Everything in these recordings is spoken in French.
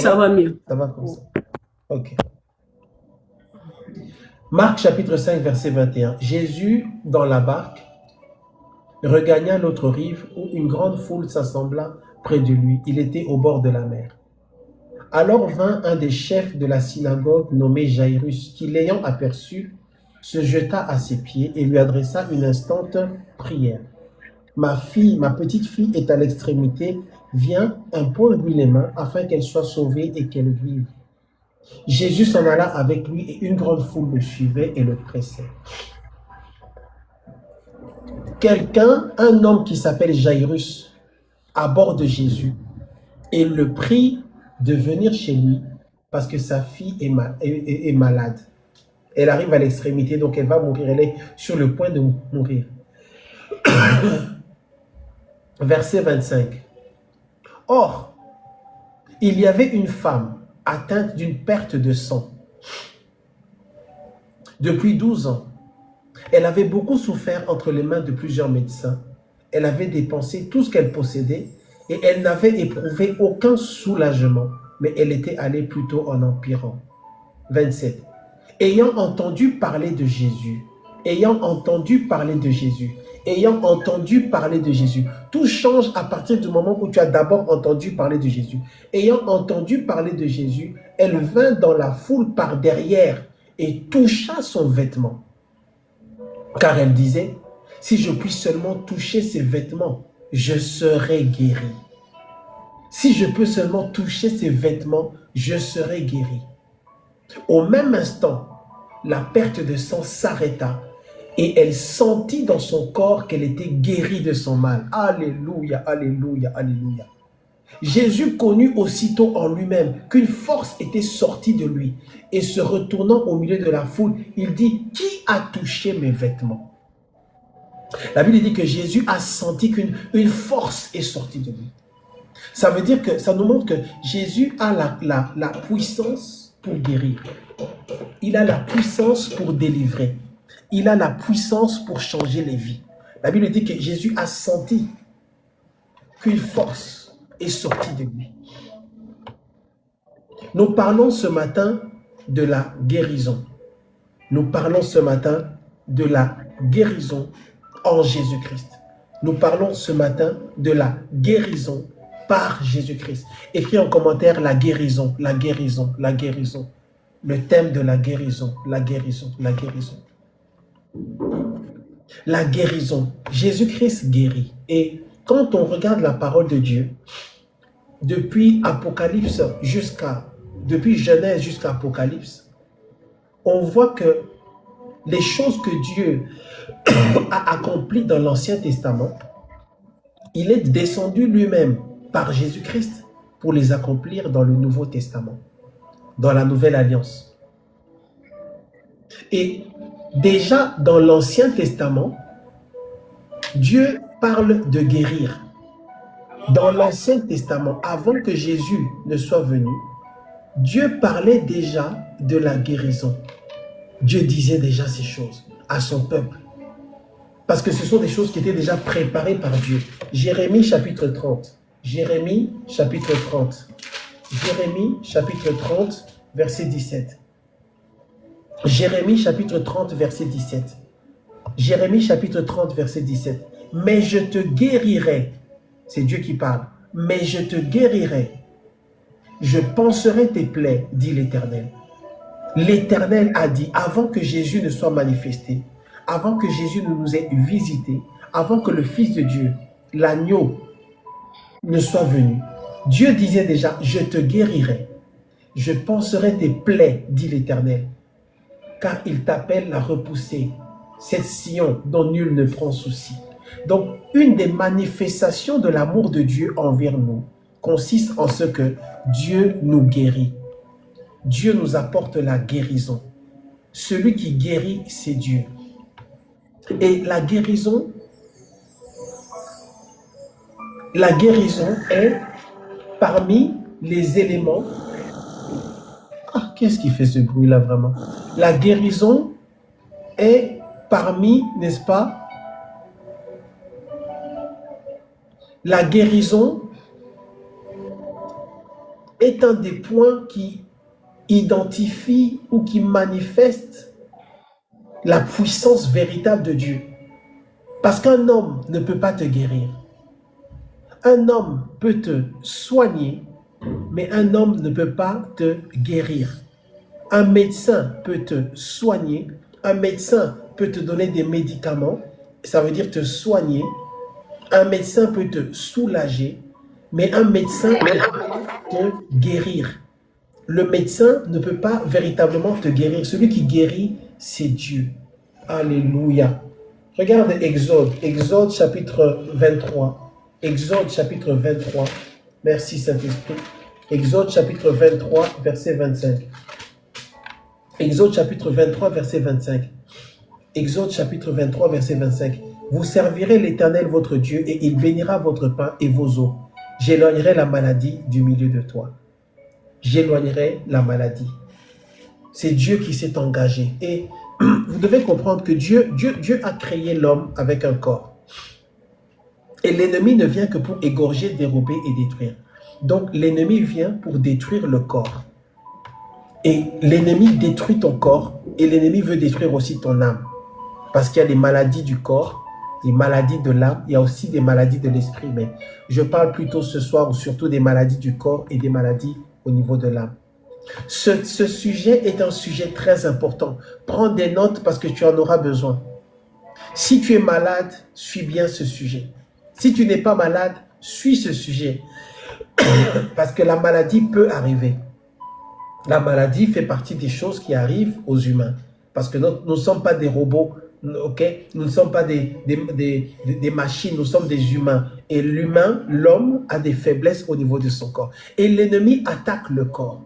Ça va mieux. Ça va comme ça. Ok. Marc chapitre 5, verset 21. Jésus, dans la barque, regagna l'autre rive où une grande foule s'assembla près de lui. Il était au bord de la mer. Alors vint un des chefs de la synagogue nommé Jairus, qui l'ayant aperçu, se jeta à ses pieds et lui adressa une instante prière. Ma petite fille est à l'extrémité, viens, impose-lui les mains afin qu'elle soit sauvée et qu'elle vive. Jésus s'en alla avec lui et une grande foule le suivait et le pressait. Un homme qui s'appelle Jairus, aborde Jésus et le prie de venir chez lui parce que sa fille est malade. Elle arrive à l'extrémité, donc elle va mourir. Elle est sur le point de mourir. Verset 25. Or, il y avait une femme atteinte d'une perte de sang depuis 12 ans. Elle avait beaucoup souffert entre les mains de plusieurs médecins. Elle avait dépensé tout ce qu'elle possédait et elle n'avait éprouvé aucun soulagement, mais elle était allée plutôt en empirant. 27. Ayant entendu parler de Jésus, tout change à partir du moment où tu as d'abord entendu parler de Jésus. Ayant entendu parler de Jésus, elle vint dans la foule par derrière et toucha son vêtement. Car elle disait, si je puis seulement toucher ses vêtements, je serai guéri. Si je peux seulement toucher ses vêtements, je serai guéri. Au même instant, la perte de sang s'arrêta et elle sentit dans son corps qu'elle était guérie de son mal. Alléluia, alléluia, alléluia. Jésus connut aussitôt en lui-même qu'une force était sortie de lui et se retournant au milieu de la foule, il dit, qui a touché mes vêtements? La Bible dit que Jésus a senti qu'une force est sortie de lui. Ça veut dire que ça nous montre que Jésus a la puissance pour guérir. Il a la puissance pour délivrer. Il a la puissance pour changer les vies. La Bible dit que Jésus a senti qu'une force est sortie de lui. Nous parlons ce matin de la guérison. Nous parlons ce matin de la guérison en Jésus-Christ. Nous parlons ce matin de la guérison par Jésus-Christ. Écris en commentaire la guérison, la guérison, la guérison. Le thème de la guérison, la guérison, la guérison. La guérison. Jésus-Christ guérit. Et quand on regarde la parole de Dieu, depuis Genèse jusqu'à Apocalypse, on voit que les choses que Dieu a accomplies dans l'Ancien Testament, il est descendu lui-même par Jésus-Christ pour les accomplir dans le Nouveau Testament, dans la Nouvelle Alliance. Et déjà dans l'Ancien Testament, Dieu parle de guérir. Dans l'Ancien Testament, avant que Jésus ne soit venu, Dieu parlait déjà de la guérison. Dieu disait déjà ces choses à son peuple. Parce que ce sont des choses qui étaient déjà préparées par Dieu. Jérémie chapitre 30. Jérémie chapitre 30. Jérémie chapitre 30, verset 17. Jérémie chapitre 30, verset 17. Jérémie chapitre 30, verset 17. Mais je te guérirai. C'est Dieu qui parle. Mais je te guérirai. Je panserai tes plaies, dit l'Éternel. L'Éternel a dit, avant que Jésus ne soit manifesté, avant que Jésus ne nous ait visités, avant que le Fils de Dieu, l'agneau, ne soit venu, Dieu disait déjà, je te guérirai. Je panserai tes plaies, dit l'Éternel, car il t'appelle à repousser cette Sion dont nul ne prend souci. Donc, une des manifestations de l'amour de Dieu envers nous consiste en ce que Dieu nous guérit. Dieu nous apporte la guérison. Celui qui guérit, c'est Dieu. Et la guérison est parmi les éléments. Ah, qu'est-ce qui fait ce bruit-là vraiment? La guérison est parmi, n'est-ce pas? La guérison est un des points qui identifie ou qui manifeste la puissance véritable de Dieu. Parce qu'un homme ne peut pas te guérir. Un homme peut te soigner, mais un homme ne peut pas te guérir. Un médecin peut te soigner, un médecin peut te donner des médicaments, ça veut dire te soigner. Un médecin peut te soulager, mais un médecin ne peut pas te guérir. Le médecin ne peut pas véritablement te guérir. Celui qui guérit, c'est Dieu. Alléluia. Regarde Exode chapitre 23. Exode chapitre 23. Merci Saint-Esprit. Exode chapitre 23, verset 25. Exode chapitre 23, verset 25. Exode chapitre 23, verset 25. Vous servirez l'Éternel votre Dieu et il bénira votre pain et vos eaux. J'éloignerai la maladie du milieu de toi. J'éloignerai la maladie. C'est Dieu qui s'est engagé. Et vous devez comprendre que Dieu a créé l'homme avec un corps. Et l'ennemi ne vient que pour égorger, dérober et détruire. Donc l'ennemi vient pour détruire le corps. Et l'ennemi détruit ton corps et l'ennemi veut détruire aussi ton âme. Parce qu'il y a des maladies du corps, des maladies de l'âme, il y a aussi des maladies de l'esprit. Mais je parle plutôt ce soir ou surtout des maladies du corps et des maladies au niveau de l'âme. Ce sujet est un sujet très important. Prends des notes parce que tu en auras besoin. Si tu es malade, suis bien ce sujet. Si tu n'es pas malade, suis ce sujet. Parce que la maladie peut arriver. La maladie fait partie des choses qui arrivent aux humains. Parce que nous ne sommes pas des robots, ok? Nous ne sommes pas des machines, nous sommes des humains. Et l'humain, l'homme, a des faiblesses au niveau de son corps. Et l'ennemi attaque le corps.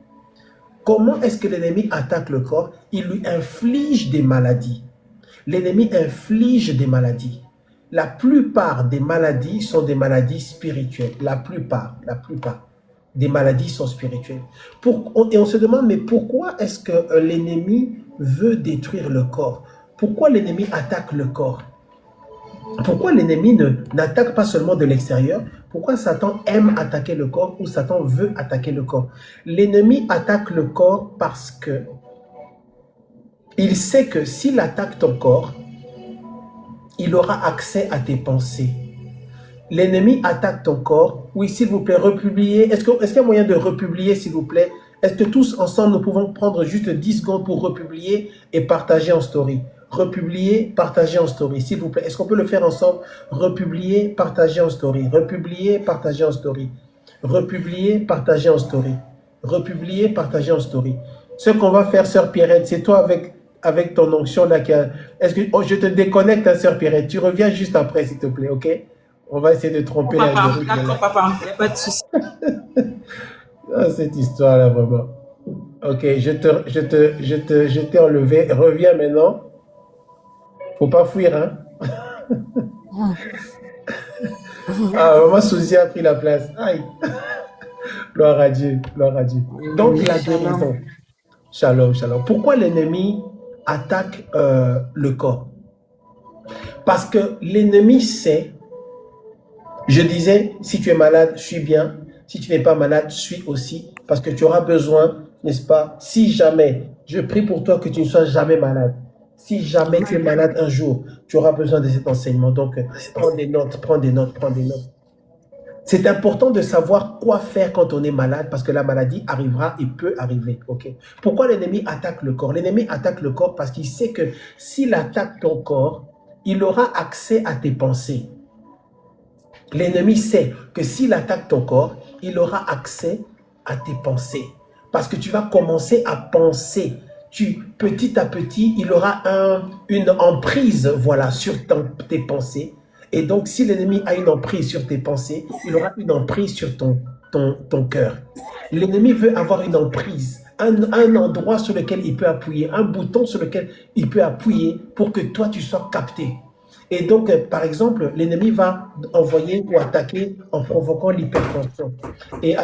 Comment est-ce que l'ennemi attaque le corps? Il lui inflige des maladies. L'ennemi inflige des maladies. La plupart des maladies sont des maladies spirituelles. La plupart des maladies sont spirituelles. Et on se demande, mais pourquoi est-ce que l'ennemi veut détruire le corps? Pourquoi l'ennemi attaque le corps? Pourquoi l'ennemi n'attaque pas seulement de l'extérieur? Pourquoi Satan aime attaquer le corps ou Satan veut attaquer le corps? L'ennemi attaque le corps parce que il sait que s'il attaque ton corps, il aura accès à tes pensées. L'ennemi attaque ton corps. Oui, s'il vous plaît, republiez. Est-ce qu'il y a moyen de republier, s'il vous plaît? Est-ce que tous ensemble, nous pouvons prendre juste 10 secondes pour republier et partager en story? Republier, partager en story, s'il vous plaît. Est-ce qu'on peut le faire ensemble? Republier, partager en story. Republier, partager en story. Republier, partager en story. Republier, partager en story. Ce qu'on va faire, Sœur Pierrette, c'est toi avec ton onction là. Est-ce que je te déconnecte, hein, Sœur Pierrette? Tu reviens juste après, s'il te plaît, ok? On va essayer de tromper l'algorithme. D'accord, papa, il n'y a pas de souci. Cette histoire-là, vraiment. Ok, je t'ai enlevé. Reviens maintenant. Faut pas fuir, hein? Ah, maman Souzy a pris la place. Aïe. Gloire à Dieu, gloire à Dieu. Donc, la guérison. Shalom, shalom. Pourquoi l'ennemi attaque le corps? Parce que l'ennemi sait, je disais, si tu es malade, suis bien. Si tu n'es pas malade, suis aussi. Parce que tu auras besoin, n'est-ce pas? Si jamais, je prie pour toi que tu ne sois jamais malade. Si jamais tu es malade un jour, tu auras besoin de cet enseignement. Donc, prends des notes, prends des notes, prends des notes. C'est important de savoir quoi faire quand on est malade parce que la maladie arrivera et peut arriver. Okay? Pourquoi l'ennemi attaque le corps? L'ennemi attaque le corps parce qu'il sait que s'il attaque ton corps, il aura accès à tes pensées. L'ennemi sait que s'il attaque ton corps, il aura accès à tes pensées. Parce que tu vas commencer à penser. Petit à petit, il aura une emprise, voilà, sur tes pensées. Et donc, si l'ennemi a une emprise sur tes pensées, il aura une emprise sur ton cœur. L'ennemi veut avoir une emprise, un endroit sur lequel il peut appuyer, un bouton sur lequel il peut appuyer pour que toi, tu sois capté. Et donc, par exemple, l'ennemi va envoyer ou attaquer en provoquant l'hypertension. Et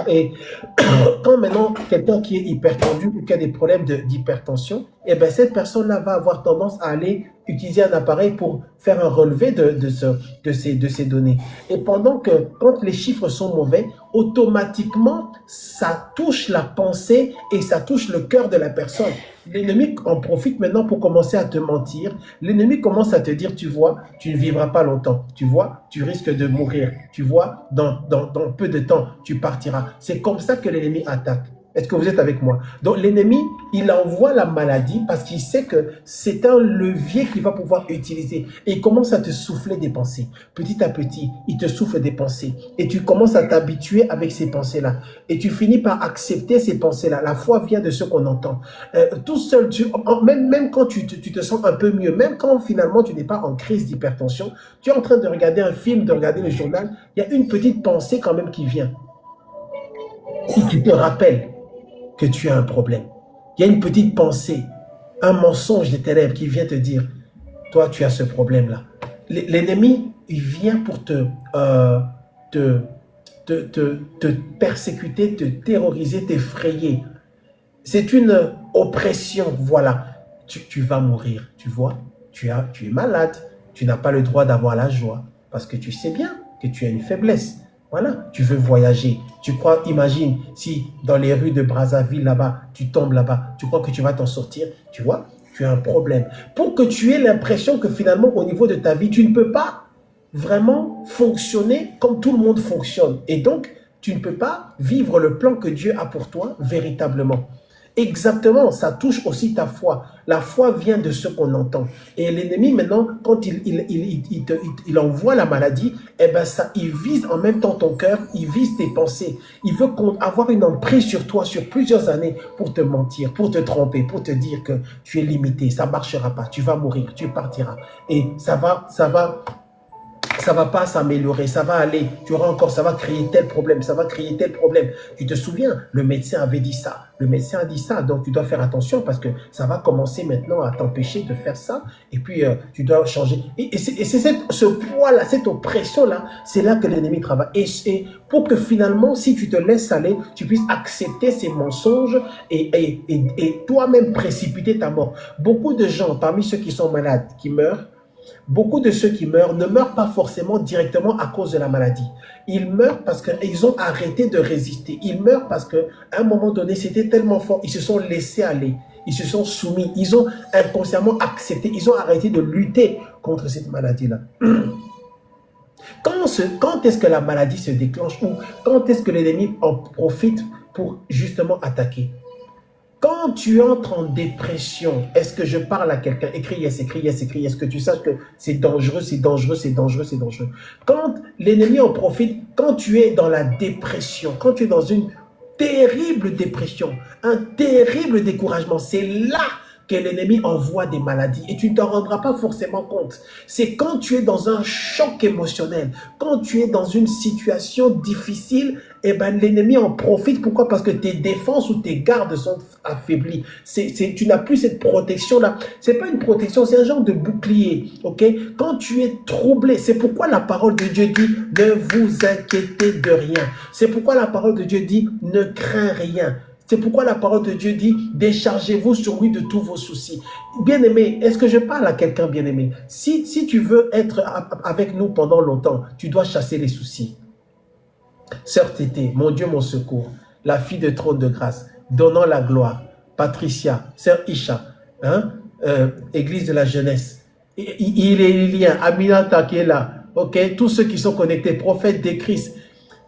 quand maintenant, quelqu'un qui est hypertendu ou qui a des problèmes d'hypertension, eh bien, cette personne-là va avoir tendance à aller utiliser un appareil pour faire un relevé de ces données. Et quand les chiffres sont mauvais, automatiquement, ça touche la pensée et ça touche le cœur de la personne. L'ennemi en profite maintenant pour commencer à te mentir. L'ennemi commence à te dire, tu vois, tu ne vivras pas longtemps. Tu vois, tu risques de mourir. Tu vois, dans peu de temps, tu partiras. C'est comme ça que l'ennemi attaque. Est-ce que vous êtes avec moi? Donc l'ennemi, il envoie la maladie parce qu'il sait que c'est un levier qu'il va pouvoir utiliser. Et il commence à te souffler des pensées. Petit à petit, il te souffle des pensées. Et tu commences à t'habituer avec ces pensées-là. Et tu finis par accepter ces pensées-là. La foi vient de ce qu'on entend. Tout seul, même quand tu te sens un peu mieux, même quand finalement tu n'es pas en crise d'hypertension, tu es en train de regarder un film, de regarder le journal, il y a une petite pensée quand même qui vient. Et qui te rappelle que tu as un problème. Il y a une petite pensée, un mensonge de tes lèvres qui vient te dire, toi tu as ce problème-là. L'ennemi, il vient pour te persécuter, te terroriser, t'effrayer. C'est une oppression, voilà. Tu vas mourir, tu vois. Tu es malade, tu n'as pas le droit d'avoir la joie parce que tu sais bien que tu as une faiblesse. Voilà, tu veux voyager. Tu crois, imagine, si dans les rues de Brazzaville, là-bas, tu tombes là-bas, tu crois que tu vas t'en sortir, tu vois, tu as un problème. Pour que tu aies l'impression que finalement, au niveau de ta vie, tu ne peux pas vraiment fonctionner comme tout le monde fonctionne. Et donc, tu ne peux pas vivre le plan que Dieu a pour toi véritablement. Exactement, ça touche aussi ta foi. La foi vient de ce qu'on entend. Et l'ennemi, maintenant, quand il envoie la maladie, eh ben ça, il vise en même temps ton cœur, il vise tes pensées. Il veut avoir une emprise sur toi sur plusieurs années pour te mentir, pour te tromper, pour te dire que tu es limité, ça ne marchera pas, tu vas mourir, tu partiras. Et ça va pas s'améliorer, ça va aller, tu auras encore, ça va créer tel problème, ça va créer tel problème. Tu te souviens, le médecin avait dit ça, le médecin a dit ça, donc tu dois faire attention parce que ça va commencer maintenant à t'empêcher de faire ça, et puis tu dois changer. Et c'est ce poids-là, cette oppression-là, c'est là que l'ennemi travaille. Et pour que finalement, si tu te laisses aller, tu puisses accepter ces mensonges et toi-même précipiter ta mort. Beaucoup de gens, parmi ceux qui sont malades, qui meurent, beaucoup de ceux qui meurent ne meurent pas forcément directement à cause de la maladie. Ils meurent parce qu'ils ont arrêté de résister. Ils meurent parce qu'à un moment donné, c'était tellement fort. Ils se sont laissés aller. Ils se sont soumis. Ils ont inconsciemment accepté. Ils ont arrêté de lutter contre cette maladie-là. Quand est-ce que la maladie se déclenche ou quand est-ce que l'ennemi en profite pour justement attaquer? Quand tu entres en dépression, est-ce que je parle à quelqu'un? Écris yes, écris yes, écris yes, que tu saches que c'est dangereux, c'est dangereux, c'est dangereux, c'est dangereux. Quand l'ennemi en profite, quand tu es dans la dépression, quand tu es dans une terrible dépression, un terrible découragement, c'est là que l'ennemi envoie des maladies et tu ne t'en rendras pas forcément compte. C'est quand tu es dans un choc émotionnel, quand tu es dans une situation difficile, eh ben, l'ennemi en profite. Pourquoi? Parce que tes défenses ou tes gardes sont affaiblies. Tu n'as plus cette protection-là. Ce n'est pas une protection, c'est un genre de bouclier. Okay? Quand tu es troublé, c'est pourquoi la parole de Dieu dit « Ne vous inquiétez de rien ». C'est pourquoi la parole de Dieu dit « Ne crains rien ». C'est pourquoi la parole de Dieu dit « Déchargez-vous sur lui de tous vos soucis ». Bien-aimé, est-ce que je parle à quelqu'un bien-aimé? Si tu veux être avec nous pendant longtemps, tu dois chasser les soucis. Sœur Tété, mon Dieu, mon secours, la fille de trône de grâce, donnant la gloire, Patricia, Sœur Isha, hein, Église de la jeunesse, il est Lilien, Aminata qui est là, ok, tous ceux qui sont connectés, prophètes des Christ.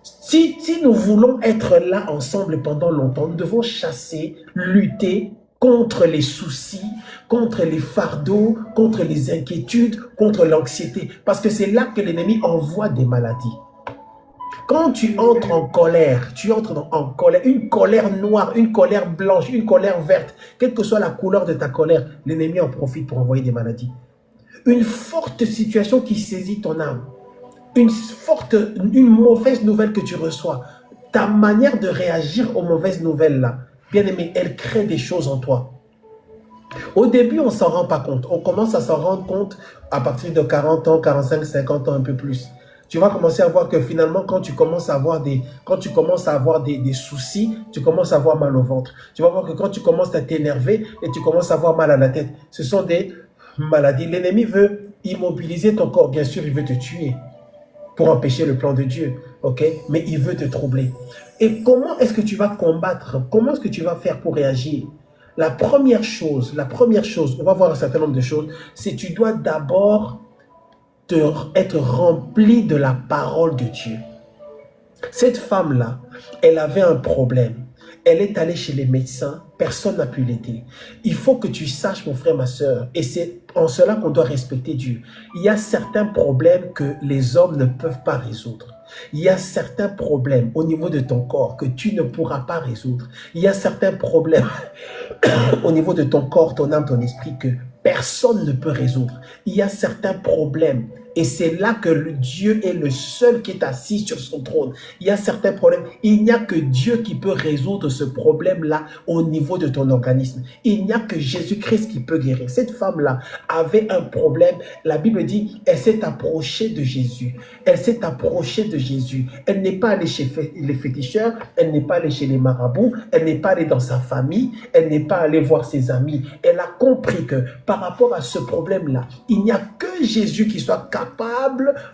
Si nous voulons être là ensemble pendant longtemps, nous devons chasser, lutter contre les soucis, contre les fardeaux, contre les inquiétudes, contre l'anxiété. Parce que c'est là que l'ennemi envoie des maladies. Quand tu entres en colère, une colère noire, une colère blanche, une colère verte, quelle que soit la couleur de ta colère, l'ennemi en profite pour envoyer des maladies. Une forte situation qui saisit ton âme. Une mauvaise nouvelle que tu reçois, ta manière de réagir aux mauvaises nouvelles là, bien aimé, elle crée des choses en toi. Au début, on ne s'en rend pas compte. On commence à s'en rendre compte à partir de 40 ans, 45, 50 ans, un peu plus. Tu vas commencer à voir que finalement, quand tu commences à avoir des soucis, tu commences à avoir mal au ventre. Tu vas voir que quand tu commences à t'énerver et tu commences à avoir mal à la tête, ce sont des maladies. L'ennemi veut immobiliser ton corps. Bien sûr, il veut te tuer pour empêcher le plan de Dieu. ok? Mais il veut te troubler. Et comment est-ce que tu vas combattre? Comment est-ce que tu vas faire pour réagir? La première chose, on va voir un certain nombre de choses, c'est que tu dois d'abord être rempli de la parole de Dieu. Cette femme-là, elle avait un problème. Elle est allée chez les médecins, personne n'a pu l'aider. Il faut que tu saches, mon frère, ma soeur, et c'est en cela qu'on doit respecter Dieu. Il y a certains problèmes que les hommes ne peuvent pas résoudre. Il y a certains problèmes au niveau de ton corps que tu ne pourras pas résoudre. Il y a certains problèmes au niveau de ton corps, ton âme, ton esprit que personne ne peut résoudre. Il y a certains problèmes. Et c'est là que Dieu est le seul qui est assis sur son trône. Il y a certains problèmes. Il n'y a que Dieu qui peut résoudre ce problème-là au niveau de ton organisme. Il n'y a que Jésus-Christ qui peut guérir. Cette femme-là avait un problème. La Bible dit, elle s'est approchée de Jésus. Elle s'est approchée de Jésus. Elle n'est pas allée chez les féticheurs. Elle n'est pas allée chez les marabouts. Elle n'est pas allée dans sa famille. Elle n'est pas allée voir ses amis. Elle a compris que par rapport à ce problème-là, il n'y a que Jésus qui soit capable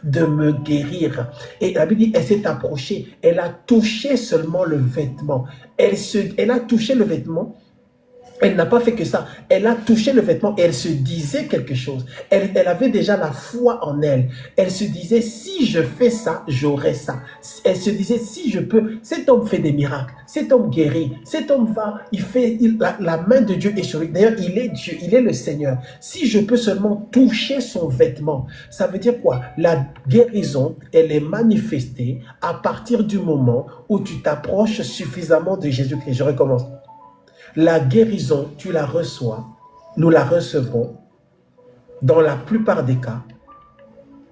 de me guérir. Et la Bible dit, elle s'est approchée, elle a touché seulement le vêtement. Elle a touché le vêtement. Elle n'a pas fait que ça. Elle a touché le vêtement et elle se disait quelque chose. Elle avait déjà la foi en elle. Elle se disait, si je fais ça, j'aurai ça. Elle se disait, si je peux, cet homme fait des miracles. Cet homme guérit. Cet homme va, la main de Dieu est sur lui. D'ailleurs, il est Dieu, il est le Seigneur. Si je peux seulement toucher son vêtement, ça veut dire quoi? La guérison, elle est manifestée à partir du moment où tu t'approches suffisamment de Jésus-Christ. Je recommence. La guérison, tu la reçois, nous la recevrons, dans la plupart des cas,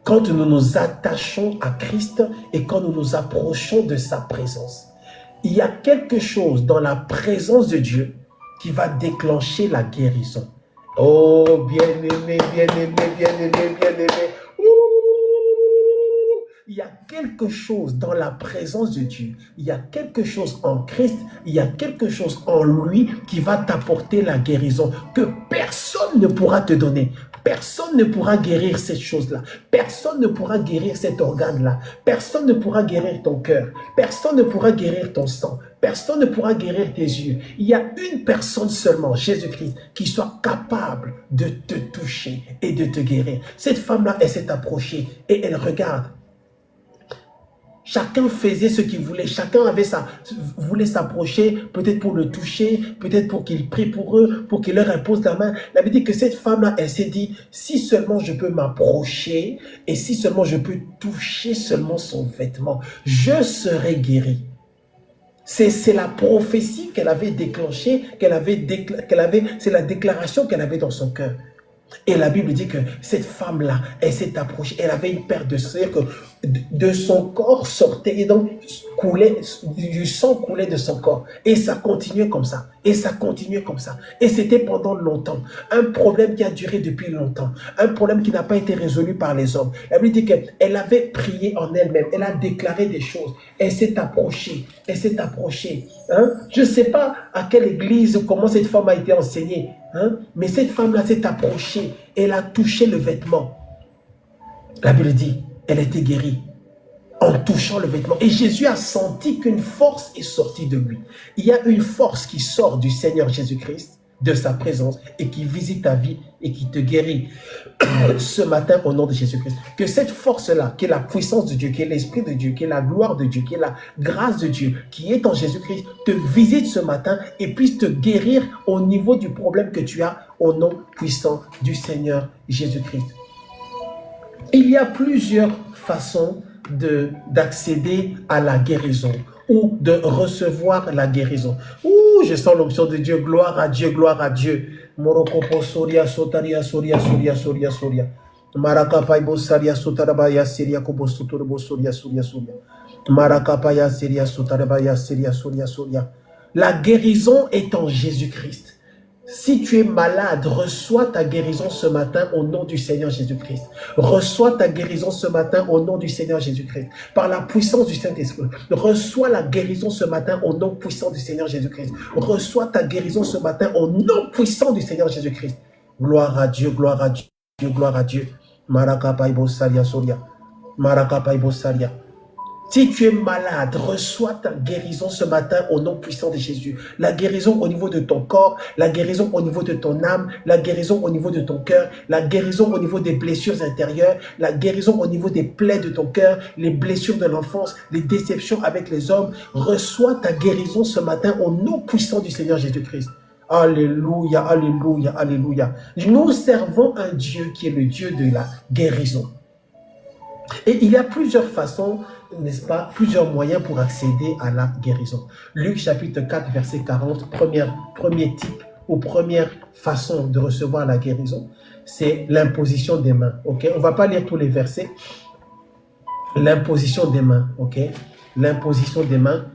quand nous nous attachons à Christ et quand nous nous approchons de sa présence. Il y a quelque chose dans la présence de Dieu qui va déclencher la guérison. Oh, bien-aimé, bien-aimé, bien-aimé, bien-aimé. Il y a quelque chose dans la présence de Dieu. Il y a quelque chose en Christ. Il y a quelque chose en lui qui va t'apporter la guérison que personne ne pourra te donner. Personne ne pourra guérir cette chose-là. Personne ne pourra guérir cet organe-là. Personne ne pourra guérir ton cœur. Personne ne pourra guérir ton sang. Personne ne pourra guérir tes yeux. Il y a une personne seulement, Jésus-Christ, qui soit capable de te toucher et de te guérir. Cette femme-là, elle s'est approchée et elle regarde. Chacun faisait ce qu'il voulait. Chacun voulait s'approcher, peut-être pour le toucher, peut-être pour qu'il prie pour eux, pour qu'il leur impose la main. La Bible dit que cette femme-là, elle s'est dit, si seulement je peux m'approcher et si seulement je peux toucher seulement son vêtement, je serai guéri. C'est la prophétie qu'elle avait déclenchée, c'est la déclaration qu'elle avait dans son cœur. Et la Bible dit que cette femme-là, elle s'est approchée, elle avait une perte de sang, c'est-à-dire que de son corps sortait, et donc du sang coulait de son corps. Et ça continuait comme ça, et ça continuait comme ça. Et c'était pendant longtemps. Un problème qui a duré depuis longtemps, un problème qui n'a pas été résolu par les hommes. La Bible dit qu'elle avait prié en elle-même, elle a déclaré des choses, elle s'est approchée, elle s'est approchée. Hein? Je ne sais pas à quelle église, comment cette femme a été enseignée, hein? Mais cette femme-là s'est approchée, elle a touché le vêtement. La Bible dit, elle était guérie en touchant le vêtement. Et Jésus a senti qu'une force est sortie de lui. Il y a une force qui sort du Seigneur Jésus-Christ, de sa présence, et qui visite ta vie et qui te guérit ce matin au nom de Jésus-Christ. Que cette force-là, qui est la puissance de Dieu, qui est l'Esprit de Dieu, qui est la gloire de Dieu, qui est la grâce de Dieu, qui est en Jésus-Christ, te visite ce matin et puisse te guérir au niveau du problème que tu as au nom puissant du Seigneur Jésus-Christ. Il y a plusieurs façons d'accéder à la guérison ou de recevoir la guérison. Ouh, je sens l'option de Dieu. Gloire à Dieu, gloire à Dieu. Morokopo soria sotaria soria soria soria soria. Marakapaibo saria sotarabaya seria kobo sotorbo soria soria soria. Marakapaya seria sotarabaya seria soria soria. La guérison est en Jésus-Christ. Si tu es malade, reçois ta guérison ce matin au nom du Seigneur Jésus-Christ. Reçois ta guérison ce matin au nom du Seigneur Jésus-Christ. Par la puissance du Saint-Esprit. Reçois la guérison ce matin au nom puissant du Seigneur Jésus-Christ. Reçois ta guérison ce matin au nom puissant du Seigneur Jésus-Christ. Gloire à Dieu, gloire à Dieu, gloire à Dieu. Marakapaibo saria soria. Marakapaibo saria. Si tu es malade, reçois ta guérison ce matin au nom puissant de Jésus. La guérison au niveau de ton corps, la guérison au niveau de ton âme, la guérison au niveau de ton cœur, la guérison au niveau des blessures intérieures, la guérison au niveau des plaies de ton cœur, les blessures de l'enfance, les déceptions avec les hommes. Reçois ta guérison ce matin au nom puissant du Seigneur Jésus-Christ. Alléluia, alléluia, alléluia. Nous servons un Dieu qui est le Dieu de la guérison. Et il y a plusieurs façons, n'est-ce pas, plusieurs moyens pour accéder à la guérison. Luc chapitre 4, verset 40, premier type ou première façon de recevoir la guérison, c'est l'imposition des mains. Okay? On ne va pas lire tous les versets. L'imposition des mains. Okay? L'imposition des mains.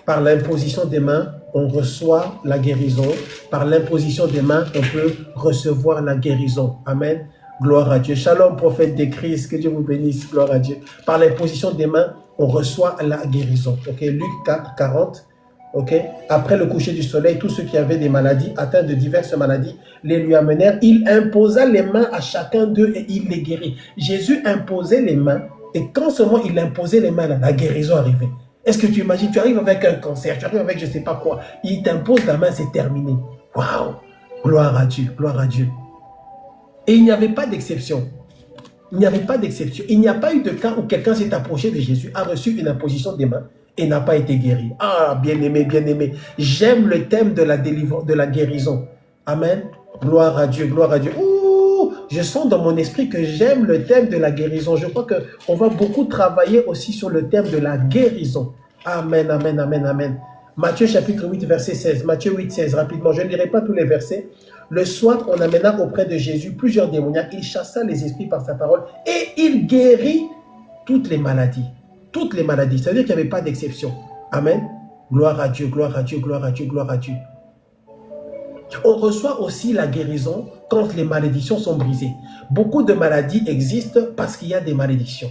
Par l'imposition des mains, on reçoit la guérison. Par l'imposition des mains, on peut recevoir la guérison. Amen. Gloire à Dieu. Shalom, prophète de Christ. Que Dieu vous bénisse. Gloire à Dieu. Par l'imposition des mains, on reçoit la guérison. Okay? Luc 4, 40. Okay? Après le coucher du soleil, tous ceux qui avaient des maladies, atteints de diverses maladies, les lui amenèrent. Il imposa les mains à chacun d'eux et il les guérit. Jésus imposait les mains et quand seulement il imposait les mains, la guérison arrivait. Est-ce que tu imagines, tu arrives avec un cancer, tu arrives avec je ne sais pas quoi, il t'impose la main, c'est terminé. Waouh! Gloire à Dieu, gloire à Dieu. Et il n'y avait pas d'exception. Il n'y avait pas d'exception. Il n'y a pas eu de cas où quelqu'un s'est approché de Jésus, a reçu une imposition des mains et n'a pas été guéri. Ah, bien-aimé, bien-aimé. J'aime le thème de la délivrance, de la guérison. Amen. Gloire à Dieu, gloire à Dieu. Ouh, je sens dans mon esprit que j'aime le thème de la guérison. Je crois qu'on va beaucoup travailler aussi sur le thème de la guérison. Amen, amen, amen, amen. Matthieu chapitre 8, verset 16. Matthieu 8, 16, rapidement. Je ne lirai pas tous les versets. Le soir, on amena auprès de Jésus plusieurs démoniaques. Il chassa les esprits par sa parole et il guérit toutes les maladies. Toutes les maladies. Ça veut dire qu'il n'y avait pas d'exception. Amen. Gloire à Dieu, gloire à Dieu, gloire à Dieu, gloire à Dieu. On reçoit aussi la guérison quand les malédictions sont brisées. Beaucoup de maladies existent parce qu'il y a des malédictions.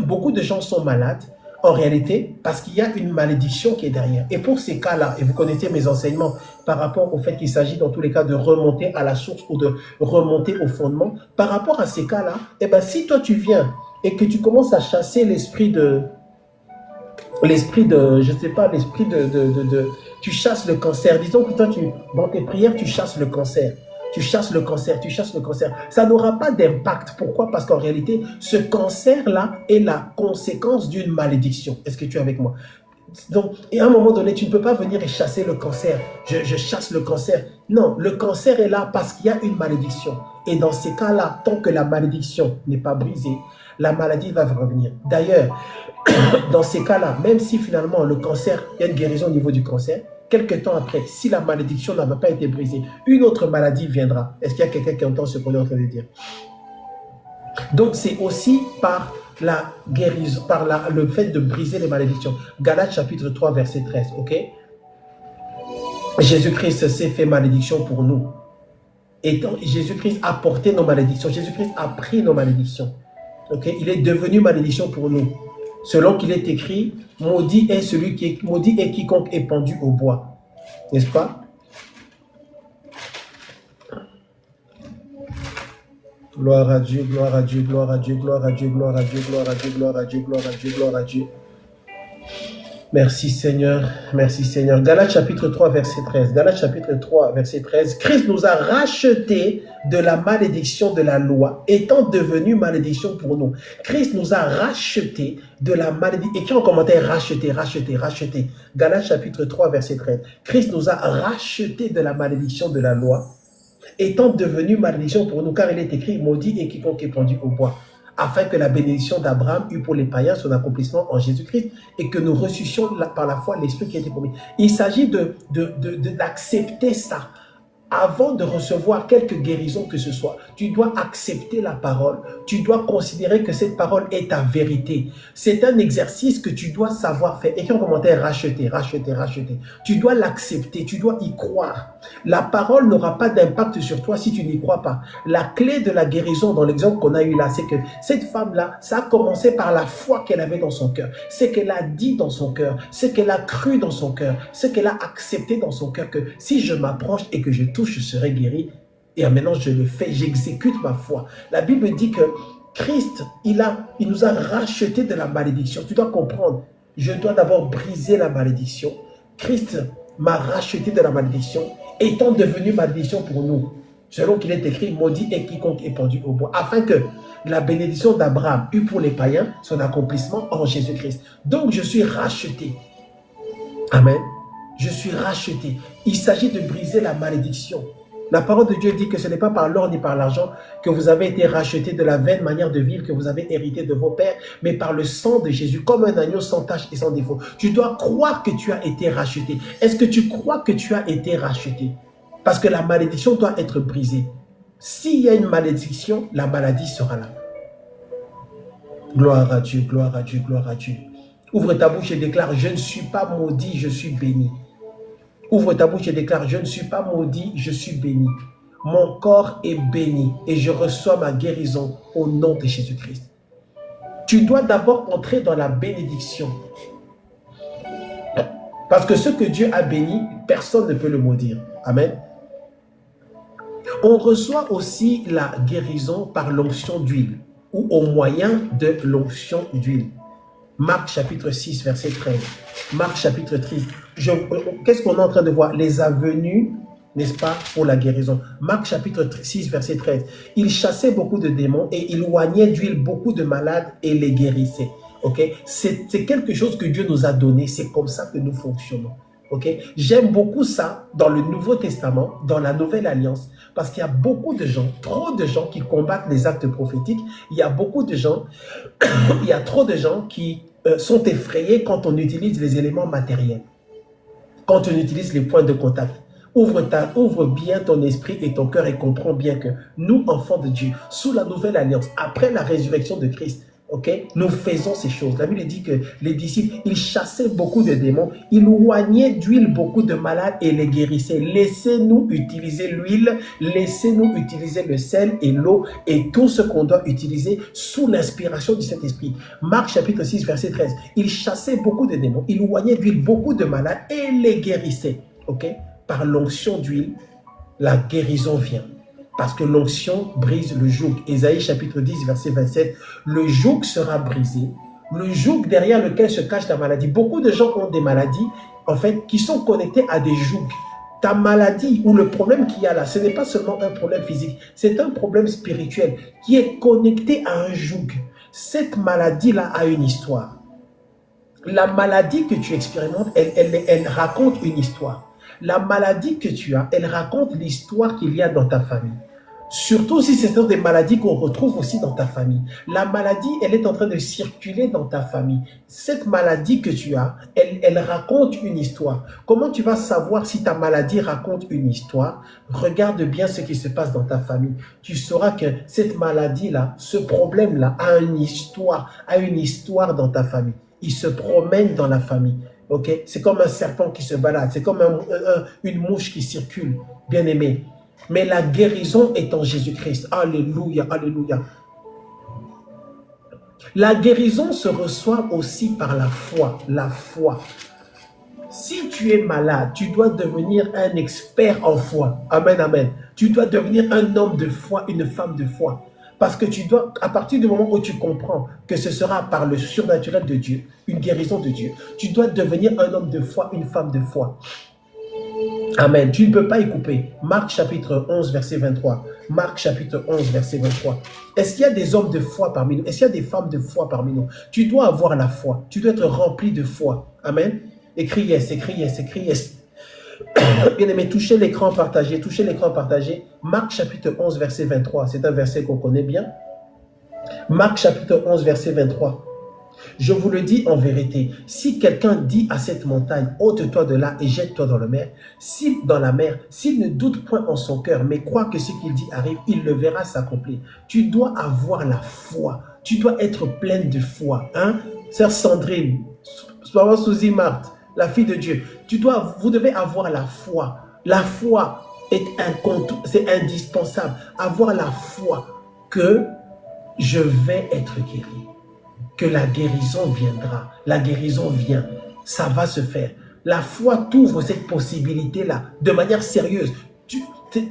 Beaucoup de gens sont malades en réalité parce qu'il y a une malédiction qui est derrière. Et pour ces cas-là, et vous connaissez mes enseignements par rapport au fait qu'il s'agit dans tous les cas de remonter à la source ou de remonter au fondement, par rapport à ces cas-là, eh ben, si toi tu viens et que tu commences à chasser l'esprit de, je ne sais pas, tu chasses le cancer. Disons que toi, dans tes prières, tu chasses le cancer. Tu chasses le cancer, tu chasses le cancer. Ça n'aura pas d'impact. Pourquoi? Parce qu'en réalité, ce cancer-là est la conséquence d'une malédiction. Est-ce que tu es avec moi? Donc, et à un moment donné, tu ne peux pas venir et chasser le cancer. Je chasse le cancer. Non, le cancer est là parce qu'il y a une malédiction. Et dans ces cas-là, tant que la malédiction n'est pas brisée, la maladie va revenir. D'ailleurs, dans ces cas-là, même si finalement le cancer, il y a une guérison au niveau du cancer, quelque temps après, si la malédiction n'avait pas été brisée, une autre maladie viendra. Est-ce qu'il y a quelqu'un qui entend ce qu'on est en train de dire? Donc c'est aussi par la guérison, par le fait de briser les malédictions. Galates chapitre 3, verset 13, ok? Jésus-Christ s'est fait malédiction pour nous. Et Jésus-Christ a porté nos malédictions. Jésus-Christ a pris nos malédictions. Ok? Il est devenu malédiction pour nous. Selon qu'il est écrit, maudit est celui qui est maudit et quiconque est pendu au bois. N'est-ce pas? Gloire à Dieu, gloire à Dieu, gloire à Dieu, gloire à Dieu, gloire à Dieu, gloire à Dieu, gloire à Dieu, gloire à Dieu, gloire à Dieu. Merci Seigneur, merci Seigneur. Galates chapitre 3, verset 13. Galates chapitre 3, verset 13. Christ nous a rachetés de la malédiction de la loi, étant devenu malédiction pour nous. Christ nous a rachetés de la malédiction. Écrit en commentaire, racheter, racheter, racheter. Galates chapitre 3, verset 13. Christ nous a rachetés de la malédiction de la loi, étant devenu malédiction pour nous, car il est écrit, maudit et quiconque est pendu au bois, afin que la bénédiction d'Abraham eût pour les païens son accomplissement en Jésus-Christ et que nous ressuscions par la foi l'Esprit qui a été promis. Il s'agit d'accepter ça. Avant de recevoir quelque guérison que ce soit, tu dois accepter la parole. Tu dois considérer que cette parole est ta vérité. C'est un exercice que tu dois savoir faire. Écris en commentaire, racheter, racheter, racheter. Tu dois l'accepter, tu dois y croire. La parole n'aura pas d'impact sur toi si tu n'y crois pas. La clé de la guérison, dans l'exemple qu'on a eu là, c'est que cette femme-là, ça a commencé par la foi qu'elle avait dans son cœur. Ce qu'elle a dit dans son cœur, ce qu'elle a cru dans son cœur, ce qu'elle a accepté dans son cœur, que si je m'approche et que je touche, je serai guéri. Et maintenant, je le fais, j'exécute ma foi. La Bible dit que Christ, il nous a rachetés de la malédiction. Tu dois comprendre, je dois d'abord briser la malédiction. Christ m'a racheté de la malédiction, étant devenu malédiction pour nous. Selon qu'il est écrit, maudit est quiconque est pendu au bois, afin que la bénédiction d'Abraham eut pour les païens son accomplissement en Jésus-Christ. Donc je suis racheté. Amen. Je suis racheté. Il s'agit de briser la malédiction. La parole de Dieu dit que ce n'est pas par l'or ni par l'argent que vous avez été rachetés de la vaine manière de vivre que vous avez hérité de vos pères, mais par le sang de Jésus, comme un agneau sans tache et sans défaut. Tu dois croire que tu as été racheté. Est-ce que tu crois que tu as été racheté? Parce que la malédiction doit être brisée. S'il y a une malédiction, la maladie sera là. Gloire à Dieu, gloire à Dieu, gloire à Dieu. Ouvre ta bouche et déclare, je ne suis pas maudit, je suis béni. Ouvre ta bouche et déclare, je ne suis pas maudit, je suis béni. Mon corps est béni et je reçois ma guérison au nom de Jésus-Christ. Tu dois d'abord entrer dans la bénédiction. Parce que ce que Dieu a béni, personne ne peut le maudire. Amen. On reçoit aussi la guérison par l'onction d'huile ou au moyen de l'onction d'huile. Marc chapitre 6, verset 13. Marc chapitre 13. Qu'est-ce qu'on est en train de voir? Les avenues, n'est-ce pas, pour la guérison. Marc chapitre 6, verset 13. Il chassait beaucoup de démons et il oignait d'huile beaucoup de malades et les guérissait. Okay? C'est quelque chose que Dieu nous a donné. C'est comme ça que nous fonctionnons. Okay? J'aime beaucoup ça dans le Nouveau Testament, dans la Nouvelle Alliance, parce qu'il y a beaucoup de gens, trop de gens qui combattent les actes prophétiques. Il y a beaucoup de gens, il y a trop de gens qui sont effrayés quand on utilise les éléments matériels, quand on utilise les points de contact. Ouvre bien ton esprit et ton cœur et comprends bien que nous, enfants de Dieu, sous la Nouvelle Alliance, après la résurrection de Christ, okay, nous faisons ces choses. La Bible dit que les disciples, ils chassaient beaucoup de démons, ils oignaient d'huile beaucoup de malades et les guérissaient. Laissez-nous utiliser l'huile, laissez-nous utiliser le sel et l'eau et tout ce qu'on doit utiliser sous l'inspiration du Saint-Esprit. Marc chapitre 6, verset 13. Ils chassaient beaucoup de démons, ils oignaient d'huile beaucoup de malades et les guérissaient. Okay? Par l'onction d'huile, la guérison vient. Parce que l'onction brise le joug. Ésaïe chapitre 10, verset 27. Le joug sera brisé. Le joug derrière lequel se cache la maladie. Beaucoup de gens ont des maladies, en fait, qui sont connectées à des jougs. Ta maladie ou le problème qu'il y a là, ce n'est pas seulement un problème physique. C'est un problème spirituel qui est connecté à un joug. Cette maladie-là a une histoire. La maladie que tu expérimentes, elle raconte une histoire. La maladie que tu as, elle raconte l'histoire qu'il y a dans ta famille. Surtout si ce sont des maladies qu'on retrouve aussi dans ta famille. La maladie, elle est en train de circuler dans ta famille. Cette maladie que tu as, elle raconte une histoire. Comment tu vas savoir si ta maladie raconte une histoire? Regarde bien ce qui se passe dans ta famille. Tu sauras que cette maladie-là, ce problème-là a une histoire dans ta famille. Il se promène dans la famille. Okay? C'est comme un serpent qui se balade, c'est comme une mouche qui circule, bien aimé. Mais la guérison est en Jésus-Christ. Alléluia, alléluia. La guérison se reçoit aussi par la foi. La foi. Si tu es malade, tu dois devenir un expert en foi. Amen, amen. Tu dois devenir un homme de foi, une femme de foi. Parce que tu dois, à partir du moment où tu comprends que ce sera par le surnaturel de Dieu, une guérison de Dieu, tu dois devenir un homme de foi, une femme de foi. Amen. Tu ne peux pas y couper. Marc chapitre 11, verset 23. Marc chapitre 11, verset 23. Est-ce qu'il y a des hommes de foi parmi nous? Est-ce qu'il y a des femmes de foi parmi nous? Tu dois avoir la foi. Tu dois être rempli de foi. Amen. Écris yes, écris yes, écris yes. Bien aimé, touchez l'écran partagé, touchez l'écran partagé. Marc chapitre 11, verset 23. C'est un verset qu'on connaît bien. Marc chapitre 11, verset 23. Je vous le dis en vérité, si quelqu'un dit à cette montagne, ôte-toi de là et jette-toi dans la mer, s'il ne doute point en son cœur, mais croit que ce qu'il dit arrive, il le verra s'accomplir. Tu dois avoir la foi, tu dois être pleine de foi. Hein? Sœur Sandrine, Maman Suzy Marthe, la fille de Dieu, vous devez avoir la foi. La foi c'est indispensable. Avoir la foi que je vais être guéri. Que la guérison viendra. La guérison vient. Ça va se faire. La foi t'ouvre cette possibilité-là de manière sérieuse.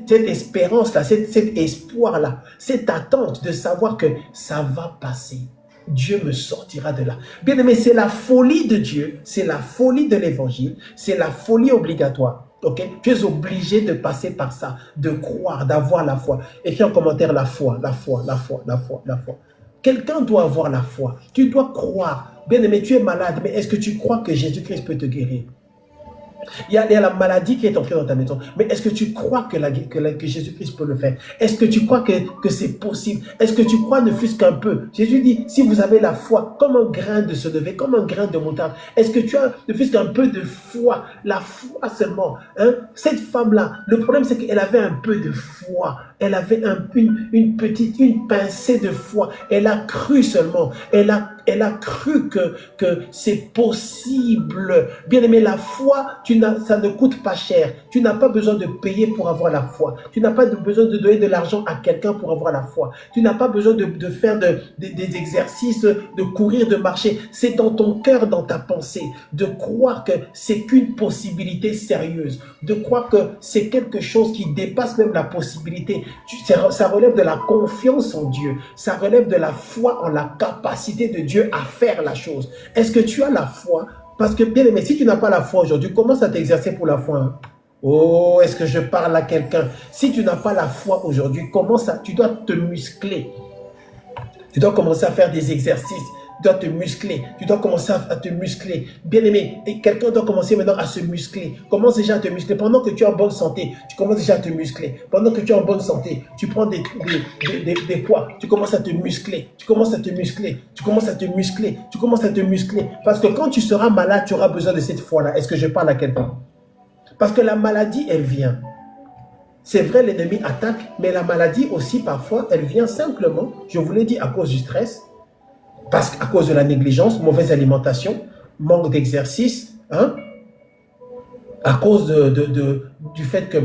cette espérance-là, cet espoir-là, cette attente de savoir que ça va passer. Dieu me sortira de là. Bien aimé, c'est la folie de Dieu, c'est la folie de l'évangile, c'est la folie obligatoire. Okay? Tu es obligé de passer par ça, de croire, d'avoir la foi. Écris en commentaire la foi, la foi, la foi, la foi, la foi. Quelqu'un doit avoir la foi. Tu dois croire. Bien aimé, tu es malade, mais est-ce que tu crois que Jésus-Christ peut te guérir? Il y a la maladie qui est entrée dans ta maison. Mais est-ce que tu crois que Jésus-Christ peut le faire? Est-ce que tu crois que c'est possible? Est-ce que tu crois ne fût-ce qu'un peu? Jésus dit, si vous avez la foi, comme un grain de se lever, comme un grain de moutarde, est-ce que tu as ne fût-ce qu'un peu de foi? La foi seulement. Hein? Cette femme-là, le problème c'est qu'elle avait un peu de foi. Elle avait une pincée de foi. Elle a cru seulement. Elle a cru que c'est possible. Bien aimé, la foi, ça ne coûte pas cher. Tu n'as pas besoin de payer pour avoir la foi. Tu n'as pas besoin de donner de l'argent à quelqu'un pour avoir la foi. Tu n'as pas besoin de faire des exercices, de courir, de marcher. C'est dans ton cœur, dans ta pensée, de croire que c'est qu'une possibilité sérieuse, de croire que c'est quelque chose qui dépasse même la possibilité. Ça relève de la confiance en Dieu. Ça relève de la foi en la capacité de Dieu à faire la chose. Est-ce que tu as la foi? Parce que, bien aimé, si tu n'as pas la foi aujourd'hui, commence à t'exercer pour la foi. Hein? Oh, est-ce que je parle à quelqu'un? Si tu n'as pas la foi aujourd'hui, tu dois te muscler. Tu dois commencer à faire des exercices. Tu dois te muscler. Tu dois commencer à te muscler. Bien aimé, quelqu'un doit commencer maintenant à se muscler. Commence déjà à te muscler. Pendant que tu es en bonne santé, tu commences déjà à te muscler. Pendant que tu es en bonne santé, tu prends des poids. Tu commences à te muscler. Tu commences à te muscler. Tu commences à te muscler. Tu commences à te muscler. Parce que quand tu seras malade, tu auras besoin de cette foi-là. Est-ce que je parle à quelqu'un? Parce que la maladie, elle vient. C'est vrai, l'ennemi attaque, mais la maladie aussi, parfois, elle vient simplement, je vous l'ai dit, à cause du stress, à cause de la négligence, mauvaise alimentation, manque d'exercice, hein, à cause du fait que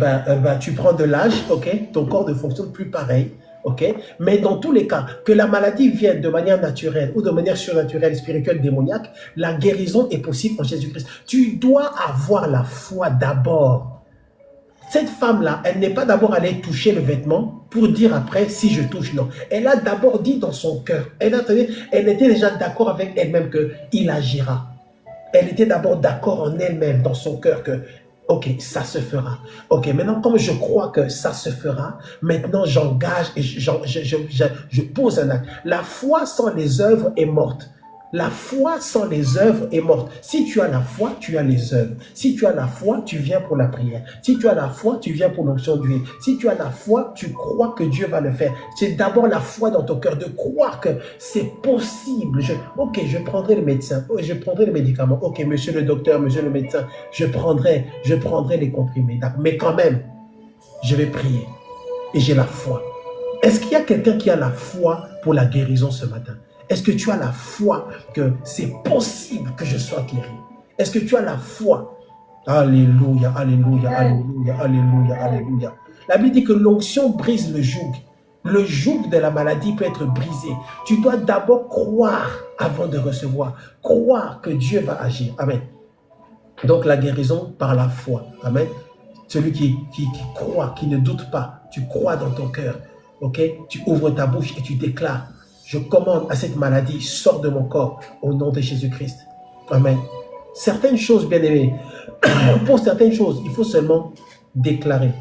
tu prends de l'âge, ok, ton corps ne fonctionne plus pareil, ok. Mais dans tous les cas, que la maladie vienne de manière naturelle ou de manière surnaturelle, spirituelle, démoniaque, la guérison est possible en Jésus-Christ. Tu dois avoir la foi d'abord. Cette femme-là, elle n'est pas d'abord allée toucher le vêtement pour dire après si je touche, non. Elle a d'abord dit dans son cœur, elle était déjà d'accord avec elle-même qu'il agira. Elle était d'abord d'accord en elle-même, dans son cœur que, ok, ça se fera. Ok, maintenant comme je crois que ça se fera, maintenant j'engage et je pose un acte. La foi sans les œuvres est morte. La foi sans les œuvres est morte. Si tu as la foi, tu as les œuvres. Si tu as la foi, tu viens pour la prière. Si tu as la foi, tu viens pour l'onction d'huile. Si tu as la foi, tu crois que Dieu va le faire. C'est d'abord la foi dans ton cœur, de croire que c'est possible. Ok, je prendrai le médecin, je prendrai les médicaments. Ok, monsieur le docteur, monsieur le médecin, je prendrai les comprimés. Mais quand même, je vais prier. Et j'ai la foi. Est-ce qu'il y a quelqu'un qui a la foi pour la guérison ce matin? Est-ce que tu as la foi que c'est possible que je sois guéri? Est-ce que tu as la foi? Alléluia, alléluia, alléluia, alléluia, alléluia. La Bible dit que l'onction brise le joug. Le joug de la maladie peut être brisé. Tu dois d'abord croire avant de recevoir. Croire que Dieu va agir. Amen. Donc la guérison par la foi. Amen. Celui qui croit, qui ne doute pas, tu crois dans ton cœur. Ok? Tu ouvres ta bouche et tu déclares. Je commande à cette maladie, sors de mon corps au nom de Jésus-Christ. Amen. Certaines choses, bien aimées, pour certaines choses, il faut seulement déclarer.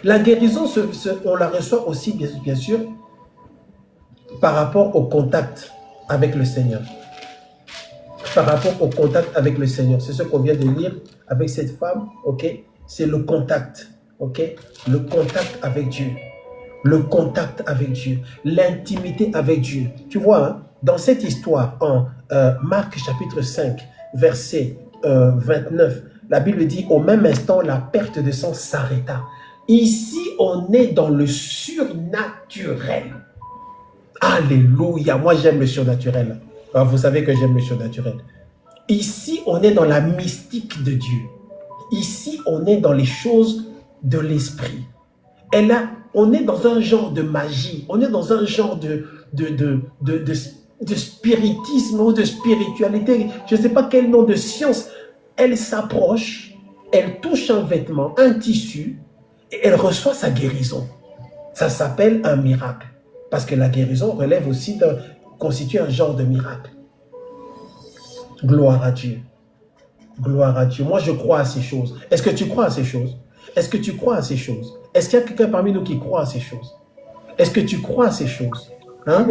La guérison, on la reçoit aussi, bien sûr, par rapport au contact avec le Seigneur. Par rapport au contact avec le Seigneur. C'est ce qu'on vient de lire avec cette femme, ok? C'est le contact, ok? Le contact avec Dieu. Le contact avec Dieu, l'intimité avec Dieu. Tu vois, hein, dans cette histoire, en Marc chapitre 5, verset 29, la Bible dit, au même instant, la perte de sang s'arrêta. Ici, on est dans le surnaturel. Alléluia, moi j'aime le surnaturel. Alors, vous savez que j'aime le surnaturel. Ici, on est dans la mystique de Dieu. Ici, on est dans les choses de l'esprit. Et là, on est dans un genre de magie, on est dans un genre de spiritisme ou de spiritualité, je ne sais pas quel nom de science. Elle s'approche, elle touche un vêtement, un tissu, Et elle reçoit sa guérison. Ça s'appelle un miracle. Parce que la guérison relève aussi constitue un genre de miracle. Gloire à Dieu. Gloire à Dieu. Moi, je crois à ces choses. Est-ce que tu crois à ces choses? Est-ce que tu crois à ces choses? Est-ce qu'il y a quelqu'un parmi nous qui croit à ces choses? Est-ce que tu crois à ces choses? Hein?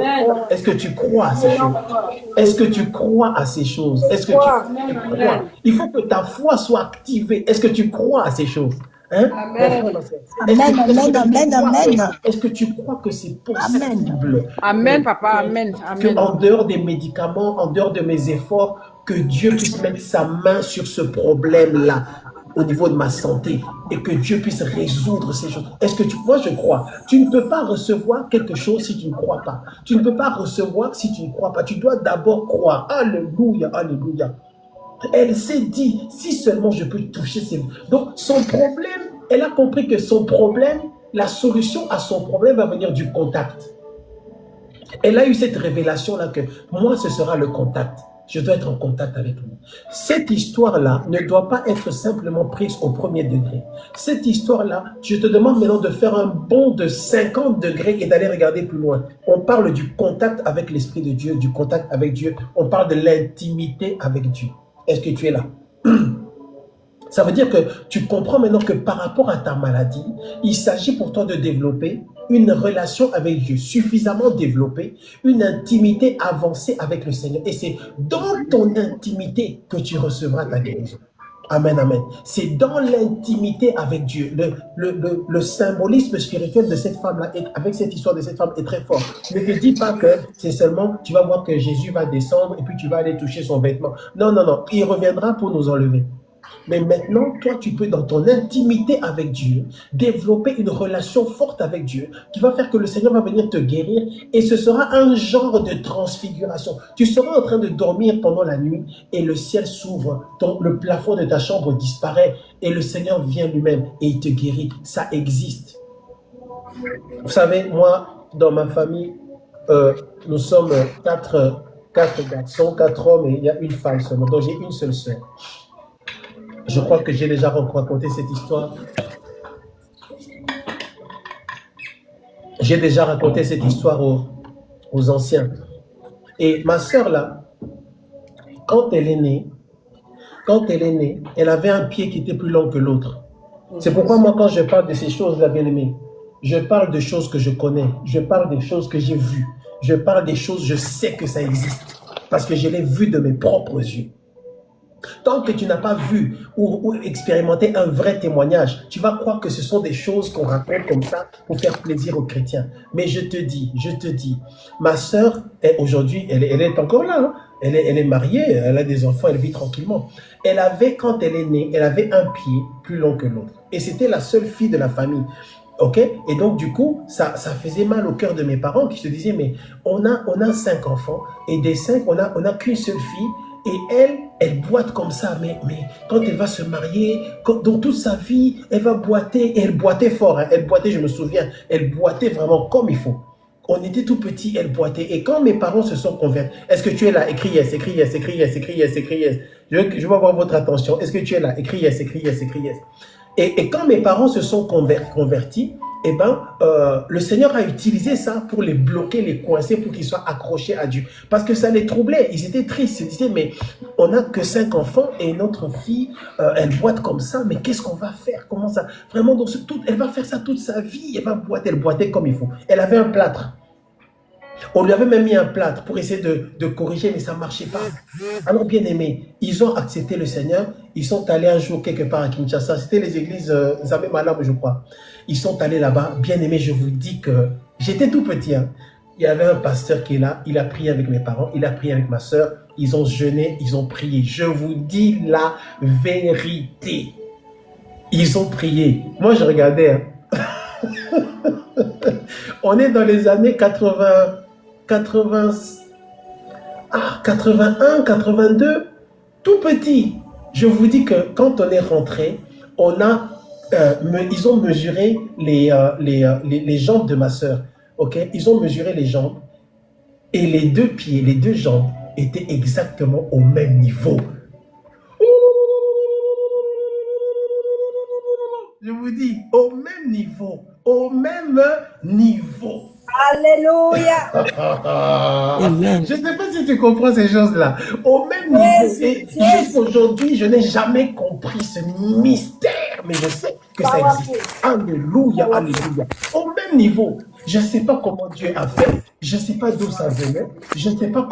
Est-ce que tu crois à ces choses? Est-ce que tu crois à ces choses? Est-ce que tu crois? Il faut que ta foi soit activée. Est-ce que tu crois à ces choses? Hein? Amen, amen, amen. Est-ce que tu crois que c'est possible? Amen, papa, amen. Que en dehors des médicaments, en dehors de mes efforts, que Dieu puisse mettre sa main sur ce problème-là au niveau de ma santé et que Dieu puisse résoudre ces choses. Est-ce que moi je crois? Tu ne peux pas recevoir quelque chose si tu ne crois pas. Tu ne peux pas recevoir si tu ne crois pas. Tu dois d'abord croire. Alléluia, alléluia. Elle s'est dit, si seulement je peux toucher ces... Donc son problème, elle a compris que son problème, la solution à son problème va venir du contact. Elle a eu cette révélation-là que moi, ce sera le contact. Je dois être en contact avec lui. Cette histoire-là ne doit pas être simplement prise au premier degré. Cette histoire-là, je te demande maintenant de faire un bond de 50 degrés et d'aller regarder plus loin. On parle du contact avec l'Esprit de Dieu, du contact avec Dieu. On parle de l'intimité avec Dieu. Est-ce que tu es là? Ça veut dire que tu comprends maintenant que par rapport à ta maladie, il s'agit pour toi de développer une relation avec Dieu suffisamment développée, une intimité avancée avec le Seigneur. Et c'est dans ton intimité que tu recevras ta guérison. Amen, amen. C'est dans l'intimité avec Dieu. Le symbolisme spirituel de cette femme-là, avec cette histoire de cette femme, est très fort. Ne te dis pas que c'est seulement, tu vas voir que Jésus va descendre et puis tu vas aller toucher son vêtement. Non, non, non. Il reviendra pour nous enlever. Mais maintenant, toi, tu peux, dans ton intimité avec Dieu, développer une relation forte avec Dieu qui va faire que le Seigneur va venir te guérir et ce sera un genre de transfiguration. Tu seras en train de dormir pendant la nuit et le ciel s'ouvre, le plafond de ta chambre disparaît et le Seigneur vient lui-même et il te guérit. Ça existe. Vous savez, moi, dans ma famille, nous sommes quatre garçons, 4 hommes et il y a une femme seulement. Donc j'ai une seule sœur. Je crois que j'ai déjà raconté cette histoire. J'ai déjà raconté cette histoire aux anciens. Et ma sœur là, quand elle est née, elle avait un pied qui était plus long que l'autre. C'est pourquoi moi, quand je parle de ces choses-là, bien aimé, je parle de choses que je connais. Je parle des choses que j'ai vues. Je parle des choses, je sais que ça existe. Parce que je l'ai vu de mes propres yeux. Tant que tu n'as pas vu ou expérimenté un vrai témoignage, tu vas croire que ce sont des choses qu'on raconte comme ça pour faire plaisir aux chrétiens. Mais je te dis, ma sœur, aujourd'hui, elle est encore là. Hein? Elle est mariée, elle a des enfants, elle vit tranquillement. Elle avait, quand elle est née, elle avait un pied plus long que l'autre. Et c'était la seule fille de la famille. Ok? Et donc, du coup, ça faisait mal au cœur de mes parents qui se disaient, mais on a 5 enfants et des 5, on a qu'une seule fille. Et elle boite comme ça, mais quand elle va se marier, dans toute sa vie, elle va boiter. Et elle boitait fort, hein. Elle boitait, je me souviens, elle boitait vraiment comme il faut. On était tout petits, elle boitait. Et quand mes parents se sont convertis, est-ce que tu es là? Écris yes, écris yes, écris yes, écris yes, écris yes. Je veux avoir votre attention. Est-ce que tu es là? Écris yes, écris yes, écris yes. Et quand mes parents se sont convertis, eh ben, le Seigneur a utilisé ça pour les bloquer, les coincer, pour qu'ils soient accrochés à Dieu. Parce que ça les troublait. Ils étaient tristes. Ils disaient, mais on n'a que 5 enfants et notre fille, elle boite comme ça. Mais qu'est-ce qu'on va faire? Comment ça? Vraiment, donc, elle va faire ça toute sa vie. Elle va boiter. Elle boitait comme il faut. Elle avait un plâtre. On lui avait même mis un plâtre pour essayer de corriger, mais ça ne marchait pas. Alors, bien aimé, ils ont accepté le Seigneur. Ils sont allés un jour quelque part à Kinshasa. C'était les églises Zambé Malam, je crois. Ils sont allés là-bas. Bien aimé, je vous dis que j'étais tout petit. Hein. Il y avait un pasteur qui est là. Il a prié avec mes parents. Il a prié avec ma soeur. Ils ont jeûné. Ils ont prié. Je vous dis la vérité. Ils ont prié. Moi, je regardais. Hein. On est dans les années 81, 82, tout petit. Je vous dis que quand on est rentré, ils ont mesuré les jambes de ma soeur. Okay? Ils ont mesuré les jambes et les 2 pieds, les 2 jambes étaient exactement au même niveau. Je vous dis, au même niveau. Au même niveau. Alléluia. Amen. Je ne sais pas si tu comprends ces choses-là. Au même niveau. Et jusqu'aujourd'hui, je n'ai jamais compris ce mystère, mais je sais que ça existe. Alléluia, alléluia. Au même niveau. Je ne sais pas comment Dieu a fait. Je ne sais pas d'où ça venait. Je ne sais pas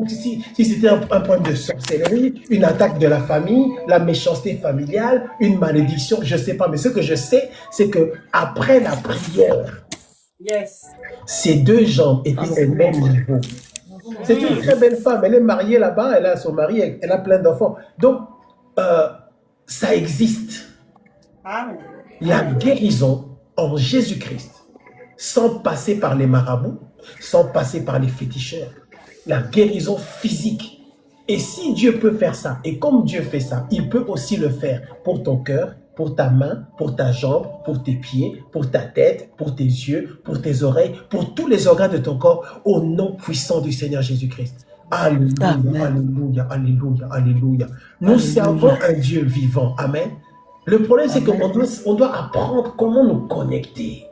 si c'était un problème de sorcellerie, une attaque de la famille, la méchanceté familiale, une malédiction, je ne sais pas. Mais ce que je sais, c'est que après la prière, ces deux gens étaient au même niveau. C'est une très belle femme. Elle est mariée là-bas, elle a son mari, elle a plein d'enfants. Donc, ça existe. La guérison en Jésus-Christ, sans passer par les marabouts, sans passer par les féticheurs. La guérison physique. Et si Dieu peut faire ça, et comme Dieu fait ça, il peut aussi le faire pour ton cœur, pour ta main, pour ta jambe, pour tes pieds, pour ta tête, pour tes yeux, pour tes oreilles, pour tous les organes de ton corps, au nom puissant du Seigneur Jésus-Christ. Alléluia, alléluia, alléluia, alléluia. Nous servons un Dieu vivant. Amen. Le problème, c'est qu'on doit apprendre comment nous connecter.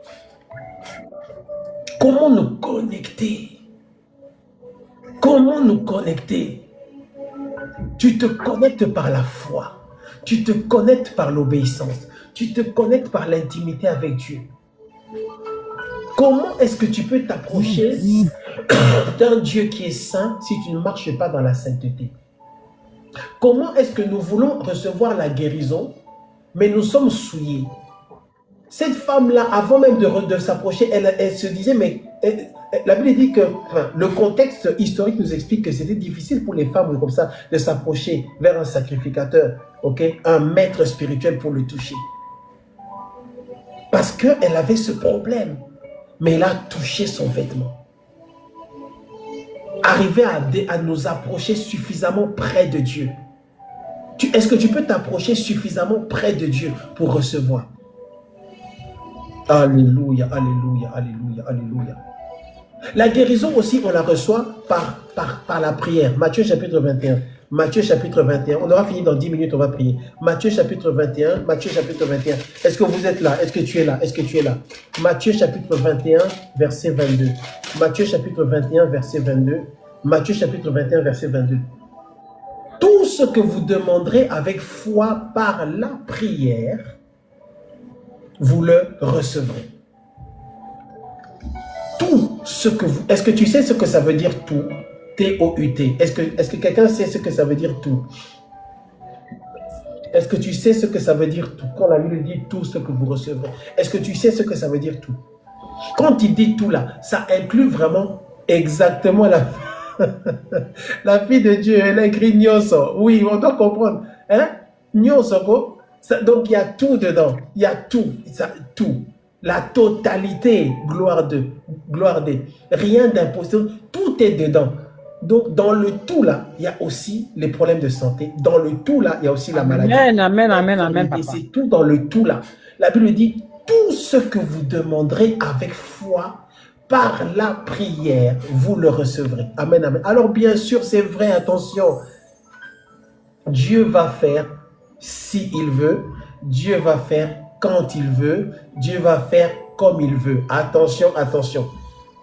Comment nous connecter? Comment nous connecter? Tu te connectes par la foi. Tu te connectes par l'obéissance. Tu te connectes par l'intimité avec Dieu. Comment est-ce que tu peux t'approcher d'un Dieu qui est saint si tu ne marches pas dans la sainteté? Comment est-ce que nous voulons recevoir la guérison, mais nous sommes souillés? Cette femme-là, avant même de s'approcher, elle se disait, mais la Bible dit que le contexte historique nous explique que c'était difficile pour les femmes comme ça de s'approcher vers un sacrificateur, un maître spirituel pour le toucher. Parce qu'elle avait ce problème. Mais elle a touché son vêtement. Arriver à nous approcher suffisamment près de Dieu. Est-ce que tu peux t'approcher suffisamment près de Dieu pour recevoir? Alléluia, alléluia, alléluia, alléluia. La guérison aussi, on la reçoit par la prière. Matthieu chapitre 21. Matthieu chapitre 21. On aura fini dans 10 minutes, on va prier. Matthieu chapitre 21. Matthieu chapitre 21. Est-ce que vous êtes là? Est-ce que tu es là? Est-ce que tu es là? Matthieu chapitre 21, verset 22. Matthieu chapitre 21, verset 22. Matthieu chapitre 21, verset 22. Tout ce que vous demanderez avec foi par la prière, vous le recevrez. Tout ce que vous... Est-ce que tu sais ce que ça veut dire tout? T-O-U-T. Est-ce que quelqu'un sait ce que ça veut dire tout? Est-ce que tu sais ce que ça veut dire tout? Quand la Bible dit tout ce que vous recevrez, est-ce que tu sais ce que ça veut dire tout? Quand il dit tout là, ça inclut vraiment exactement la fille de Dieu, elle a écrit Nyoso. Oui, on doit comprendre. Hein? Nyoso. Donc il y a tout dedans. Il y a tout. Tout. La totalité. Gloire de. Rien d'impossible. Tout est dedans. Donc dans le tout là, il y a aussi les problèmes de santé. Dans le tout là, il y a aussi la maladie. Amen. Et c'est tout dans le tout là. La Bible dit, tout ce que vous demanderez avec foi, par la prière, vous le recevrez. Amen, amen. Alors bien sûr, c'est vrai, attention. Dieu va faire s'il veut. Dieu va faire quand il veut. Dieu va faire comme il veut. Attention, attention.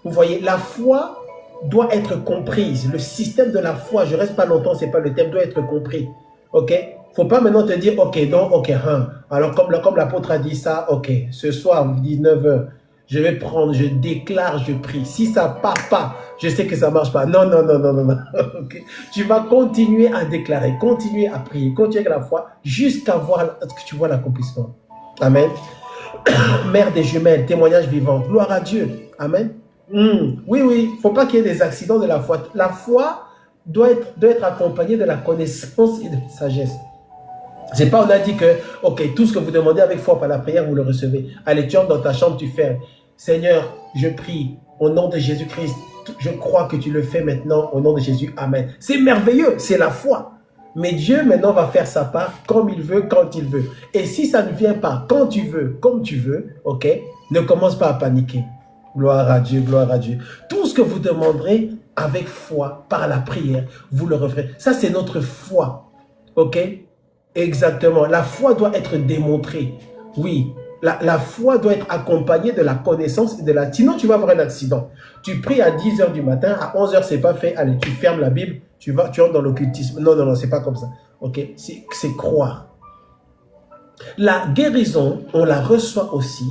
Vous voyez, la foi doit être comprise. Le système de la foi, je reste pas longtemps, c'est pas le thème, doit être compris. Ok? Faut pas maintenant te dire, ok, donc, ok, alors comme l'apôtre a dit ça, ok, ce soir, 19h, je vais prendre, je déclare, je prie. Si ça part pas, je sais que ça marche pas. Non. Okay. Tu vas continuer à déclarer, continuer à prier, continuer avec la foi, jusqu'à voir que tu vois l'accomplissement. Amen. Mère des jumelles, témoignage vivant. Gloire à Dieu. Amen. Oui, faut pas qu'il y ait des accidents de la foi. La foi doit être accompagnée de la connaissance et de la sagesse. C'est pas on a dit que, ok, tout ce que vous demandez avec foi par la prière, vous le recevez. Allez, tu entres dans ta chambre, tu fermes. Seigneur, je prie au nom de Jésus-Christ. Je crois que tu le fais maintenant au nom de Jésus. Amen. C'est merveilleux, c'est la foi. Mais Dieu maintenant va faire sa part comme il veut, quand il veut. Et si ça ne vient pas quand tu veux, comme tu veux, ok, ne commence pas à paniquer. Gloire à Dieu, gloire à Dieu. Tout ce que vous demanderez avec foi, par la prière, vous le referez. Ça, c'est notre foi. Ok? Exactement. La foi doit être démontrée. Oui, la foi doit être accompagnée de la connaissance et de la... Sinon, tu vas avoir un accident. Tu pries à 10 h du matin, à 11 h, c'est pas fait. Allez, tu fermes la Bible, tu entres dans l'occultisme. Non, non, non, c'est pas comme ça. Ok, c'est croire. La guérison, on la reçoit aussi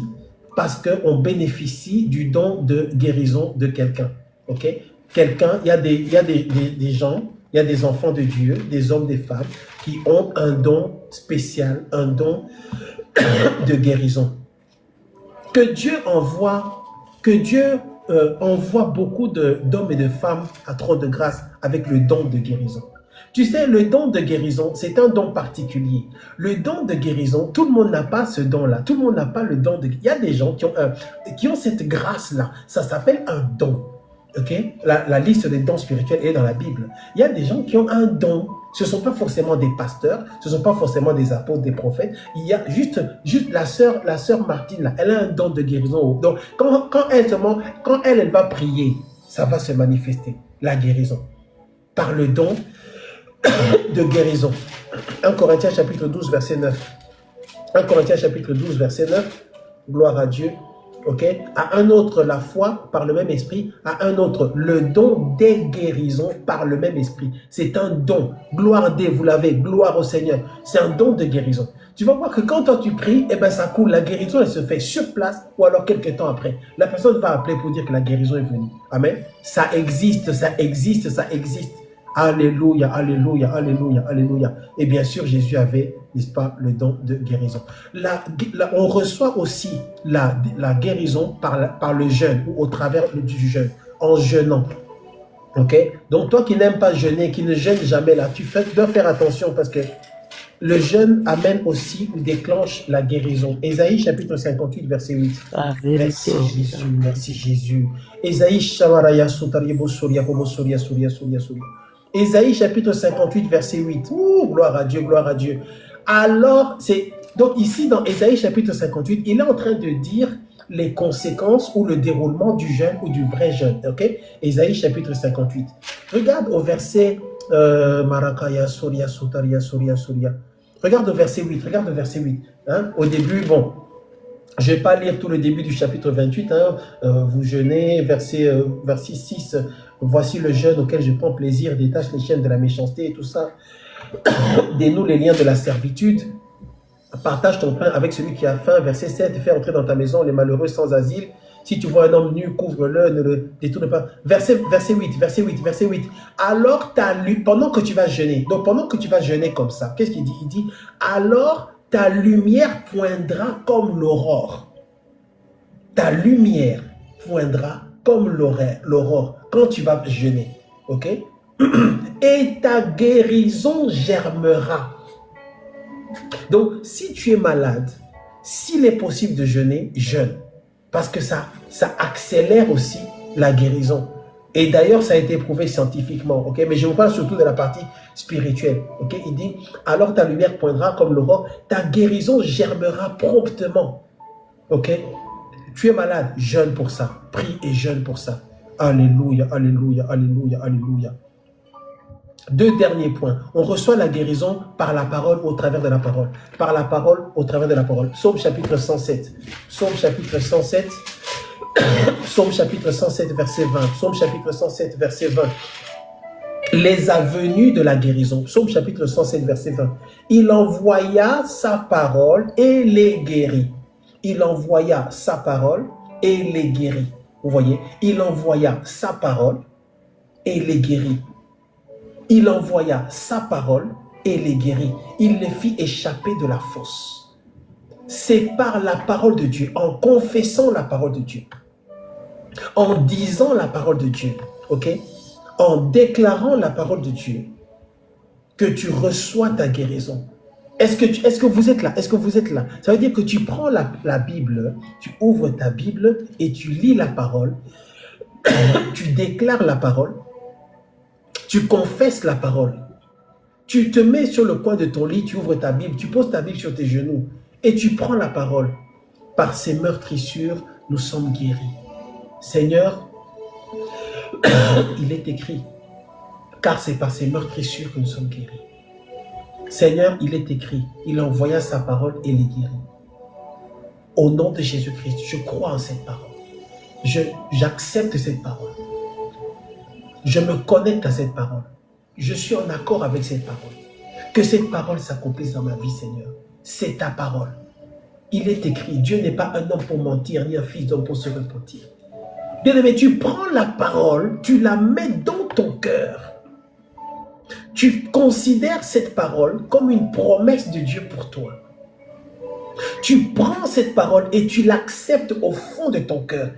parce qu'on bénéficie du don de guérison de quelqu'un. Ok, quelqu'un, il y a des gens, il y a des enfants de Dieu, des hommes, des femmes qui ont un don spécial, un don de guérison. Que Dieu envoie beaucoup d'hommes et de femmes à trône de grâce avec le don de guérison. Tu sais, le don de guérison, c'est un don particulier. Le don de guérison, tout le monde n'a pas ce don-là. Tout le monde n'a pas le don de... Il y a des gens qui ont cette grâce-là. Ça s'appelle un don. Okay? La liste des dons spirituels est dans la Bible. Il y a des gens qui ont un don. Ce ne sont pas forcément des pasteurs, ce ne sont pas forcément des apôtres, des prophètes. Il y a juste la sœur Martine, là, elle a un don de guérison. Donc, quand elle va prier, ça va se manifester, la guérison. Par le don de guérison. 1 Corinthiens chapitre 12, verset 9. 1 Corinthiens chapitre 12, verset 9. Gloire à Dieu. Ok, à un autre la foi par le même esprit, à un autre le don des guérisons par le même esprit. C'est un don. Gloire à Dieu, vous l'avez, gloire au Seigneur. C'est un don de guérison. Tu vas voir que quand toi tu pries, eh ben ça coule. La guérison, elle se fait sur place ou alors quelques temps après. La personne va appeler pour dire que la guérison est venue. Amen. Ça existe, ça existe, ça existe. Alléluia, alléluia, alléluia, alléluia. Et bien sûr, Jésus avait, n'est-ce pas, le don de guérison. On reçoit aussi la guérison par le jeûne ou au travers du jeûne, en jeûnant. Ok? Donc, toi qui n'aimes pas jeûner, qui ne jeûne jamais là, tu dois faire attention parce que le jeûne amène aussi ou déclenche la guérison. Ésaïe chapitre 58, verset 8. Merci Jésus, merci Jésus. Ésaïe Shawaraya Sotariebo Soria Bobo Soria Soria Soria Soria. Ésaïe chapitre 58, verset 8. Ouh, gloire à Dieu, gloire à Dieu. Alors, donc ici dans Ésaïe chapitre 58, il est en train de dire les conséquences ou le déroulement du jeûne ou du vrai jeûne. Ok? Ésaïe chapitre 58. Regarde au verset Marakaya Soria Sotaria Soria Soria. Regarde au verset 8. Regarde au verset 8. Hein? Au début, bon, je ne vais pas lire tout le début du chapitre 28. Hein? Vous jeûnez, verset 6. Voici le jeûne auquel je prends plaisir, détache les chaînes de la méchanceté et tout ça. Dénoue les liens de la servitude. Partage ton pain avec celui qui a faim. Verset 7. Fais entrer dans ta maison les malheureux sans asile. Si tu vois un homme nu, couvre-le, ne le détourne pas. Verset 8. Alors, pendant que tu vas jeûner, donc pendant que tu vas jeûner comme ça, qu'est-ce qu'il dit? Il dit, alors ta lumière poindra comme l'aurore. Ta lumière poindra comme l'aurore quand tu vas jeûner. Ok? Et ta guérison germera. Donc, si tu es malade, s'il est possible de jeûner, jeûne. Parce que ça accélère aussi la guérison. Et d'ailleurs, ça a été prouvé scientifiquement. Ok? Mais je vous parle surtout de la partie spirituelle. Ok? Il dit, alors ta lumière poindra comme l'aurore, ta guérison germera promptement. Ok? Tu es malade, jeûne pour ça. Prie et jeûne pour ça. Alléluia, alléluia, alléluia, alléluia. Deux derniers points. On reçoit la guérison par la parole au travers de la parole. Par la parole au travers de la parole. Psaume chapitre 107. Psaume chapitre 107. Psaume chapitre 107, verset 20. Psaume chapitre 107, verset 20. Les avenues de la guérison. Psaume chapitre 107, verset 20. Il envoya sa parole et les guérit. Il envoya sa parole et les guérit. Vous voyez, il envoya sa parole et les guérit. Il envoya sa parole et les guérit. Il les fit échapper de la fosse. C'est par la parole de Dieu, en confessant la parole de Dieu, en disant la parole de Dieu, ok, en déclarant la parole de Dieu, que tu reçois ta guérison. Est-ce que vous êtes là? Est-ce que vous êtes là? Ça veut dire que tu prends la Bible, tu ouvres ta Bible et tu lis la parole, tu déclares la parole, tu confesses la parole. Tu te mets sur le coin de ton lit, tu ouvres ta Bible, tu poses ta Bible sur tes genoux et tu prends la parole. Par ces meurtrissures, nous sommes guéris. Seigneur, il est écrit, car c'est par ces meurtrissures que nous sommes guéris. Seigneur, il est écrit, il envoya sa parole et les guérit. Au nom de Jésus-Christ, je crois en cette parole. J'accepte cette parole. Je me connecte à cette parole. Je suis en accord avec cette parole. Que cette parole s'accomplisse dans ma vie, Seigneur. C'est ta parole. Il est écrit, Dieu n'est pas un homme pour mentir, ni un fils d'homme pour se repentir. Bien-aimé, tu prends la parole, tu la mets dans ton cœur. Tu considères cette parole comme une promesse de Dieu pour toi. Tu prends cette parole et tu l'acceptes au fond de ton cœur.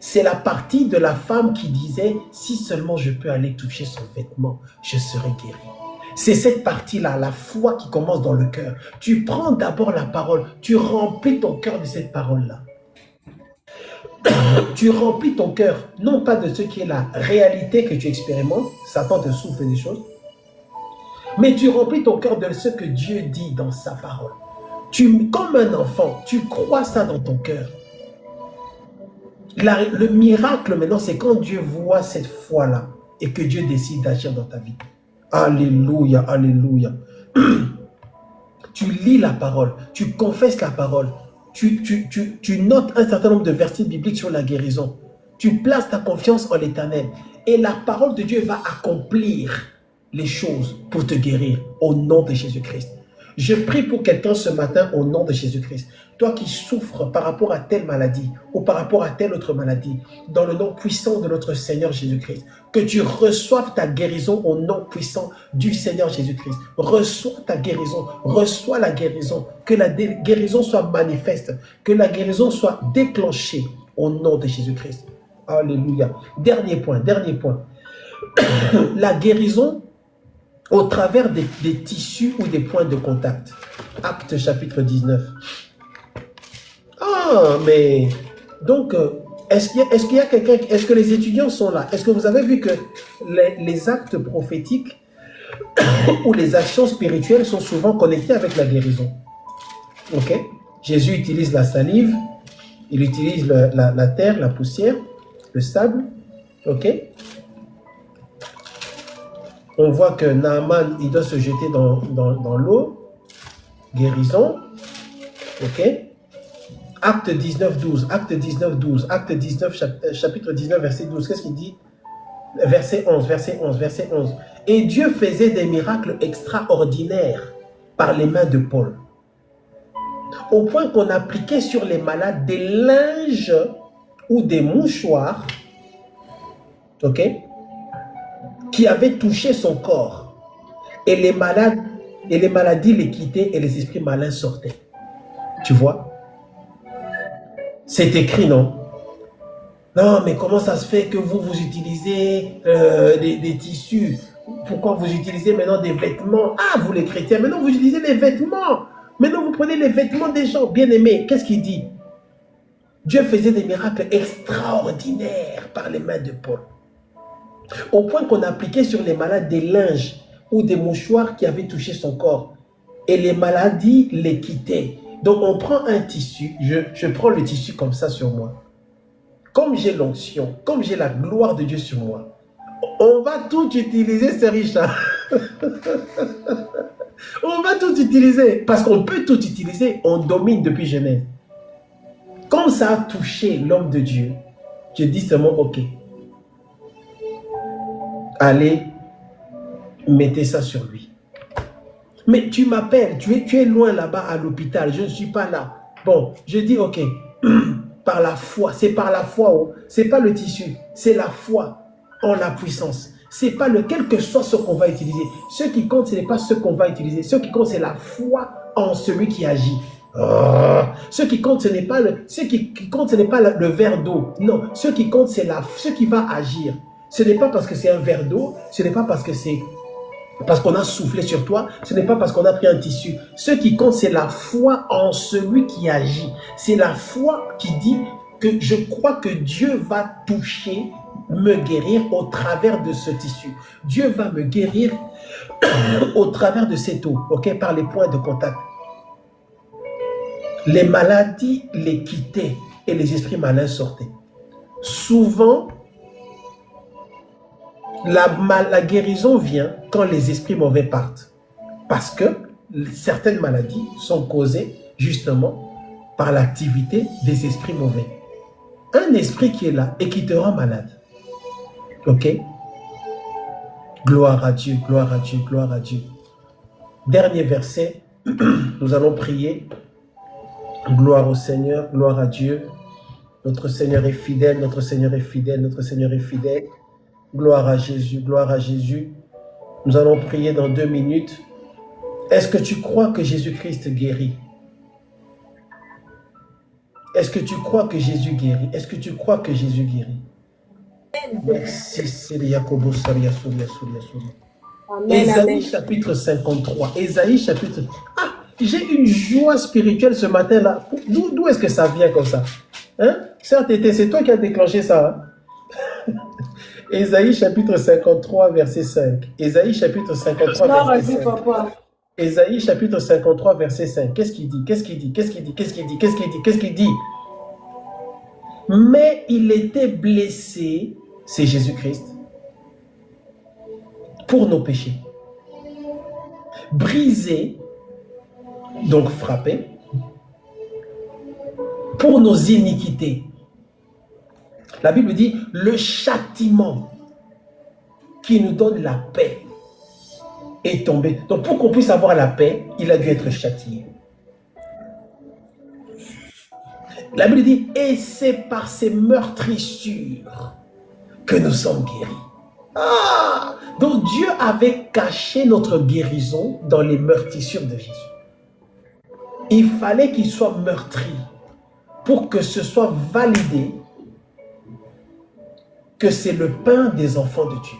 C'est la partie de la femme qui disait, si seulement je peux aller toucher son vêtement, je serai guéri. C'est cette partie-là, la foi qui commence dans le cœur. Tu prends d'abord la parole, tu remplis ton cœur de cette parole-là. Tu remplis ton cœur, non pas de ce qui est la réalité que tu expérimentes, Satan te souffle des choses, mais tu remplis ton cœur de ce que Dieu dit dans sa parole. Comme un enfant, tu crois ça dans ton cœur. Le miracle maintenant, c'est quand Dieu voit cette foi-là et que Dieu décide d'agir dans ta vie. Alléluia, alléluia. Tu lis la parole, tu confesses la parole, tu notes un certain nombre de versets bibliques sur la guérison. Tu places ta confiance en l'Éternel et la parole de Dieu va accomplir les choses pour te guérir au nom de Jésus-Christ. Je prie pour quelqu'un ce matin au nom de Jésus-Christ. Toi qui souffres par rapport à telle maladie ou par rapport à telle autre maladie, dans le nom puissant de notre Seigneur Jésus-Christ, que tu reçoives ta guérison au nom puissant du Seigneur Jésus-Christ. Reçois ta guérison, reçois la guérison, que la guérison soit manifeste, que la guérison soit déclenchée au nom de Jésus-Christ. Alléluia. Dernier point, dernier point. La guérison au travers des tissus ou des points de contact. Acte chapitre 19. Ah, mais donc, est-ce qu'il y a quelqu'un, est-ce que les étudiants sont là? Est-ce que vous avez vu que les actes prophétiques ou les actions spirituelles sont souvent connectées avec la guérison? Ok? Jésus utilise la salive, il utilise la terre, la poussière, le sable. Ok? On voit que Naaman, il doit se jeter dans l'eau. Guérison. Ok? Acte 19, 12. Acte 19, 12. Acte 19, chapitre 19, verset 12. Qu'est-ce qu'il dit? Verset 11, verset 11, verset 11. Et Dieu faisait des miracles extraordinaires par les mains de Paul. Au point qu'on appliquait sur les malades des linges ou des mouchoirs. Ok? Qui avaient touché son corps. Et les maladies les quittaient et les esprits malins sortaient. Tu vois? C'est écrit, non? Non, mais comment ça se fait que vous utilisez des tissus? Pourquoi vous utilisez maintenant des vêtements? Ah, vous les chrétiens, maintenant vous utilisez les vêtements. Maintenant vous prenez les vêtements des gens. Bien-aimés, qu'est-ce qu'il dit? Dieu faisait des miracles extraordinaires par les mains de Paul. Au point qu'on appliquait sur les malades des linges ou des mouchoirs qui avaient touché son corps. Et les maladies les quittaient. Donc on prend un tissu, je prends le tissu comme ça sur moi. Comme j'ai l'onction, comme j'ai la gloire de Dieu sur moi, on va tout utiliser, c'est Richard. On va tout utiliser, parce qu'on peut tout utiliser, on domine depuis Genèse. Comme ça a touché l'homme de Dieu, je dis seulement ok. Allez, mettez ça sur lui. Mais tu m'appelles, tu es loin là-bas à l'hôpital, je ne suis pas là. Bon, je dis ok, par la foi, c'est par la foi, oh. C'est pas le tissu, c'est la foi en la puissance. C'est pas quel que soit ce qu'on va utiliser. Ce qui compte, ce n'est pas ce qu'on va utiliser. Ce qui compte, c'est la foi en celui qui agit. Ce qui compte, ce n'est pas le verre d'eau. Non, ce qui compte, c'est ce qui va agir. Ce n'est pas parce que c'est un verre d'eau, ce n'est pas parce que c'est parce qu'on a soufflé sur toi, ce n'est pas parce qu'on a pris un tissu. Ce qui compte, c'est la foi en celui qui agit. C'est la foi qui dit que je crois que Dieu va toucher, me guérir au travers de ce tissu. Dieu va me guérir au travers de cette eau, ok, par les points de contact. Les maladies les quittaient et les esprits malins sortaient. Souvent, la guérison vient quand les esprits mauvais partent. Parce que certaines maladies sont causées justement par l'activité des esprits mauvais. Un esprit qui est là et qui te rend malade. Ok? Gloire à Dieu, gloire à Dieu, gloire à Dieu. Dernier verset, nous allons prier. Gloire au Seigneur, gloire à Dieu. Notre Seigneur est fidèle, notre Seigneur est fidèle, notre Seigneur est fidèle. Gloire à Jésus, gloire à Jésus. Nous allons prier dans 2 minutes. Est-ce que tu crois que Jésus-Christ guérit? Est-ce que tu crois que Jésus guérit? Est-ce que tu crois que Jésus guérit? Merci, Seigneur. Ésaïe chapitre 53. Ésaïe chapitre... Ah, j'ai une joie spirituelle ce matin-là. D'où est-ce que ça vient comme ça? Hein? C'est toi qui as déclenché ça. Hein? Ésaïe chapitre 53, verset 5. Ésaïe chapitre 53, verset 5. Ésaïe chapitre 53, verset 5. Qu'est-ce qu'il dit? Qu'est-ce qu'il dit? Qu'est-ce qu'il dit? Qu'est-ce qu'il dit? Qu'est-ce qu'il dit? Qu'est-ce qu'il dit? Mais il était blessé, c'est Jésus-Christ, pour nos péchés. Brisé, donc frappé, pour nos iniquités. La Bible dit, le châtiment qui nous donne la paix est tombé. Donc pour qu'on puisse avoir la paix, il a dû être châtié. La Bible dit, et c'est par ces meurtrissures que nous sommes guéris. Ah! Donc Dieu avait caché notre guérison dans les meurtrissures de Jésus. Il fallait qu'il soit meurtri pour que ce soit validé que c'est le pain des enfants de Dieu.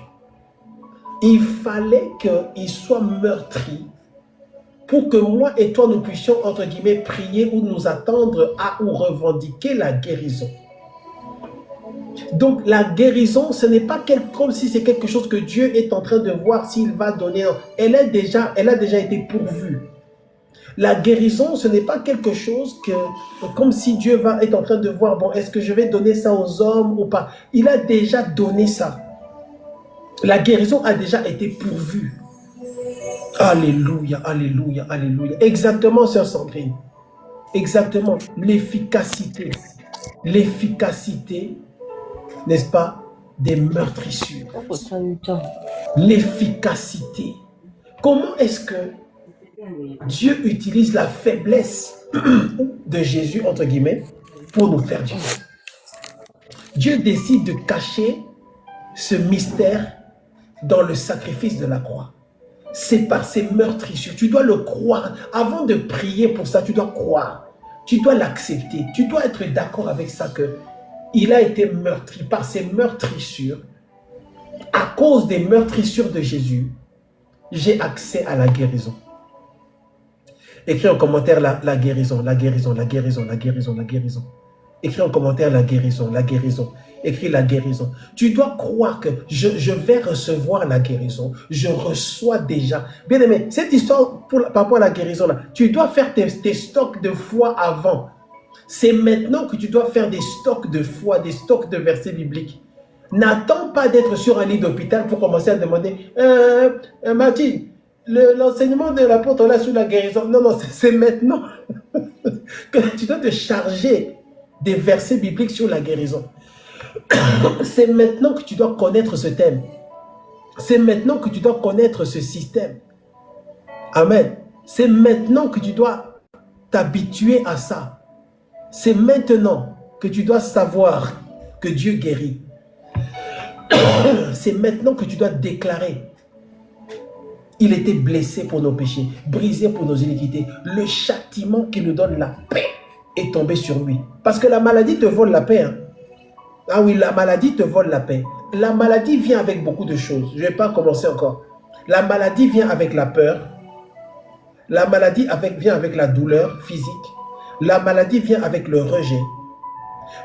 Il fallait qu'il soit meurtri pour que moi et toi nous puissions, entre guillemets, prier ou nous attendre à ou revendiquer la guérison. Donc la guérison, ce n'est pas comme si c'est quelque chose que Dieu est en train de voir s'il va donner. Elle a déjà été pourvue. La guérison, ce n'est pas quelque chose comme si Dieu va être en train de voir, bon, est-ce que je vais donner ça aux hommes ou pas? Il a déjà donné ça. La guérison a déjà été pourvue. Alléluia, alléluia, alléluia. Exactement, sœur Sandrine. Exactement. L'efficacité. L'efficacité, n'est-ce pas, des meurtrissures. L'efficacité. Comment est-ce que Dieu utilise la faiblesse de Jésus, entre guillemets, pour nous faire du bien? Dieu décide de cacher ce mystère dans le sacrifice de la croix. C'est par ces meurtrissures. Tu dois le croire. Avant de prier pour ça, tu dois croire. Tu dois l'accepter. Tu dois être d'accord avec ça que il a été meurtri par ces meurtrissures. À cause des meurtrissures de Jésus, j'ai accès à la guérison. Écris en commentaire la guérison, la guérison, la guérison, la guérison, la guérison. Écris en commentaire la guérison, la guérison. Écris la guérison. Tu dois croire que je vais recevoir la guérison. Je reçois déjà. Bien aimé, cette histoire par rapport à la guérison, là, tu dois faire tes stocks de foi avant. C'est maintenant que tu dois faire des stocks de foi, des stocks de versets bibliques. N'attends pas d'être sur un lit d'hôpital pour commencer à demander Mathilde, l'enseignement de l'apôtre là sur la guérison. Non, non, c'est maintenant que tu dois te charger des versets bibliques sur la guérison. C'est maintenant que tu dois connaître ce thème. C'est maintenant que tu dois connaître ce système. Amen. C'est maintenant que tu dois t'habituer à ça. C'est maintenant que tu dois savoir que Dieu guérit. C'est maintenant que tu dois déclarer. Il était blessé pour nos péchés, brisé pour nos iniquités. Le châtiment qui nous donne la paix est tombé sur lui. Parce que la maladie te vole la paix. Hein? Ah oui, la maladie te vole la paix. La maladie vient avec beaucoup de choses. Je ne vais pas commencer encore. La maladie vient avec la peur. La maladie vient avec la douleur physique. La maladie vient avec le rejet.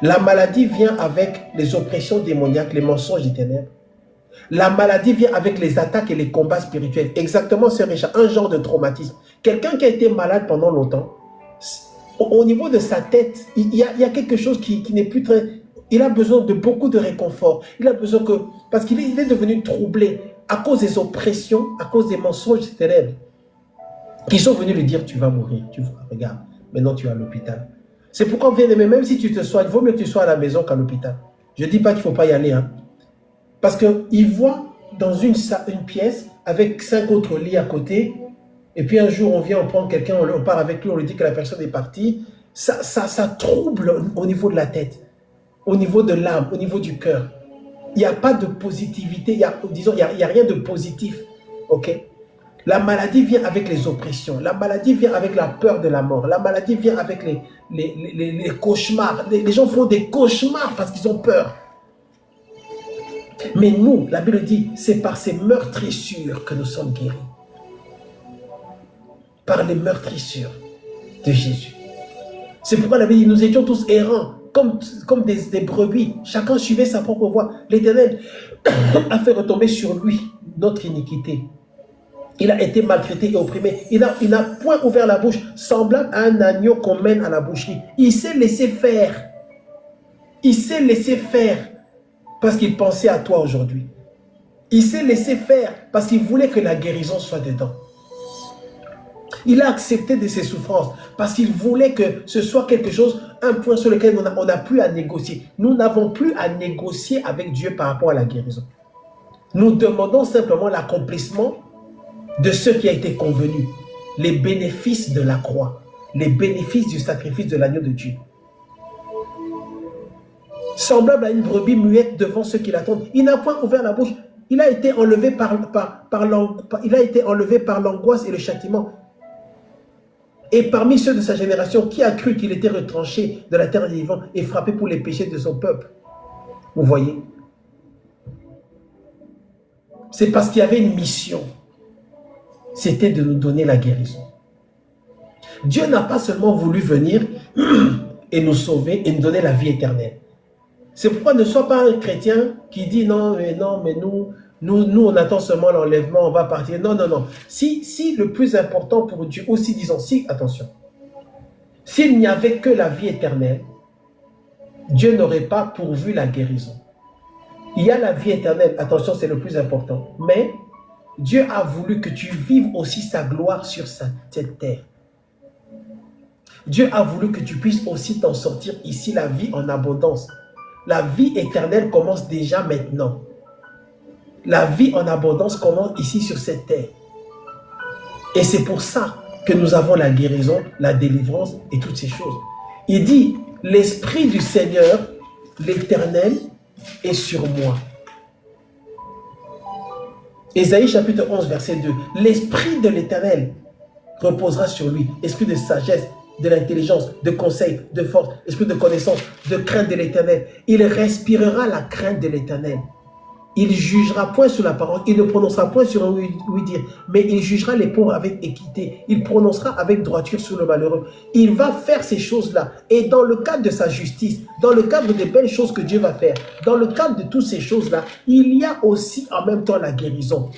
La maladie vient avec les oppressions démoniaques, les mensonges des ténèbres. La maladie vient avec les attaques et les combats spirituels. Exactement, c'est Richard, un genre de traumatisme. Quelqu'un qui a été malade pendant longtemps, au niveau de sa tête, il y a quelque chose qui n'est plus très... Il a besoin de beaucoup de réconfort. Il a besoin que... Parce qu'il est devenu troublé à cause des oppressions, à cause des mensonges des ténèbres, qui sont venus lui dire, tu vas mourir. Tu vois, regarde, maintenant tu es à l'hôpital. C'est pourquoi, bien aimé, même si tu te soignes, il vaut mieux que tu sois à la maison qu'à l'hôpital. Je ne dis pas qu'il ne faut pas y aller. Hein. Parce qu'il voit dans une pièce avec 5 autres lits à côté. Et puis un jour, on vient, on prend quelqu'un, on part avec lui, on lui dit que la personne est partie. Ça trouble au niveau de la tête, au niveau de l'âme, au niveau du cœur. Il n'y a pas de positivité, il n'y a rien de positif. Ok? La maladie vient avec les oppressions. La maladie vient avec la peur de la mort. La maladie vient avec les cauchemars. Les gens font des cauchemars parce qu'ils ont peur. Mais nous, la Bible dit, c'est par ces meurtrissures que nous sommes guéris. Par les meurtrissures de Jésus. C'est pourquoi la Bible dit, nous étions tous errants, comme des brebis. Chacun suivait sa propre voie. L'Éternel a fait retomber sur lui notre iniquité. Il a été maltraité et opprimé. Il n'a point ouvert la bouche, semblable à un agneau qu'on mène à la boucherie. Il s'est laissé faire. Il s'est laissé faire parce qu'il pensait à toi aujourd'hui. Il s'est laissé faire parce qu'il voulait que la guérison soit dedans. Il a accepté de ses souffrances parce qu'il voulait que ce soit quelque chose, un point sur lequel on n'a plus à négocier. Nous n'avons plus à négocier avec Dieu par rapport à la guérison. Nous demandons simplement l'accomplissement de ce qui a été convenu, les bénéfices de la croix, les bénéfices du sacrifice de l'agneau de Dieu. Semblable à une brebis muette devant ceux qui l'attendent, il n'a point ouvert la bouche, il a été enlevé par l'angoisse et le châtiment. Et parmi ceux de sa génération, qui a cru qu'il était retranché de la terre des vivants et frappé pour les péchés de son peuple? Vous voyez? C'est parce qu'il y avait une mission. C'était de nous donner la guérison. Dieu n'a pas seulement voulu venir et nous sauver et nous donner la vie éternelle. C'est pourquoi ne sois pas un chrétien qui dit non, mais nous on attend seulement l'enlèvement, on va partir. Non, non, non. Si le plus important pour Dieu, aussi disons, attention, s'il n'y avait que la vie éternelle, Dieu n'aurait pas pourvu la guérison. Il y a la vie éternelle, attention, c'est le plus important, mais Dieu a voulu que tu vives aussi sa gloire sur cette terre. Dieu a voulu que tu puisses aussi t'en sortir ici, la vie en abondance. La vie éternelle commence déjà maintenant. La vie en abondance commence ici sur cette terre. Et c'est pour ça que nous avons la guérison, la délivrance et toutes ces choses. Il dit, l'Esprit du Seigneur, l'Éternel, est sur moi. Ésaïe chapitre 11, verset 2. L'Esprit de l'Éternel reposera sur lui. Esprit de sagesse, de l'intelligence, de conseil, de force, esprit de connaissance, de crainte de l'Éternel. Il respirera la crainte de l'Éternel. Il jugera point sur la parole, il ne prononcera point sur oui dire, mais il jugera les pauvres avec équité. Il prononcera avec droiture sur le malheureux. Il va faire ces choses-là. Et dans le cadre de sa justice, dans le cadre des belles choses que Dieu va faire, dans le cadre de toutes ces choses-là, il y a aussi en même temps la guérison.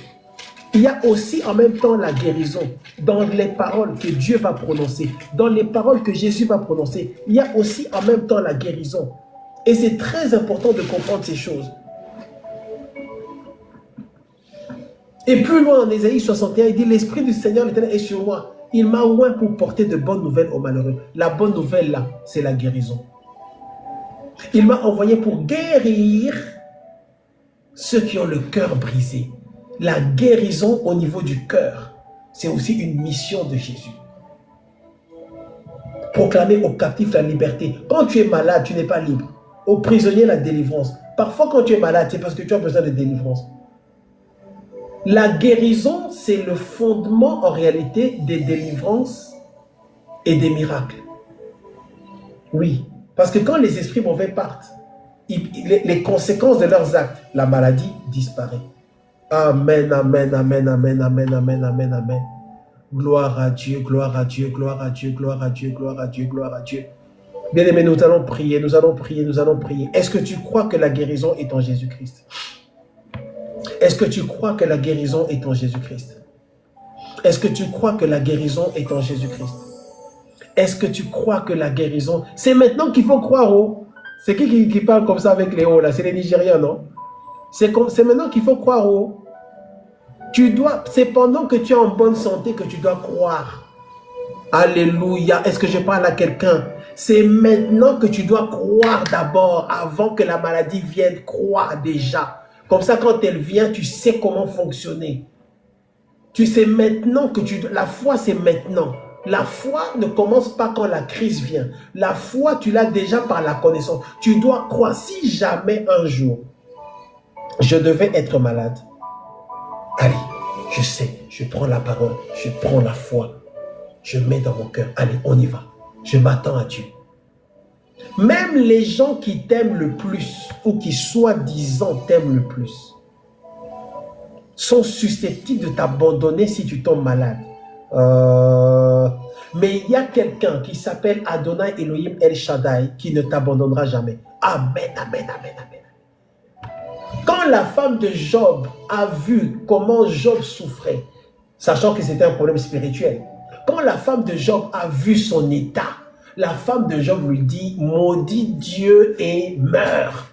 Il y a aussi en même temps la guérison dans les paroles que Dieu va prononcer, dans les paroles que Jésus va prononcer. Il y a aussi en même temps la guérison. Et c'est très important de comprendre ces choses. Et plus loin en Ésaïe 61, il dit, l'Esprit du Seigneur l'Éternel est sur moi. Il m'a oint pour porter de bonnes nouvelles aux malheureux. La bonne nouvelle là, c'est la guérison. Il m'a envoyé pour guérir ceux qui ont le cœur brisé. La guérison au niveau du cœur, c'est aussi une mission de Jésus. Proclamer aux captifs la liberté. Quand tu es malade, tu n'es pas libre. Aux prisonniers, la délivrance. Parfois, quand tu es malade, c'est parce que tu as besoin de délivrance. La guérison, c'est le fondement en réalité des délivrances et des miracles. Oui, parce que quand les esprits mauvais partent, les conséquences de leurs actes, la maladie disparaît. Amen, amen, amen, amen, amen, amen, amen, amen. Gloire à Dieu, gloire à Dieu, gloire à Dieu, gloire à Dieu, gloire à Dieu, gloire à Dieu. Bien aimé, nous allons prier, nous allons prier, nous allons prier. Est-ce que tu crois que la guérison est en Jésus-Christ? Est-ce que tu crois que la guérison est en Jésus-Christ? Est-ce que tu crois que la guérison est en Jésus-Christ? Est-ce que tu crois que la guérison... C'est maintenant qu'il faut croire, oh. C'est qui parle comme ça avec les hauts, là? C'est les Nigériens, non? C'est maintenant qu'il faut croire, oh. C'est pendant que tu es en bonne santé que tu dois croire. Alléluia. Est-ce que je parle à quelqu'un? C'est maintenant que tu dois croire d'abord, avant que la maladie vienne, croire déjà. Comme ça, quand elle vient, tu sais comment fonctionner. Tu sais maintenant que la foi, c'est maintenant. La foi ne commence pas quand la crise vient. La foi, tu l'as déjà par la connaissance. Tu dois croire. Si jamais un jour, je devais être malade, allez, je sais, je prends la parole, je prends la foi, je mets dans mon cœur, allez, on y va. Je m'attends à Dieu. Même les gens qui t'aiment le plus, ou qui soi-disant t'aiment le plus, sont susceptibles de t'abandonner si tu tombes malade. Mais il y a quelqu'un qui s'appelle Adonai Elohim El Shaddai qui ne t'abandonnera jamais. Amen, amen, amen, amen. Quand la femme de Job a vu comment Job souffrait, sachant que c'était un problème spirituel, quand la femme de Job a vu son état, la femme de Job lui dit, maudit Dieu et meurs.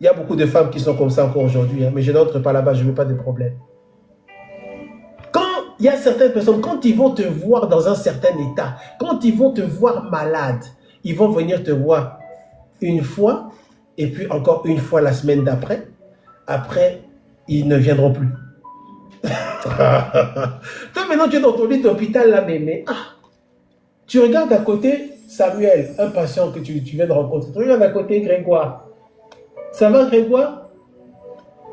Il y a beaucoup de femmes qui sont comme ça encore aujourd'hui, hein, mais je n'entre pas là-bas, je ne veux pas de problème. Quand il y a certaines personnes, quand ils vont te voir dans un certain état, quand ils vont te voir malade, ils vont venir te voir une fois, et puis encore une fois la semaine d'après. Après, ils ne viendront plus. Toi, maintenant, tu es dans ton lit d'hôpital, là, mais tu regardes à côté Samuel, un patient que tu viens de rencontrer. Tu regardes à côté Grégoire. Ça va, Grégoire?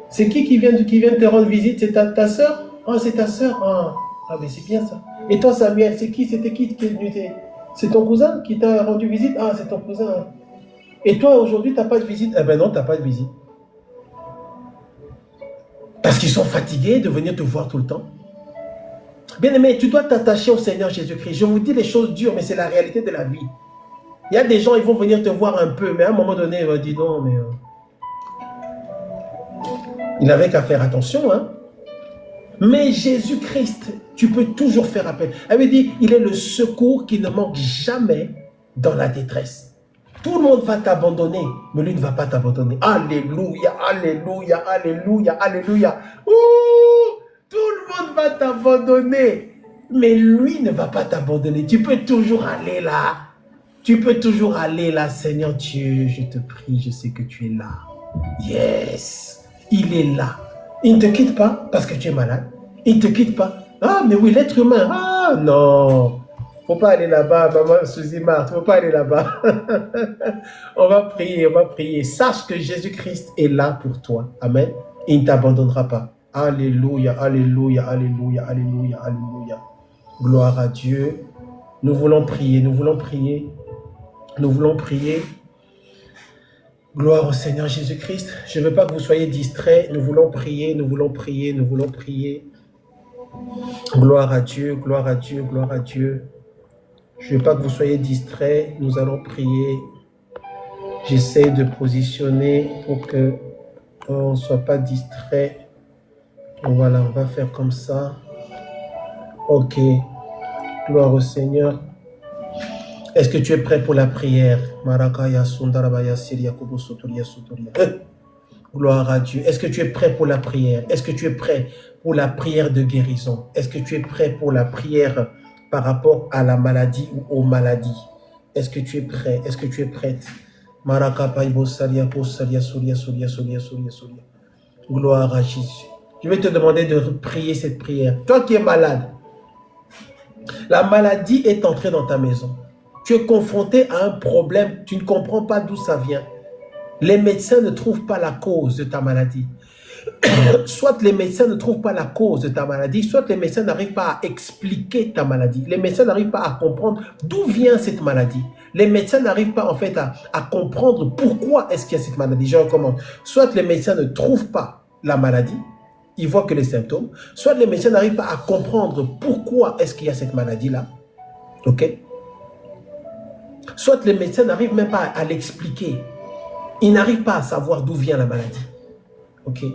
C'est qui vient te rendre visite? C'est ta soeur? Ah, c'est ta soeur. Ah, mais c'est bien ça. Et toi, Samuel, c'était qui est venu? C'est ton cousin qui t'a rendu visite? Ah, c'est ton cousin. Et toi, aujourd'hui, tu n'as pas de visite? Eh ben non, tu n'as pas de visite. Parce qu'ils sont fatigués de venir te voir tout le temps. Bien-aimé, tu dois t'attacher au Seigneur Jésus-Christ. Je vous dis les choses dures, mais c'est la réalité de la vie. Il y a des gens, ils vont venir te voir un peu, mais à un moment donné, ils vont dire non, mais... Il n'avait qu'à faire attention, hein. Mais Jésus-Christ, tu peux toujours faire appel. Elle veut dire, il est le secours qui ne manque jamais dans la détresse. Tout le monde va t'abandonner, mais lui ne va pas t'abandonner. Alléluia, alléluia, alléluia, alléluia. Ouh, tout le monde va t'abandonner, mais lui ne va pas t'abandonner. Tu peux toujours aller là. Tu peux toujours aller là, Seigneur Dieu, je te prie, je sais que tu es là. Yes. Il est là. Il ne te quitte pas parce que tu es malade. Il ne te quitte pas. Ah, mais oui, l'être humain. Ah, non. Il ne faut pas aller là-bas, maman Suzy-Marthe. Il ne faut pas aller là-bas. On va prier, on va prier. Sache que Jésus-Christ est là pour toi. Amen. Il ne t'abandonnera pas. Alléluia, alléluia, alléluia, alléluia, alléluia. Gloire à Dieu. Nous voulons prier, nous voulons prier. Nous voulons prier. Gloire au Seigneur Jésus-Christ. Je ne veux pas que vous soyez distraits. Nous voulons prier, nous voulons prier, nous voulons prier. Gloire à Dieu, gloire à Dieu, gloire à Dieu. Je ne veux pas que vous soyez distraits. Nous allons prier. J'essaie de positionner pour qu'on ne soit pas distrait. Voilà, on va faire comme ça. Ok. Gloire au Seigneur. Est-ce que tu es prêt pour la prière? Gloire à Dieu. Est-ce que tu es prêt pour la prière? Est-ce que tu es prêt pour la prière de guérison? Est-ce que tu es prêt pour la prière par rapport à la maladie ou aux maladies? Est-ce que tu es prêt? Est-ce que tu es prête? Gloire à Jésus. Je vais te demander de prier cette prière. Toi qui es malade, la maladie est entrée dans ta maison. Tu es confronté à un problème, tu ne comprends pas d'où ça vient. Les médecins ne trouvent pas la cause de ta maladie. Soit les médecins ne trouvent pas la cause de ta maladie, soit les médecins n'arrivent pas à expliquer ta maladie. Les médecins n'arrivent pas à comprendre d'où vient cette maladie. Les médecins n'arrivent pas en fait à comprendre pourquoi est-ce qu'il y a cette maladie. Je recommande. Soit les médecins ne trouvent pas la maladie, ils voient que les symptômes. Soit les médecins n'arrivent pas à comprendre pourquoi est-ce qu'il y a cette maladie-là. Ok? Soit les médecins n'arrivent même pas à l'expliquer. Ils n'arrivent pas à savoir d'où vient la maladie. Ok?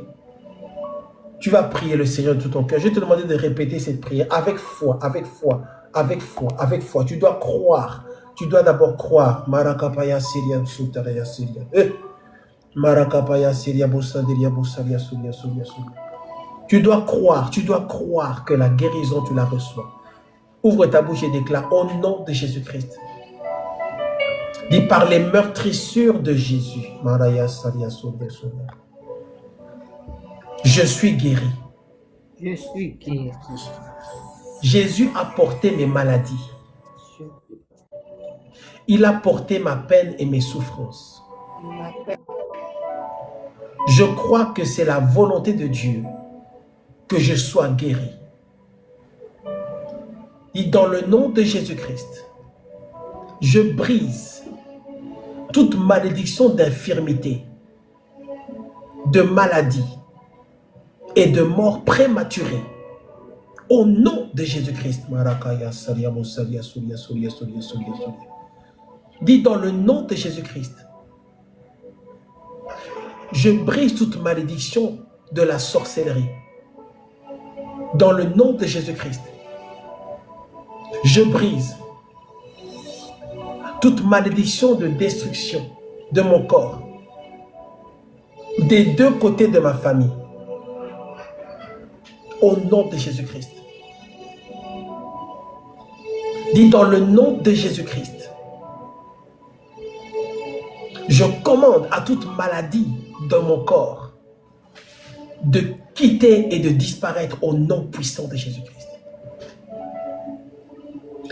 Tu vas prier le Seigneur de tout ton cœur. Je vais te demander de répéter cette prière avec foi, avec foi, avec foi, avec foi. Tu dois croire. Tu dois d'abord croire. Marakapaya Syria Soutaria Syria. Marakapaya Syria Boussaderia Boussaria Souria Souria Souria. Tu dois croire que la guérison, tu la reçois. Ouvre ta bouche et déclare au nom de Jésus-Christ. Dis par les meurtrissures de Jésus. Maraya Salia Solia Solia. Je suis guéri. Je suis guéri. Jésus a porté mes maladies. Il a porté ma peine et mes souffrances. Je crois que c'est la volonté de Dieu que je sois guéri. Et dans le nom de Jésus-Christ, je brise toute malédiction d'infirmité, de maladie et de mort prématurée. Au nom de Jésus-Christ. Dis dans le nom de Jésus-Christ. Je brise toute malédiction de la sorcellerie. Dans le nom de Jésus-Christ. Je brise toute malédiction de destruction de mon corps. Des deux côtés de ma famille. Au nom de Jésus-Christ. Dis dans le nom de Jésus-Christ. Je commande à toute maladie dans mon corps de quitter et de disparaître au nom puissant de Jésus-Christ.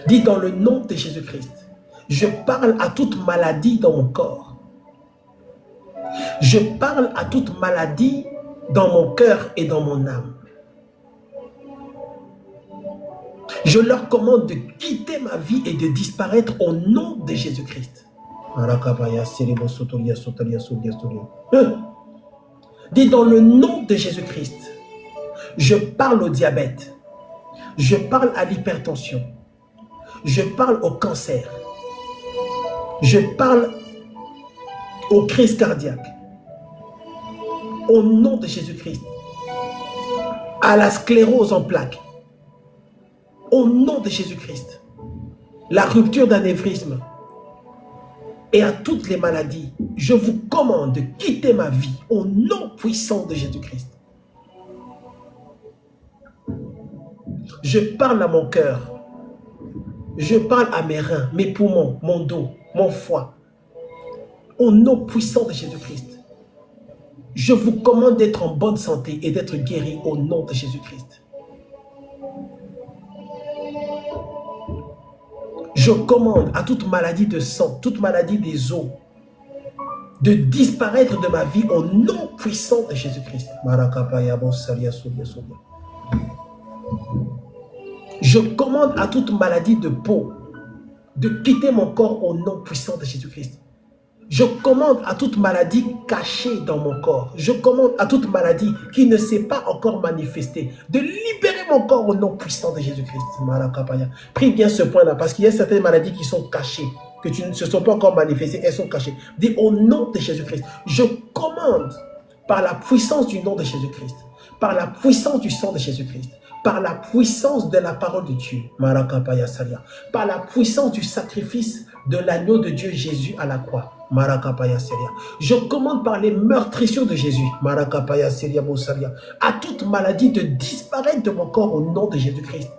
Dis dans le nom de Jésus-Christ. Je parle à toute maladie dans mon corps. Je parle à toute maladie dans mon cœur et dans mon âme. Je leur commande de quitter ma vie et de disparaître au nom de Jésus-Christ. Dis dans le nom de Jésus-Christ, je parle au diabète, je parle à l'hypertension, je parle au cancer, je parle aux crises cardiaques, au nom de Jésus-Christ, à la sclérose en plaques, au nom de Jésus-Christ, la rupture d'anévrisme et à toutes les maladies, je vous commande de quitter ma vie au nom puissant de Jésus-Christ. Je parle à mon cœur, je parle à mes reins, mes poumons, mon dos, mon foie, au nom puissant de Jésus-Christ. Je vous commande d'être en bonne santé et d'être guéri au nom de Jésus-Christ. Je commande à toute maladie de sang, toute maladie des os, de disparaître de ma vie au nom puissant de Jésus-Christ. Je commande à toute maladie de peau de quitter mon corps au nom puissant de Jésus-Christ. Je commande à toute maladie cachée dans mon corps. Je commande à toute maladie qui ne s'est pas encore manifestée de libérer mon corps au nom puissant de Jésus-Christ. Prie bien ce point-là parce qu'il y a certaines maladies qui sont cachées, que tu ne se sont pas encore manifestées, elles sont cachées. Dis au nom de Jésus-Christ. Je commande par la puissance du nom de Jésus-Christ, par la puissance du sang de Jésus-Christ, par la puissance de la parole de Dieu, par la puissance du sacrifice de l'agneau de Dieu Jésus à la croix. Je commande par les meurtrissures de Jésus à toute maladie de disparaître de mon corps au nom de Jésus-Christ.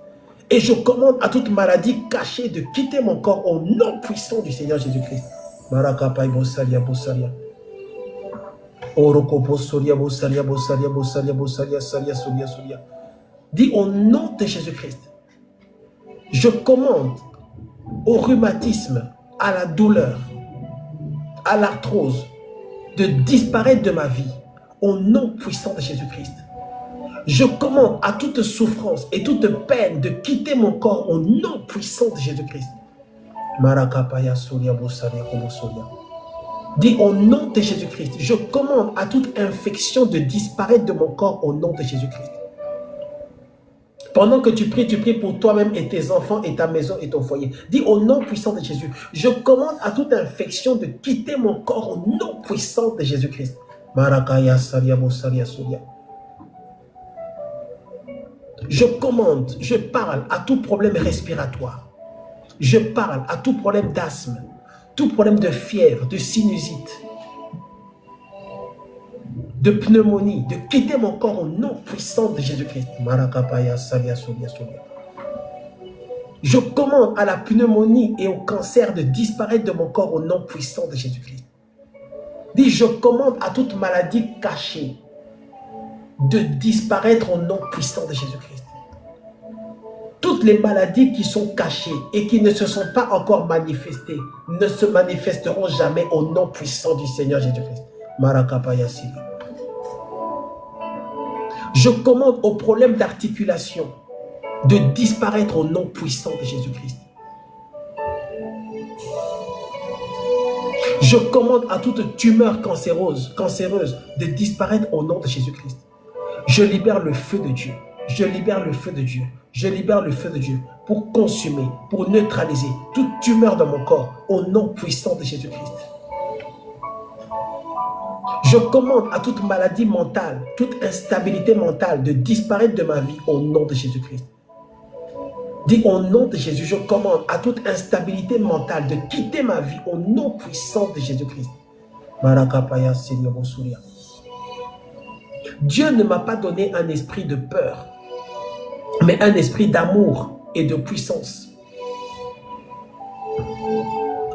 Et je commande à toute maladie cachée de quitter mon corps au nom puissant du Seigneur Jésus-Christ. Dis au nom de Jésus-Christ. Je commande au rhumatisme, à la douleur, à l'arthrose, de disparaître de ma vie au nom puissant de Jésus-Christ. Je commande à toute souffrance et toute peine de quitter mon corps au nom puissant de Jésus-Christ. Dis au nom de Jésus-Christ, je commande à toute infection de disparaître de mon corps au nom de Jésus-Christ. Pendant que tu pries pour toi-même et tes enfants et ta maison et ton foyer. Dis au nom puissant de Jésus, je commande à toute infection de quitter mon corps au nom puissant de Jésus-Christ. Je commande, je parle à tout problème respiratoire. Je parle à tout problème d'asthme, tout problème de fièvre, de sinusite, de pneumonie, de quitter mon corps au nom puissant de Jésus-Christ. Je commande à la pneumonie et au cancer de disparaître de mon corps au nom puissant de Jésus-Christ. Dis, je commande à toute maladie cachée de disparaître au nom puissant de Jésus-Christ. Toutes les maladies qui sont cachées et qui ne se sont pas encore manifestées ne se manifesteront jamais au nom puissant du Seigneur Jésus-Christ. Je commande aux problèmes d'articulation de disparaître au nom puissant de Jésus-Christ. Je commande à toute tumeur cancéreuse de disparaître au nom de Jésus-Christ. Je libère le feu de Dieu. Je libère le feu de Dieu. Je libère le feu de Dieu pour consumer, pour neutraliser toute tumeur dans mon corps au nom puissant de Jésus-Christ. Je commande à toute maladie mentale, toute instabilité mentale de disparaître de ma vie au nom de Jésus-Christ. Dis au nom de Jésus, je commande à toute instabilité mentale de quitter ma vie au nom puissant de Jésus-Christ. Dieu ne m'a pas donné un esprit de peur, mais un esprit d'amour et de puissance.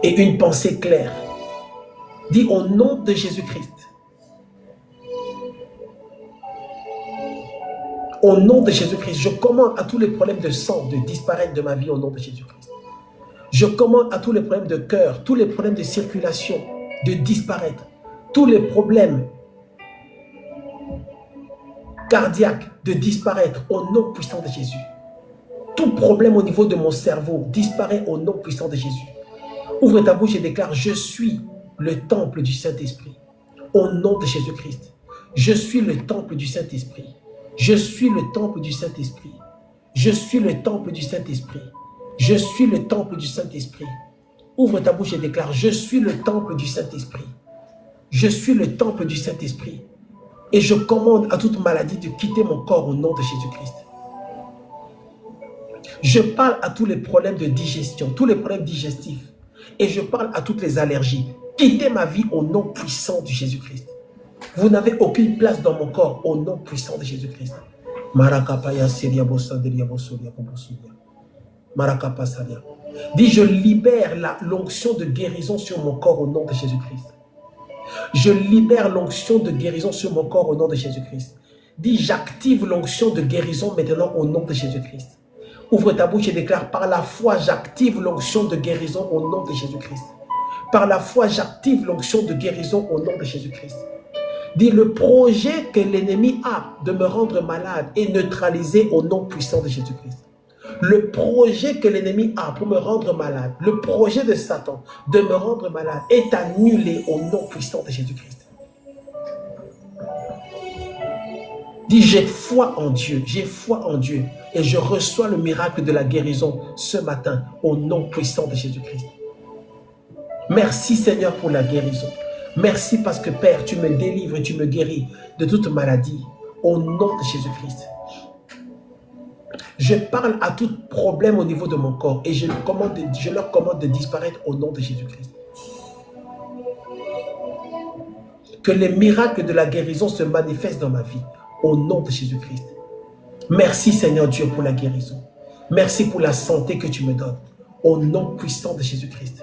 Et une pensée claire. Dis au nom de Jésus-Christ. Au nom de Jésus-Christ, je commande à tous les problèmes de sang de disparaître de ma vie au nom de Jésus-Christ. Je commande à tous les problèmes de cœur, tous les problèmes de circulation de disparaître. Tous les problèmes cardiaques de disparaître au nom puissant de Jésus. Tout problème au niveau de mon cerveau disparaît au nom puissant de Jésus. Ouvre ta bouche et déclare, je suis le temple du Saint-Esprit. Au nom de Jésus-Christ. Je suis le temple du Saint-Esprit. Je suis le temple du Saint-Esprit. Je suis le temple du Saint-Esprit. Je suis le temple du Saint-Esprit. Ouvre ta bouche et déclare, je suis le temple du Saint-Esprit. Je suis le temple du Saint-Esprit. Et je commande à toute maladie de quitter mon corps au nom de Jésus-Christ. Je parle à tous les problèmes de digestion, tous les problèmes digestifs. Et je parle à toutes les allergies. Quittez ma vie au nom puissant de Jésus-Christ. Vous n'avez aucune place dans mon corps au nom puissant de Jésus-Christ. Dis, je libère l'onction de guérison sur mon corps au nom de Jésus-Christ. Je libère l'onction de guérison sur mon corps au nom de Jésus-Christ. Dis, j'active l'onction de guérison maintenant au nom de Jésus-Christ. Ouvre ta bouche et déclare, par la foi, j'active l'onction de guérison au nom de Jésus-Christ. Par la foi, j'active l'onction de guérison au nom de Jésus-Christ. Dis, le projet que l'ennemi a de me rendre malade est neutralisé au nom puissant de Jésus-Christ. Le projet que l'ennemi a pour me rendre malade, le projet de Satan de me rendre malade est annulé au nom puissant de Jésus-Christ. Dis, j'ai foi en Dieu, j'ai foi en Dieu et je reçois le miracle de la guérison ce matin au nom puissant de Jésus-Christ. Merci Seigneur pour la guérison. Merci parce que Père, tu me délivres et tu me guéris de toute maladie au nom de Jésus-Christ. Je parle à tout problème au niveau de mon corps et je leur commande de disparaître au nom de Jésus-Christ. Que les miracles de la guérison se manifestent dans ma vie au nom de Jésus-Christ. Merci Seigneur Dieu pour la guérison. Merci pour la santé que tu me donnes au nom puissant de Jésus-Christ.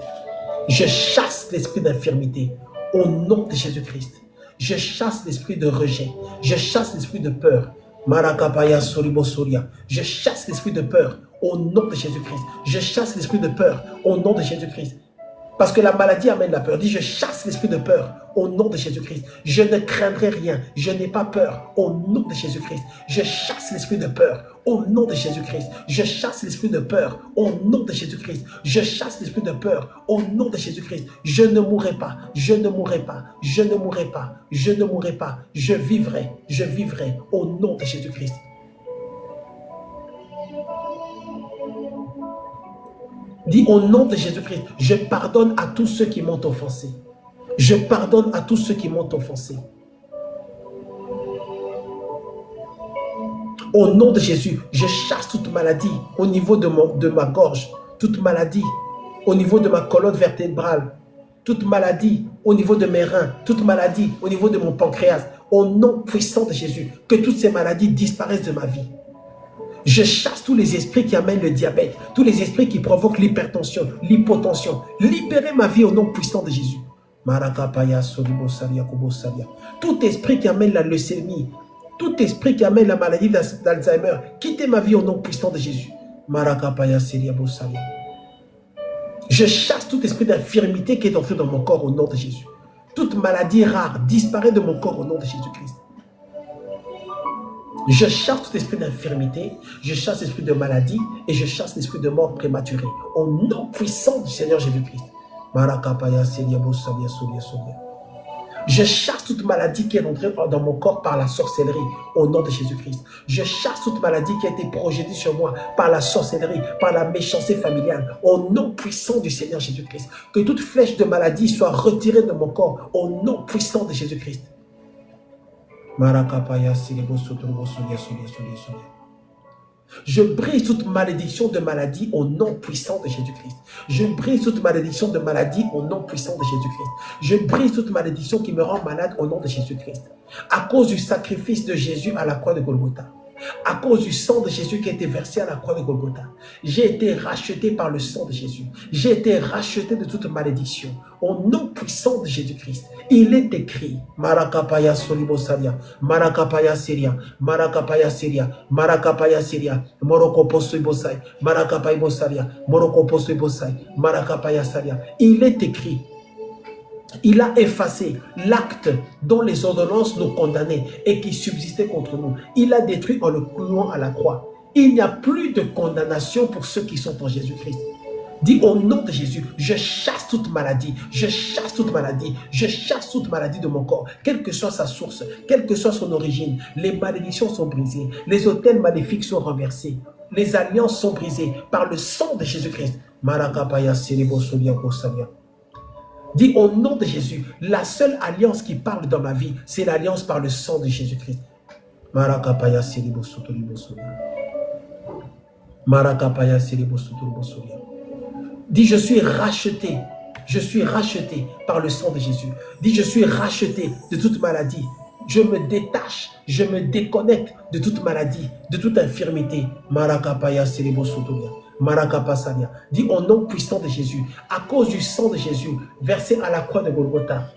Je chasse l'esprit d'infirmité au nom de Jésus-Christ. Je chasse l'esprit de rejet. Je chasse l'esprit de peur. Marakapaya Soribo Soria. Je chasse l'esprit de peur au nom de Jésus-Christ. Je chasse l'esprit de peur au nom de Jésus-Christ. Parce que la maladie amène la peur. Dis, je chasse l'esprit de peur au nom de Jésus-Christ. Je ne craindrai rien. Je n'ai pas peur au nom de Jésus-Christ. Je chasse l'esprit de peur au nom de Jésus-Christ. Je chasse l'esprit de peur au nom de Jésus-Christ. Je chasse l'esprit de peur au nom de Jésus-Christ. Je ne mourrai pas. Je ne mourrai pas. Je ne mourrai pas. Je ne mourrai pas. Je vivrai. Je vivrai au nom de Jésus-Christ. Dis au nom de Jésus-Christ, je pardonne à tous ceux qui m'ont offensé. Je pardonne à tous ceux qui m'ont offensé. Au nom de Jésus, je chasse toute maladie au niveau de ma gorge, toute maladie au niveau de ma colonne vertébrale, toute maladie au niveau de mes reins, toute maladie au niveau de mon pancréas. Au nom puissant de Jésus, que toutes ces maladies disparaissent de ma vie. Je chasse tous les esprits qui amènent le diabète, tous les esprits qui provoquent l'hypertension, l'hypotension. Libérez ma vie au nom puissant de Jésus. Marakapaya Solibosalia Kobosalia. Tout esprit qui amène la leucémie, tout esprit qui amène la maladie d'Alzheimer, quittez ma vie au nom puissant de Jésus. Marakapaya Selia Bosalia. Je chasse tout esprit d'infirmité qui est entré dans mon corps au nom de Jésus. Toute maladie rare disparaît de mon corps au nom de Jésus-Christ. Je chasse tout esprit d'infirmité, je chasse l'esprit de maladie et je chasse l'esprit de mort prématurée. Au nom puissant du Seigneur Jésus-Christ. Marakapaya Selia Bosalia Solia Solia. Je chasse toute maladie qui est entrée dans mon corps par la sorcellerie au nom de Jésus-Christ. Je chasse toute maladie qui a été projetée sur moi par la sorcellerie, par la méchanceté familiale au nom puissant du Seigneur Jésus-Christ. Que toute flèche de maladie soit retirée de mon corps au nom puissant de Jésus-Christ. Marakapaya Silebo Sotobo Solia Solia Solia Solia. Je brise toute malédiction de maladie au nom puissant de Jésus-Christ. Je brise toute malédiction de maladie au nom puissant de Jésus-Christ. Je brise toute malédiction qui me rend malade au nom de Jésus-Christ. À cause du sacrifice de Jésus à la croix de Golgotha. À cause du sang de Jésus qui a été versé à la croix de Golgotha. J'ai été racheté par le sang de Jésus. J'ai été racheté de toute malédiction. Au nom puissant de Jésus-Christ. Il est écrit. Marakapaya Solibosalia. Marakapaya Syria. Marakapaya Syria. Marakapaya Syria. Morokoposto Bosai. Marakapaya Bosalia. Morokoposto Bosai. Marakapaya Salia. Il est écrit. Il a effacé l'acte dont les ordonnances nous condamnaient et qui subsistait contre nous. Il a détruit en le clouant à la croix. Il n'y a plus de condamnation pour ceux qui sont en Jésus-Christ. Dis au nom de Jésus, je chasse toute maladie, je chasse toute maladie, je chasse toute maladie de mon corps, quelle que soit sa source, quelle que soit son origine. Les malédictions sont brisées, les autels maléfiques sont renversés, les alliances sont brisées par le sang de Jésus-Christ. Marakapaya Serebo Solia Kosalia. Dis au nom de Jésus, la seule alliance qui parle dans ma vie, c'est l'alliance par le sang de Jésus-Christ. Marakapaya Siribo Sotolibo Solia. Marakapaya Siribo Sotolibo Solia. Dis, je suis racheté par le sang de Jésus. Dis, je suis racheté de toute maladie. Je me détache, je me déconnecte de toute maladie, de toute infirmité. Marakapaya Siribo Sotolia. Marakapasalia. Dis au nom puissant de Jésus, à cause du sang de Jésus versé à la croix de Golgotha,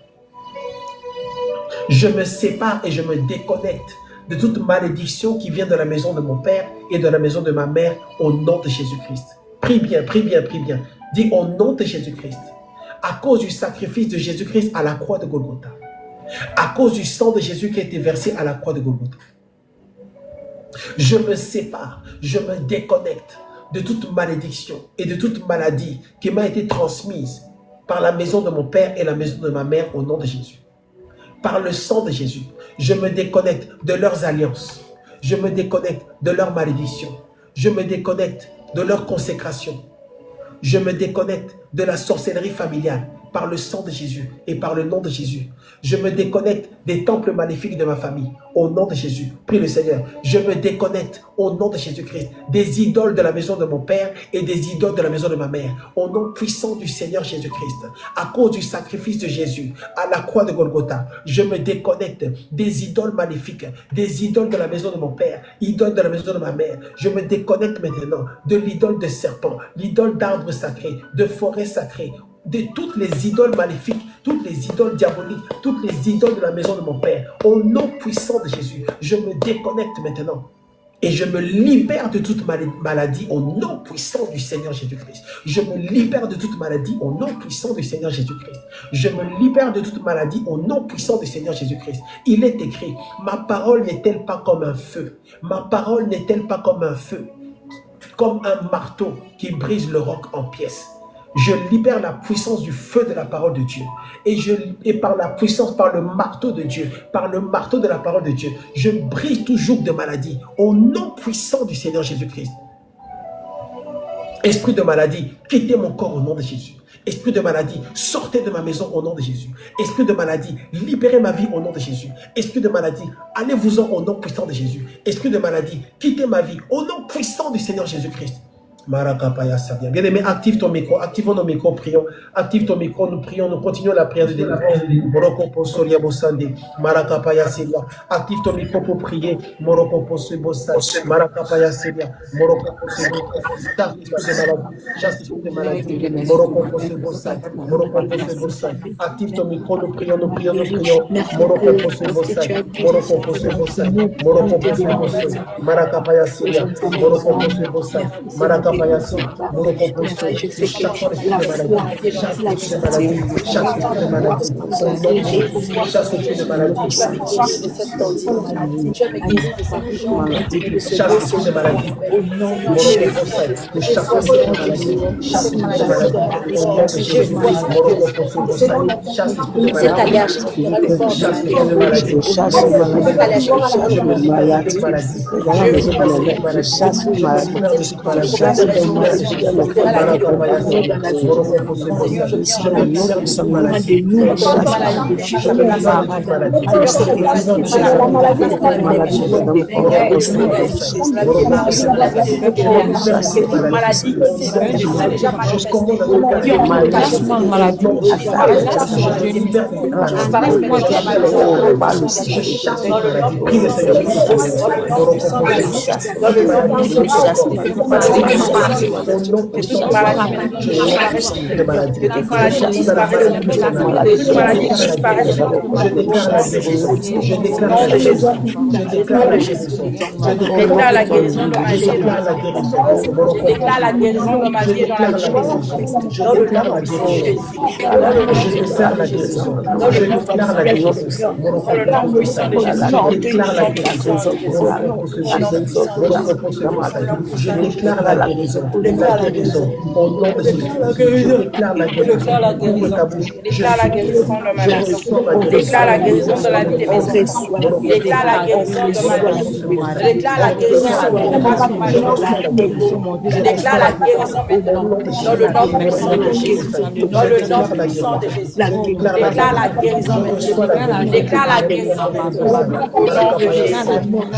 je me sépare et je me déconnecte de toute malédiction qui vient de la maison de mon père et de la maison de ma mère au nom de Jésus-Christ. Prie bien, prie bien, prie bien. Dis au nom de Jésus-Christ, à cause du sacrifice de Jésus-Christ à la croix de Golgotha, à cause du sang de Jésus qui a été versé à la croix de Golgotha, je me sépare, je me déconnecte de toute malédiction et de toute maladie qui m'a été transmise par la maison de mon père et la maison de ma mère au nom de Jésus. Par le sang de Jésus, je me déconnecte de leurs alliances, je me déconnecte de leurs malédictions, je me déconnecte de leur consécration, je me déconnecte de la sorcellerie familiale par le sang de Jésus et par le nom de Jésus. Je me déconnecte des temples maléfiques de ma famille au nom de Jésus. Prie le Seigneur. Je me déconnecte au nom de Jésus-Christ des idoles de la maison de mon père et des idoles de la maison de ma mère au nom puissant du Seigneur Jésus-Christ. À cause du sacrifice de Jésus à la croix de Golgotha, je me déconnecte des idoles maléfiques, des idoles de la maison de mon père, idoles de la maison de ma mère. Je me déconnecte maintenant de l'idole de serpent, l'idole d'arbres sacrés, de forêts sacrées, de toutes les idoles maléfiques, toutes les idoles diaboliques, toutes les idoles de la maison de mon père. Au nom puissant de Jésus, je me déconnecte maintenant et je me libère de toute maladie au nom puissant du Seigneur Jésus-Christ. Je me libère de toute maladie au nom puissant du Seigneur Jésus-Christ. Je me libère de toute maladie au nom puissant du Seigneur Jésus-Christ. Il est écrit, ma parole n'est-elle pas comme un feu? Ma parole n'est-elle pas comme un feu? Comme un marteau qui brise le roc en pièces. Je libère la puissance du feu de la parole de Dieu. Et par la puissance, par le marteau de Dieu, par le marteau de la parole de Dieu, je brise tout joug de maladie au nom puissant du Seigneur Jésus-Christ. Esprit de maladie, quittez mon corps au nom de Jésus. Esprit de maladie, sortez de ma maison au nom de Jésus. Esprit de maladie, libérez ma vie au nom de Jésus. Esprit de maladie, allez-vous-en au nom puissant de Jésus. Esprit de maladie, quittez ma vie au nom puissant du Seigneur Jésus-Christ. Marakapaya Sadia. Bien-aimé, active ton micro, activons nos micros, prions. Active ton micro, nous prions, nous continuons la prière de délivrance. Moroko Soria Bosande, Marakapaya Sedia. Active ton micro pour prier. Moroko Poso Bosande, Marakapaya Sedia. Moroko Poso Bosande. Chasse l'esprit de maladie. Moroko Poso Bosande, Moroko Poso Bosande. Active ton micro, nous prions, nous prions, nous prions. Moroko Poso Bosande, Moroko Poso Bosande, Moroko Poso Bosande, Marakapaya Sedia. Moroko Poso Bosande, Marakapaya Sedia. Moroko Poso. Nous chassons l'esprit de maladie. Chasse l'esprit de maladie. Chasse l'esprit de maladie. Chasse l'esprit de maladie. Chasse l'esprit de maladie. Moroko Poso. Nous chassons l'esprit de maladie. Chasse l'esprit de maladie. Au nom de Jésus. Moroko Poso. Chasse l'esprit de maladie. Chasse l'esprit de maladie. Chasse Je déclare la guérison. Au nom de Jésus. Je déclare la guérison. Ouvre ta bouche. Je déclare la guérison de ma maison. Je déclare la guérison de la vie de mes enfants. Je déclare la guérison de ma vie. Je déclare la guérison de ma vie. Je déclare la guérison maintenant. Dans le nom puissant de Jésus. Dans le nom puissant de Jésus. Je déclare la guérison maintenant. Je déclare la guérison maintenant. Au nom de Jésus.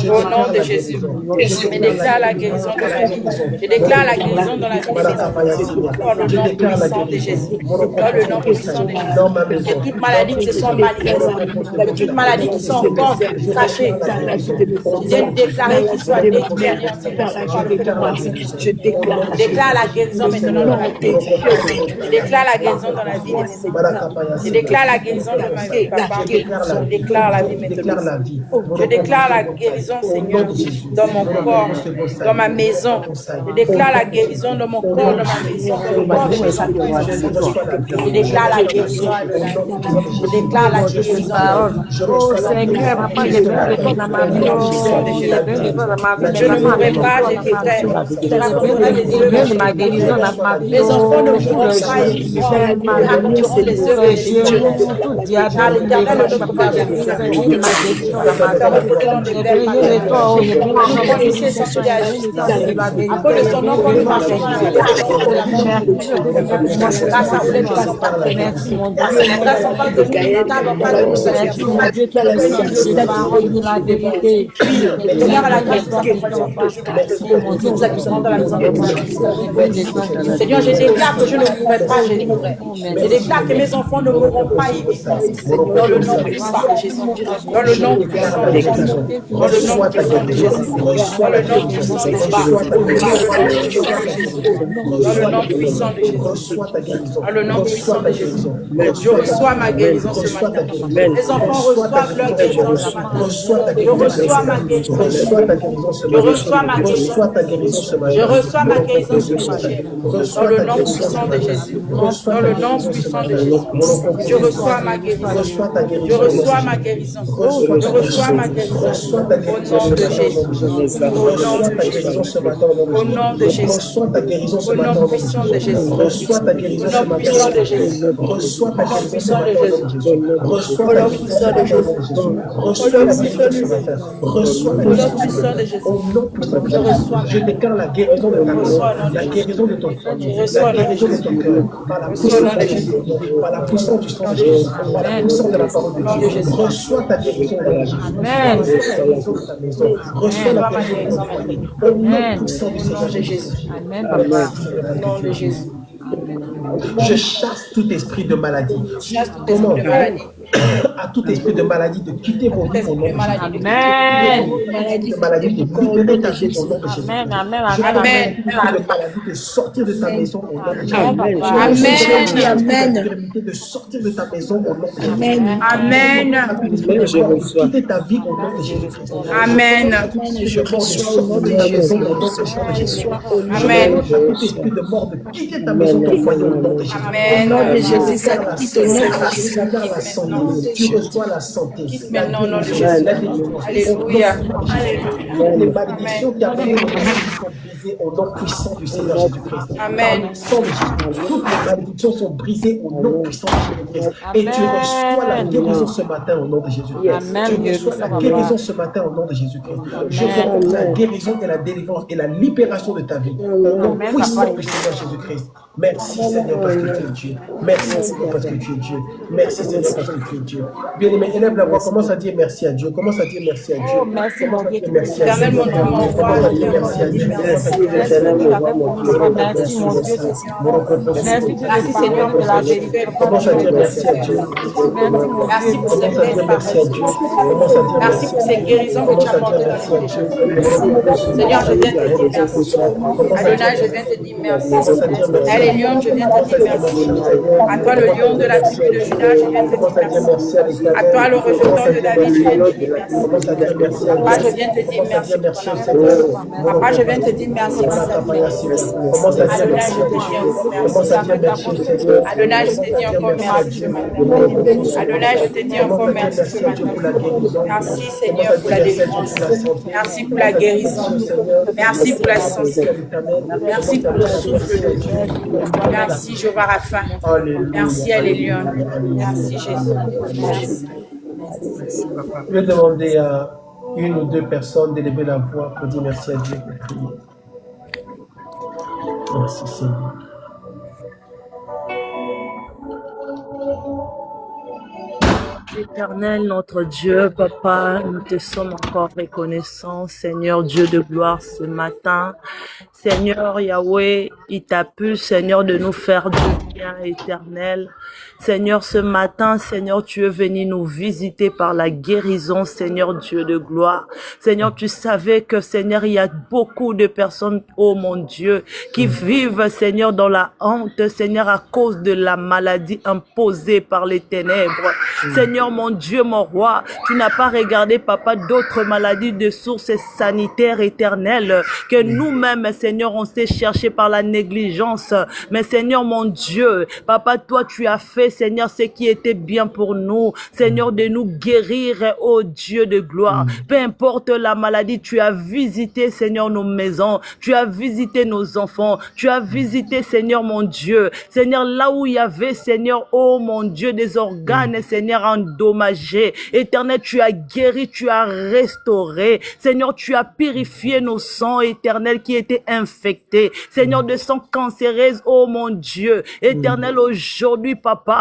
Au nom de Jésus. Je déclare la guérison de la vie. Je déclare la guérison dans la vie de mes enfants. Dans le nom puissant de Jésus. Dans le nom puissant de Jésus. Et toute maladie qui se sont manifestées, toutes maladies qui sont encore cachées, je viens de déclarer qu'ils soient détruits. Je déclare la guérison maintenant dans la vie. Je déclare la guérison dans la vie de mes enfants. Je déclare la guérison de ma vie, papa. Je déclare la vie maintenant. Je déclare la guérison, Seigneur, dans mon corps, dans ma maison. Je déclare la guérison dans mon corps, dans ma maison. Je déclare la guérison. Je déclare la guérison. Oh Seigneur, papa, je dans ma vie. Je ne mourrai pas, j'éviterai. Ma guérison dans ma vie. Les enfants ne mourront pas, ils raconteront les œuvres de Dieu. À l'Éternel, ne peut pas après de son nom, on ne marche grâce à vous, les gens sont partenaires. Grâce à vous, les Seigneur, je déclare que je ne mourrai pas, je vivrai. Je déclare que mes enfants ne mourront pas, ils vivront. Dans le nom puissant de Jésus. Dans le nom puissant de Jésus. Dans le nom puissant de Jésus. Dans le nom puissant de Jésus. Dans le nom puissant de Jésus. Dans le nom puissant de Jésus. Je reçois ma guérison ce matin. Les enfants reçoivent leur guérison ce matin. Je reçois ma guérison. Je reçois ma guérison. Je reçois ma guérison ce matin. Dans le nom puissant de Jésus. Dans le nom puissant de Jésus. Je reçois ma guérison. Je reçois ma guérison. Je reçois ma guérison. Au nom de Jésus. Au nom de Jésus. Au nom de Jésus. Au nom puissant de Jésus. Au nom puissant de Jésus. Au nom puissant matin au nom de Jésus. Reçois ta guérison ce matin au nom de Jésus. Reçois la guérison ce matin. Reçois la guérison ce matin. Au nom puissant de Jésus. Je déclare la guérison de ta maison, la guérison de ton foyer, la guérison de ton cœur, par la puissance de Jésus, par la puissance du sang de Jésus, par la puissance de la parole de Dieu. Reçois ta guérison au nom de Jésus. Reçois la guérison de ta maison. Reçois la guérison de ton foyer. Au nom puissant du Seigneur Jésus. Amen, papa. Au nom de Jésus. Je chasse tout esprit de maladie. Comment? À tout esprit de maladie de quitter vos vies au nom de Jésus. Amen. De maladie de libérer ta vie au nom de Jésus. Amen, amen, Je amen, commande amen. de maladie de sortir de ta maison au nom de Jésus. Amen. Amen. De sortir de ta maison au nom de Jésus. Amen. Amen. Quitter ta vie au nom de Jésus-Christ. Amen. Je commande de sortir de ta maison au nom de Jésus. Amen. Tout esprit de mort de quitter ta maison, ton foyer au nom de Jésus. Amen. Au nom de Jésus, ça quitte au nom de Tu Jésus. regardes la santé. Tu reçois la santé. Maintenant, au nom de Jésus. La délivrance. Alléluia. Les malédictions qui avaient été sont brisées au nom puissant du Seigneur Jésus-Christ. Amen. Par le sang de Jésus. Toutes les malédictions sont brisées au nom puissant de Jésus-Christ. Et tu reçois la guérison ce matin au nom de Jésus-Christ. Amen. Tu reçois la guérison ce matin au nom de Jésus-Christ. Je commande la guérison et la délivrance et la libération de ta vie. Au nom puissant du Seigneur Jésus-Christ. Merci Seigneur parce que tu es Dieu. Merci Seigneur parce que tu es Dieu. Merci Seigneur parce que tu es Dieu. Bien-aimé, élève la voix. Commence à dire merci à Dieu. Commence à dire merci à Dieu. Merci, Commence à mon Dieu. dire merci à Dieu. Éternel, mon Dieu, mon roi, Commence à dire merci à Dieu. Merci, mon Dieu. Merci, mon Dieu. Merci, Seigneur, de la vérité. Commence à dire merci à Dieu. Merci pour ces Commence à dire merci à Dieu. Commence à dire Merci pour ces guérisons que tu as apportées dans merci à le Dieu. Seigneur, je viens te dire merci. Adonai, je viens te dire merci. Elle est lion, je viens te dire merci. À toi, le lion de la tribu de Judas, je viens te dire merci. À toi, le rejeton de David, je viens te dire merci. Papa, je viens te dire merci. Papa, je viens te dire merci. Adonai, je te dis encore merci. Adonai, je te dis encore merci. Adonai, je te dis encore merci ce matin. Merci Seigneur pour la délivrance. Merci pour la guérison. Merci pour la santé. Merci pour le souffle de Dieu. Merci Jéhovah Rapha. Merci Alléluia. Merci Jésus. Merci. Je vais demander à une ou deux personnes d'élever la voix pour dire merci à Dieu pour prier. Merci Seigneur. Éternel, notre Dieu, Papa, nous te sommes encore reconnaissants, Seigneur Dieu de gloire, ce matin. Seigneur Yahweh, il t'a plu, Seigneur, de nous faire du bien, Éternel. Seigneur, ce matin, Seigneur, tu es venu nous visiter par la guérison, Seigneur Dieu de gloire. Seigneur, tu savais que, Seigneur, il y a beaucoup de personnes, oh mon Dieu, qui vivent, Seigneur, dans la honte, Seigneur, à cause de la maladie imposée par les ténèbres. Seigneur, mon Dieu, mon roi, tu n'as pas regardé, Papa, d'autres maladies de sources sanitaires éternelles que nous-mêmes, Seigneur, on s'est cherché par la négligence. Mais Seigneur, mon Dieu, Papa, toi, tu as fait, Seigneur, ce qui était bien pour nous. Seigneur, de nous guérir, oh Dieu de gloire. Peu importe la maladie, tu as visité, Seigneur, nos maisons. Tu as visité nos enfants. Tu as visité, Seigneur, mon Dieu. Seigneur, là où il y avait, Seigneur, oh mon Dieu, des organes, Seigneur, endommagés. Éternel, tu as guéri, tu as restauré. Seigneur, tu as purifié nos sangs, éternel, qui étaient infectés. Seigneur, de sang cancéreux, oh mon Dieu. Éternel, aujourd'hui, Papa,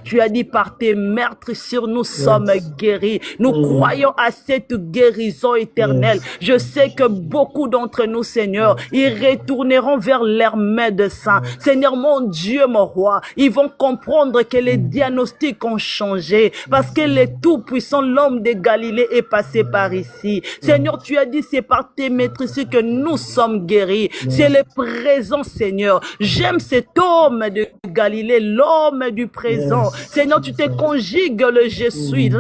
tu as dit par tes meurtres sur nous sommes guéris. Nous croyons à cette guérison éternelle. Je sais que beaucoup d'entre nous, Seigneur, ils retourneront vers leurs médecins. Seigneur, mon Dieu, mon roi, ils vont comprendre que les diagnostics ont changé parce que le Tout-Puissant, l'homme de Galilée, est passé par ici. Seigneur, tu as dit c'est par tes maîtrises que nous sommes guéris. C'est le présent, Seigneur. J'aime cet homme de Galilée, l'homme du présent. Seigneur, tu te conjugues le je suis.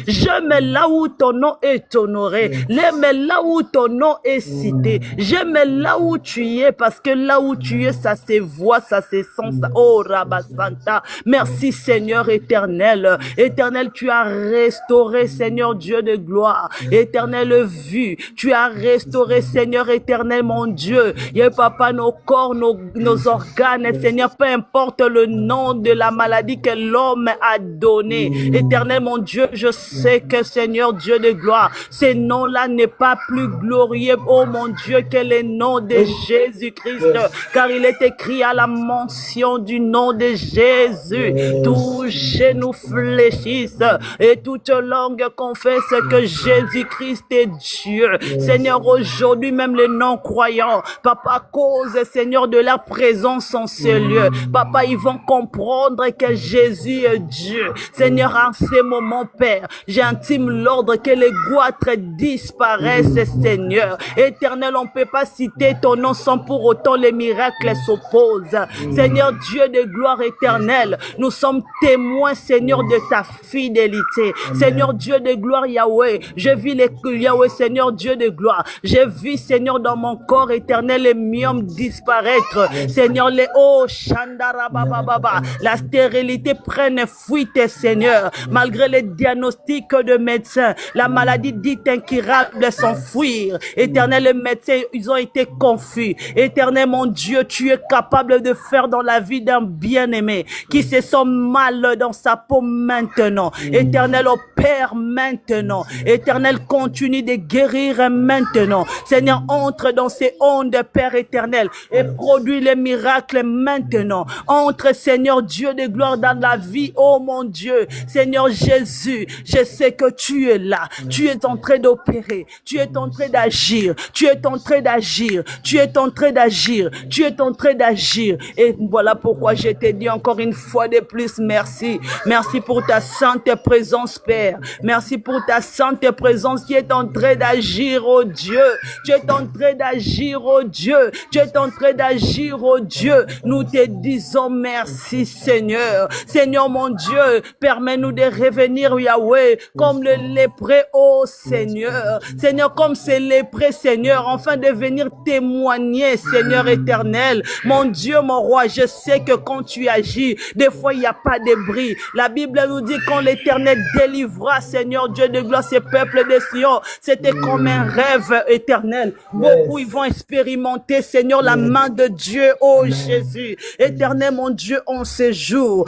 J'aime là où ton nom est honoré. J'aime là où ton nom est cité. J'aime là où tu es parce que là où tu es, ça se voit, ça se sent. Oh, Rabasanta. Merci, Seigneur éternel. Éternel, tu as restauré, Seigneur Dieu de gloire. Éternel, vu. Tu as restauré, Seigneur éternel, mon mon Dieu. Yahweh Papa, nos corps, nos organes, Seigneur, peu importe le nom de la maladie que l'homme a donné. Éternel, mon Dieu, je sais que, Seigneur, Dieu de gloire, ce nom-là n'est pas plus glorieux, oh mon Dieu, que le nom de Jésus-Christ, car il est écrit à la mention du nom de Jésus. Tout genou fléchisse et toute langue confesse que Jésus-Christ est Dieu. Seigneur, aujourd'hui, même les non-croyants, Papa, cause, Seigneur, de la présence en ce lieu. Papa, ils vont comprendre que Jésus est Dieu. Seigneur, en ces moments, Père, j'intime l'ordre que les goitres disparaissent, Seigneur. Éternel, on ne peut pas citer ton nom sans pour autant les miracles s'opposent. Seigneur, Dieu de gloire éternelle, nous sommes témoins, Seigneur, de ta fidélité. Seigneur, Dieu de gloire, Yahweh, je vis les Yahweh, Seigneur, Dieu de gloire. Je vis, Seigneur, dans mon corps éternel, les myomes disparaître. Seigneur, les Shandarabababa, la stérilité prenne fuite, Seigneur. Malgré les diagnostics de médecins, la maladie dite incurable s'enfuir. Éternel, les médecins, ils ont été confus. Éternel, mon Dieu, tu es capable de faire dans la vie d'un bien-aimé qui se sent mal dans sa peau maintenant. Éternel, opère maintenant. Éternel, continue de guérir maintenant. Seigneur, entre dans ces ondes, Père éternel, et produis les miracles maintenant. Entre, Seigneur Dieu de gloire, dans la vie, oh mon Dieu. Seigneur Jésus, je sais que tu es là. Tu es en train d'opérer. Tu es en train d'agir. Tu es en train d'agir. Tu es en train d'agir. Tu es en train d'agir. Et voilà pourquoi je te dis encore une fois de plus merci. Merci pour ta sainte présence, Père. Merci pour ta sainte présence qui est en train d'agir, oh Dieu. Tu es en train d'agir, oh Dieu. Tu es en train d'agir, oh Dieu. Nous te disons merci, Seigneur. Seigneur, mon Dieu, permets-nous de revenir, Yahweh, comme le lépreux, oh Seigneur. Seigneur, comme ces lépreux, Seigneur, enfin de venir témoigner, Seigneur éternel. Mon Dieu, mon roi, je sais que quand tu agis, des fois, il n'y a pas de bruit. La Bible nous dit quand l'Éternel délivra, Seigneur Dieu de gloire, ce peuple de Sion, c'était comme un rêve éternel. Beaucoup, ils vont expérimenter, Seigneur, la main de Dieu, oh Jésus. Éternel, mon Dieu, en ces jours,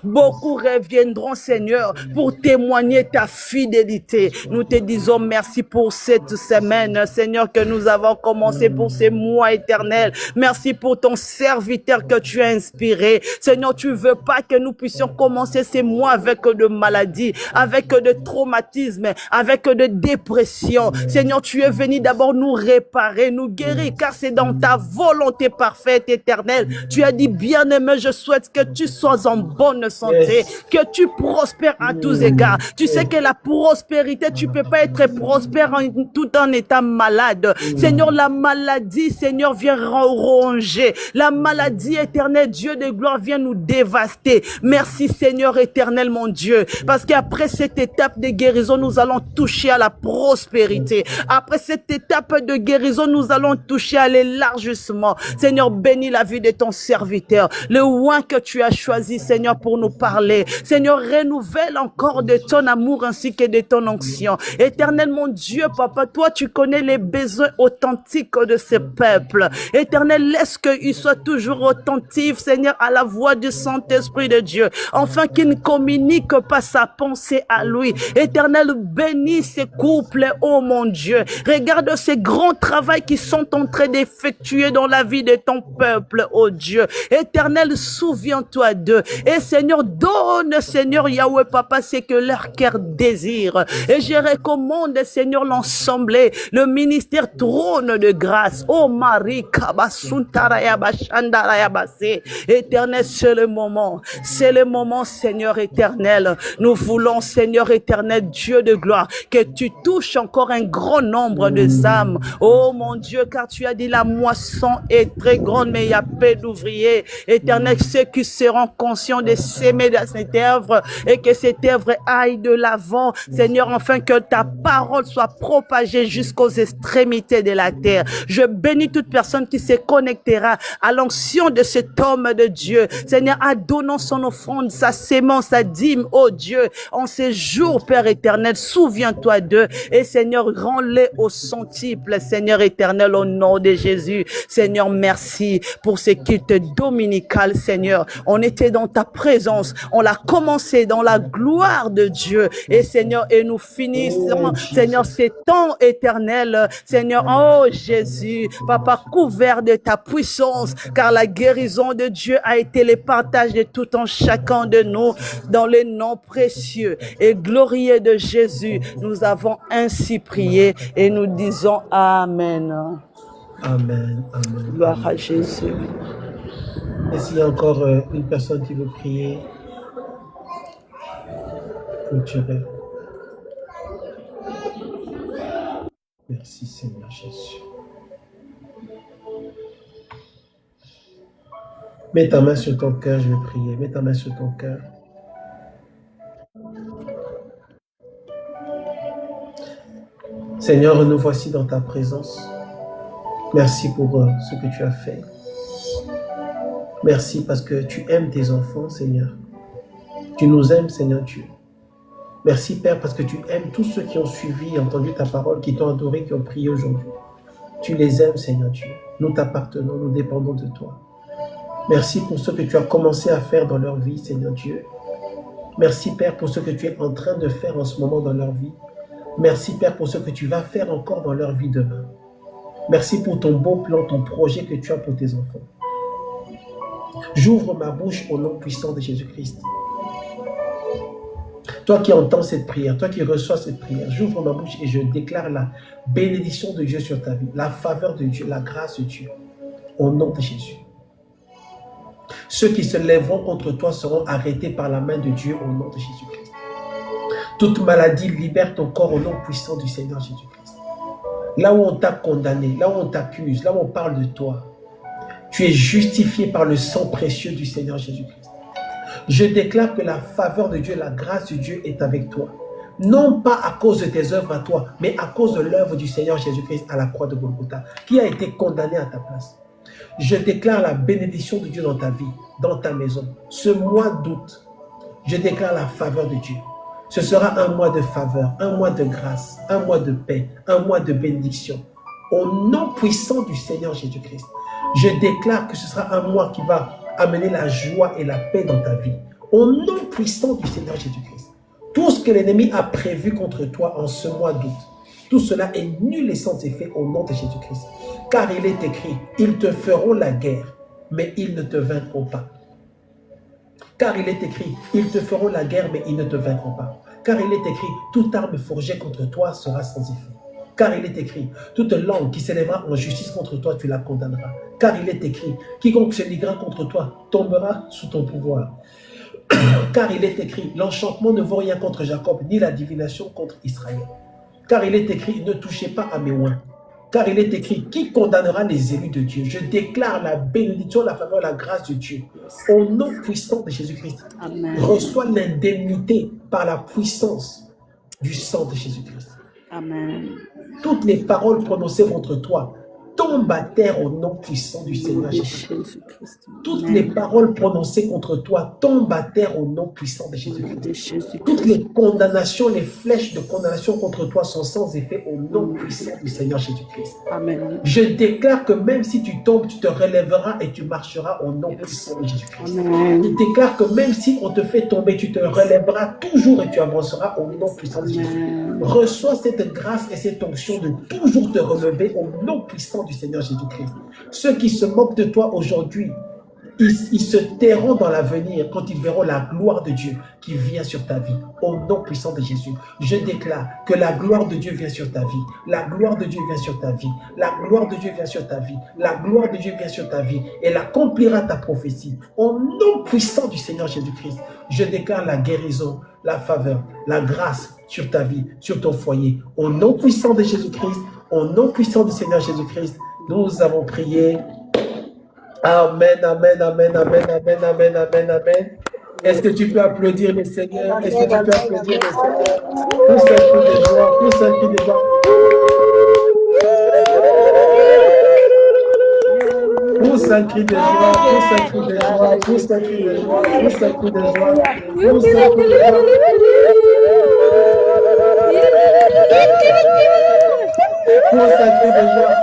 beaucoup reviendront, Seigneur, pour témoigner ta fidélité. Nous te disons merci pour cette semaine, Seigneur, que nous avons commencé, pour ces mois éternels. Merci pour ton serviteur que tu as inspiré. Seigneur, tu veux pas que nous puissions commencer ces mois avec de maladies, avec de traumatismes, avec de dépression. Seigneur, tu es venu d'abord nous réparer, nous guérir, car c'est dans ta volonté parfaite, éternelle. Tu as dit, bien-aimé, je souhaite que tu sois en bonne santé, que tu prospères à tous égards. Tu sais que la prospérité, tu peux pas être prospère tout en étant malade. Seigneur, la maladie, Seigneur, vient ronger. La maladie éternelle, Dieu de gloire, vient nous dévaster. Merci, Seigneur éternel, mon Dieu, parce qu'après cette étape de guérison, nous allons toucher à la prospérité. Après cette étape de guérison, nous allons toucher à l'élargissement. Seigneur, bénis la vie de ton serviteur, le oin que tu as choisi, Seigneur, pour nous parler. Seigneur, renouvelle encore de ton amour ainsi que de ton onction. Éternel, mon Dieu, Papa, toi, tu connais les besoins authentiques de ce peuple. Éternel, laisse qu'il soit toujours attentif, Seigneur, à la voix du Saint-Esprit de Dieu, afin qu'il ne communique pas sa pensée à lui. Éternel, bénis ces couples, oh mon Dieu. Regarde ces grands travaux qui sont en train d'effectuer dans la vie de ton peuple, oh Dieu. Éternel, souviens-toi d'eux. Et Seigneur, donne, Seigneur Yahweh, Papa, c'est que leur cœur désire. Et je recommande, Seigneur, l'ensemble, le ministère trône de grâce. Oh Marie, Éternel, c'est le moment, Seigneur éternel. Nous voulons, Seigneur éternel, Dieu de gloire, que tu touches encore un grand nombre de âmes. Oh mon Dieu, car tu as dit la moisson est très grande, mais il y a peu d'ouvriers. Éternel, ceux qui seront conscients de s'aimer dans cette œuvre et que cette œuvre aille de l'avant, Seigneur, afin que ta parole soit propagée jusqu'aux extrémités de la terre. Je bénis toute personne qui se connectera à l'onction de cet homme de Dieu. Seigneur, adonnons son offrande, sa sémence, sa dîme, oh Dieu, en ces jours, Père éternel, souviens-toi d'eux et Seigneur, rends-les au centuple, Seigneur éternel, au nom de Jésus. Seigneur, merci pour ce culte dominical, Seigneur. On était dans ta présence. On l'a commencé dans la gloire de Dieu. Et Seigneur, et nous finissons, Seigneur, ces temps éternels. Seigneur, oh Jésus, Papa, couvert de ta puissance, car la guérison de Dieu a été le partage de tout en chacun de nous dans le nom précieux et glorieux de Jésus. Nous avons ainsi prié et nous disons Amen. Amen. Amen. Gloire à Jésus. Et s'il y a encore une personne qui veut prier, clôturer. Merci Seigneur Jésus. Mets ta main sur ton cœur, je vais prier. Mets ta main sur ton cœur. Seigneur, nous voici dans ta présence. Merci pour ce que tu as fait. Merci parce que tu aimes tes enfants, Seigneur. Tu nous aimes, Seigneur Dieu. Merci, Père, parce que tu aimes tous ceux qui ont suivi, entendu ta parole, qui t'ont adoré, qui ont prié aujourd'hui. Tu les aimes, Seigneur Dieu. Nous t'appartenons, nous dépendons de toi. Merci pour ce que tu as commencé à faire dans leur vie, Seigneur Dieu. Merci, Père, pour ce que tu es en train de faire en ce moment dans leur vie. Merci, Père, pour ce que tu vas faire encore dans leur vie demain. Merci pour ton beau plan, ton projet que tu as pour tes enfants. J'ouvre ma bouche au nom puissant de Jésus-Christ. Toi qui entends cette prière, toi qui reçois cette prière, j'ouvre ma bouche et je déclare la bénédiction de Dieu sur ta vie, la faveur de Dieu, la grâce de Dieu, au nom de Jésus. Ceux qui se lèveront contre toi seront arrêtés par la main de Dieu au nom de Jésus-Christ. Toute maladie libère ton corps au nom puissant du Seigneur Jésus-Christ. Là où on t'a condamné, là où on t'accuse, là où on parle de toi, tu es justifié par le sang précieux du Seigneur Jésus-Christ. Je déclare que la faveur de Dieu, la grâce de Dieu est avec toi. Non pas à cause de tes œuvres à toi, mais à cause de l'œuvre du Seigneur Jésus-Christ à la croix de Golgotha, qui a été condamné à ta place. Je déclare la bénédiction de Dieu dans ta vie, dans ta maison. Ce mois d'août, je déclare la faveur de Dieu. Ce sera un mois de faveur, un mois de grâce, un mois de paix, un mois de bénédiction. Au nom puissant du Seigneur Jésus-Christ, je déclare que ce sera un mois qui va amener la joie et la paix dans ta vie. Au nom puissant du Seigneur Jésus-Christ. Tout ce que l'ennemi a prévu contre toi en ce mois d'août, tout cela est nul et sans effet au nom de Jésus-Christ. Car il est écrit, ils te feront la guerre, mais ils ne te vaincront pas. Car il est écrit, ils te feront la guerre, mais ils ne te vaincront pas. Car il est écrit, toute arme forgée contre toi sera sans effet. Car il est écrit, toute langue qui s'élèvera en justice contre toi, tu la condamneras. Car il est écrit, quiconque se liguera contre toi tombera sous ton pouvoir. Car il est écrit, l'enchantement ne vaut rien contre Jacob, ni la divination contre Israël. Car il est écrit, ne touchez pas à mes oins. Car il est écrit, qui condamnera les élus de Dieu? Je déclare la bénédiction, la faveur, la grâce de Dieu. Au nom puissant de Jésus-Christ, reçois l'indemnité par la puissance du sang de Jésus-Christ. Amen. Toutes les paroles prononcées contre toi tombent à terre au nom puissant du Seigneur Jésus-Christ. Toutes les paroles prononcées contre toi tombent à terre au nom puissant de Jésus-Christ. Toutes les condamnations, les flèches de condamnation contre toi sont sans effet au nom puissant du Seigneur Jésus-Christ. Amen. Je déclare que même si tu tombes, tu te relèveras et tu marcheras au nom puissant de Jésus-Christ. Je déclare que même si on te fait tomber, tu te relèveras toujours et tu avanceras au nom puissant de Jésus. Reçois cette grâce et cette onction de toujours te relever au nom puissant du Seigneur Jésus-Christ. Ceux qui se moquent de toi aujourd'hui, ils se tairont dans l'avenir quand ils verront la gloire de Dieu qui vient sur ta vie. Au nom puissant de Jésus, je déclare que la gloire de Dieu vient sur ta vie. La gloire de Dieu vient sur ta vie. La gloire de Dieu vient sur ta vie. La gloire de Dieu vient sur ta vie. Elle accomplira ta prophétie. Au nom puissant du Seigneur Jésus-Christ, je déclare la guérison, la faveur, la grâce sur ta vie, sur ton foyer. Au nom puissant de Jésus-Christ, au nom puissant du Seigneur Jésus-Christ, nous avons prié. Amen, amen, amen, amen, amen, amen, amen, amen. Est-ce que tu peux applaudir le Seigneur? Est-ce que tu peux applaudir le Seigneur? Pousse un cri de joie, pousse un cri de joie. Pousse un cri de joie, pousse un cri de joie, pousse un cri de joie, pousse un cri de joie, pousse un cri de joie. Consacré de joie.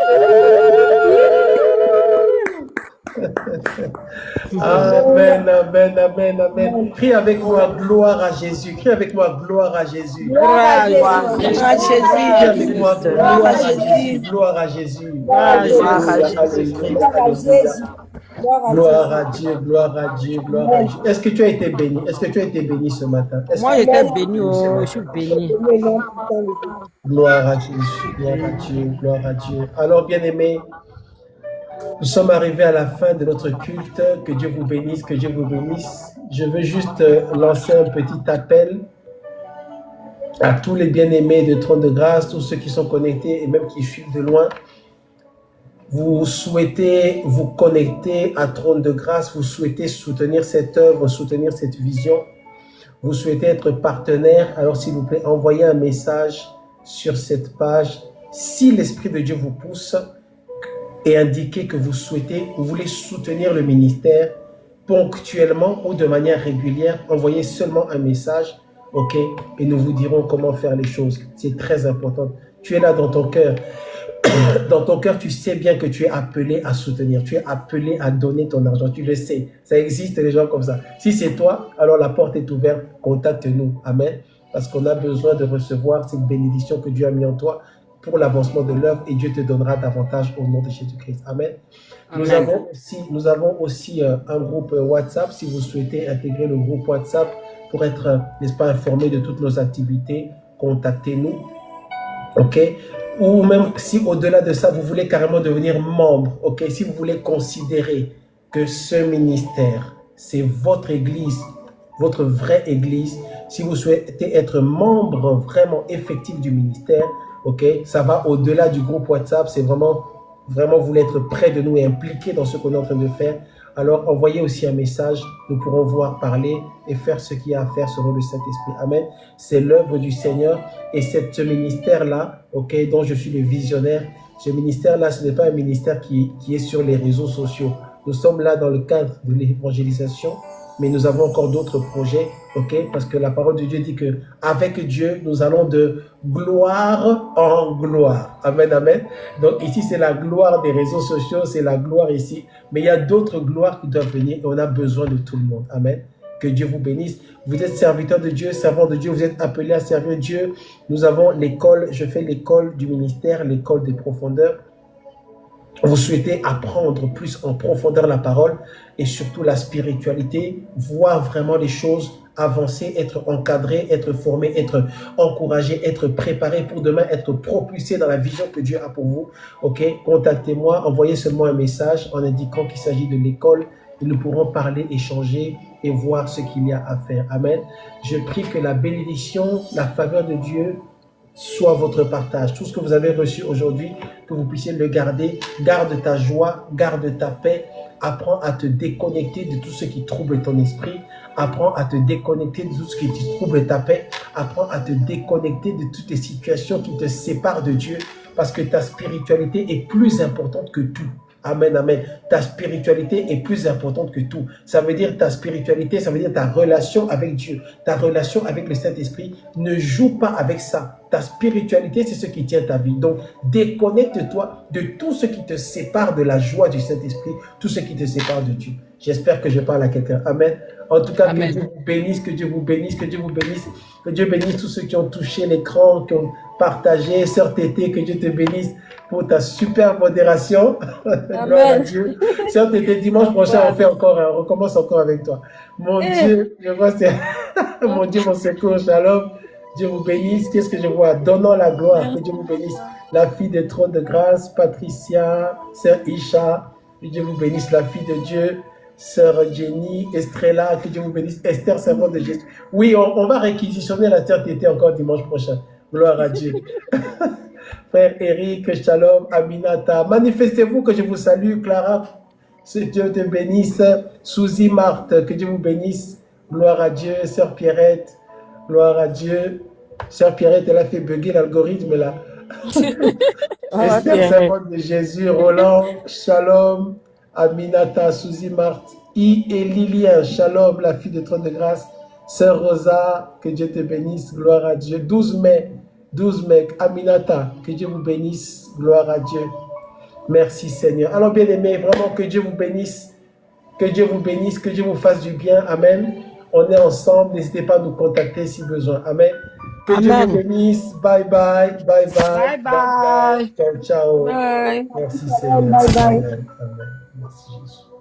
Amen, amen, amen, amen. Prie avec moi, gloire à Jésus. Crie avec moi, gloire à Jésus. Gloire à Jésus. Gloire à Crie avec Jésus. moi, gloire à Jésus. Gloire à Jésus. Gloire à Dieu, gloire à Dieu, gloire à Dieu. Est-ce que tu as été béni? Est-ce que tu as été béni ce matin? Moi, j'étais béni, je suis béni. Gloire à Jésus, gloire à Dieu, gloire à Dieu. Alors, bien-aimés, nous sommes arrivés à la fin de notre culte. Que Dieu vous bénisse, que Dieu vous bénisse. Je veux juste lancer un petit appel à tous les bien-aimés de Trône de Grâce, tous ceux qui sont connectés et même qui suivent de loin. Vous souhaitez vous connecter à Trône de Grâce, vous souhaitez soutenir cette œuvre, soutenir cette vision, vous souhaitez être partenaire, alors s'il vous plaît, envoyez un message sur cette page. Si l'Esprit de Dieu vous pousse, et indiquez que vous voulez soutenir le ministère ponctuellement ou de manière régulière, envoyez seulement un message, ok? Et nous vous dirons comment faire les choses. C'est très important. Tu es là dans ton cœur. Dans ton cœur, tu sais bien que tu es appelé à soutenir, tu es appelé à donner ton argent, tu le sais. Ça existe, les gens comme ça. Si c'est toi, alors la porte est ouverte, contacte-nous. Amen. Parce qu'on a besoin de recevoir cette bénédiction que Dieu a mis en toi pour l'avancement de l'œuvre et Dieu te donnera davantage au nom de Jésus-Christ. Amen. Amen. Nous avons aussi un groupe WhatsApp. Si vous souhaitez intégrer le groupe WhatsApp pour être, n'est-ce pas, informé de toutes nos activités, contactez-nous. OK? Ou même si au-delà de ça, vous voulez carrément devenir membre, ok? Si vous voulez considérer que ce ministère, c'est votre église, votre vraie église, si vous souhaitez être membre vraiment effectif du ministère, ok? Ça va au-delà du groupe WhatsApp, c'est vraiment vous voulez être près de nous et impliqué dans ce qu'on est en train de faire. Alors, envoyez aussi un message, nous pourrons voir, parler et faire ce qu'il y a à faire selon le Saint-Esprit. Amen. C'est l'œuvre du Seigneur et ce ministère-là, ok, dont je suis le visionnaire, ce ministère-là, ce n'est pas un ministère qui est sur les réseaux sociaux. Nous sommes là dans le cadre de l'évangélisation, mais nous avons encore d'autres projets, ok, parce que la parole de Dieu dit que avec Dieu, nous allons de gloire en gloire. Amen, amen. Donc ici, c'est la gloire des réseaux sociaux, c'est la gloire ici. Mais il y a d'autres gloires qui doivent venir et on a besoin de tout le monde. Amen. Que Dieu vous bénisse. Vous êtes serviteur de Dieu, servant de Dieu, vous êtes appelé à servir Dieu. Nous avons l'école, je fais l'école du ministère, l'école des profondeurs. Vous souhaitez apprendre plus en profondeur la parole et surtout la spiritualité, voir vraiment les choses avancer, être encadré, être formé, être encouragé, être préparé pour demain, être propulsé dans la vision que Dieu a pour vous. Ok, contactez-moi, envoyez seulement un message en indiquant qu'il s'agit de l'école et nous pourrons parler, échanger et voir ce qu'il y a à faire. Amen. Je prie que la bénédiction, la faveur de Dieu soit votre partage. Tout ce que vous avez reçu aujourd'hui, que vous puissiez le garder. Garde ta joie, garde ta paix. Apprends à te déconnecter de tout ce qui trouble ton esprit. Apprends à te déconnecter de tout ce qui trouble ta paix. Apprends à te déconnecter de toutes les situations qui te séparent de Dieu. Parce que ta spiritualité est plus importante que tout. Amen, amen. Ta spiritualité est plus importante que tout. Ça veut dire ta spiritualité, ça veut dire ta relation avec Dieu, ta relation avec le Saint-Esprit. Ne joue pas avec ça. Ta spiritualité, c'est ce qui tient ta vie. Donc, déconnecte-toi de tout ce qui te sépare de la joie du Saint-Esprit, tout ce qui te sépare de Dieu. J'espère que je parle à quelqu'un. Amen. En tout cas, amen. Que Dieu vous bénisse, que Dieu vous bénisse, que Dieu vous bénisse. Que Dieu bénisse tous ceux qui ont touché l'écran, qui ont partagé. Sœur Tété, que Dieu te bénisse pour ta super modération. Gloire à Dieu. Sœur Tété, dimanche prochain, on recommence encore avec toi. Mon Dieu, je vois, c'est mon Dieu, mon secours, shalom. Dieu vous bénisse. Qu'est-ce que je vois? Donnons la gloire. Que Dieu vous bénisse. La fille des trônes de grâce, Patricia, Sœur Isha. Que Dieu vous bénisse. La fille de Dieu, Sœur Jenny, Estrella. Que Dieu vous bénisse. Esther, servante de Jésus. Oui, on va réquisitionner la Sœur Tété encore dimanche prochain. Gloire à Dieu. Frère Eric, shalom, Aminata. Manifestez-vous que je vous salue, Clara. Que Dieu te bénisse. Suzy Marthe, que Dieu vous bénisse. Gloire à Dieu. Sœur Pierrette. Gloire à Dieu. Sœur Pierrette, elle a fait bugger l'algorithme là. Esther, servante de Jésus. Roland, shalom. Aminata, Suzy Marthe. Et Lilien, shalom, la fille de trône de grâce. Sœur Rosa, que Dieu te bénisse. Gloire à Dieu. 12 mai 12 mecs. Aminata, que Dieu vous bénisse. Gloire à Dieu. Merci Seigneur. Alors bien aimés, vraiment que Dieu vous bénisse. Que Dieu vous bénisse, que Dieu vous fasse du bien. Amen. On est ensemble. N'hésitez pas à nous contacter si besoin. Amen. Que Dieu vous bénisse. Bye bye. Bye bye. Bye bye. Ciao, ciao. Bye. Merci Seigneur. Bye bye. Amen. Amen. Merci Jésus.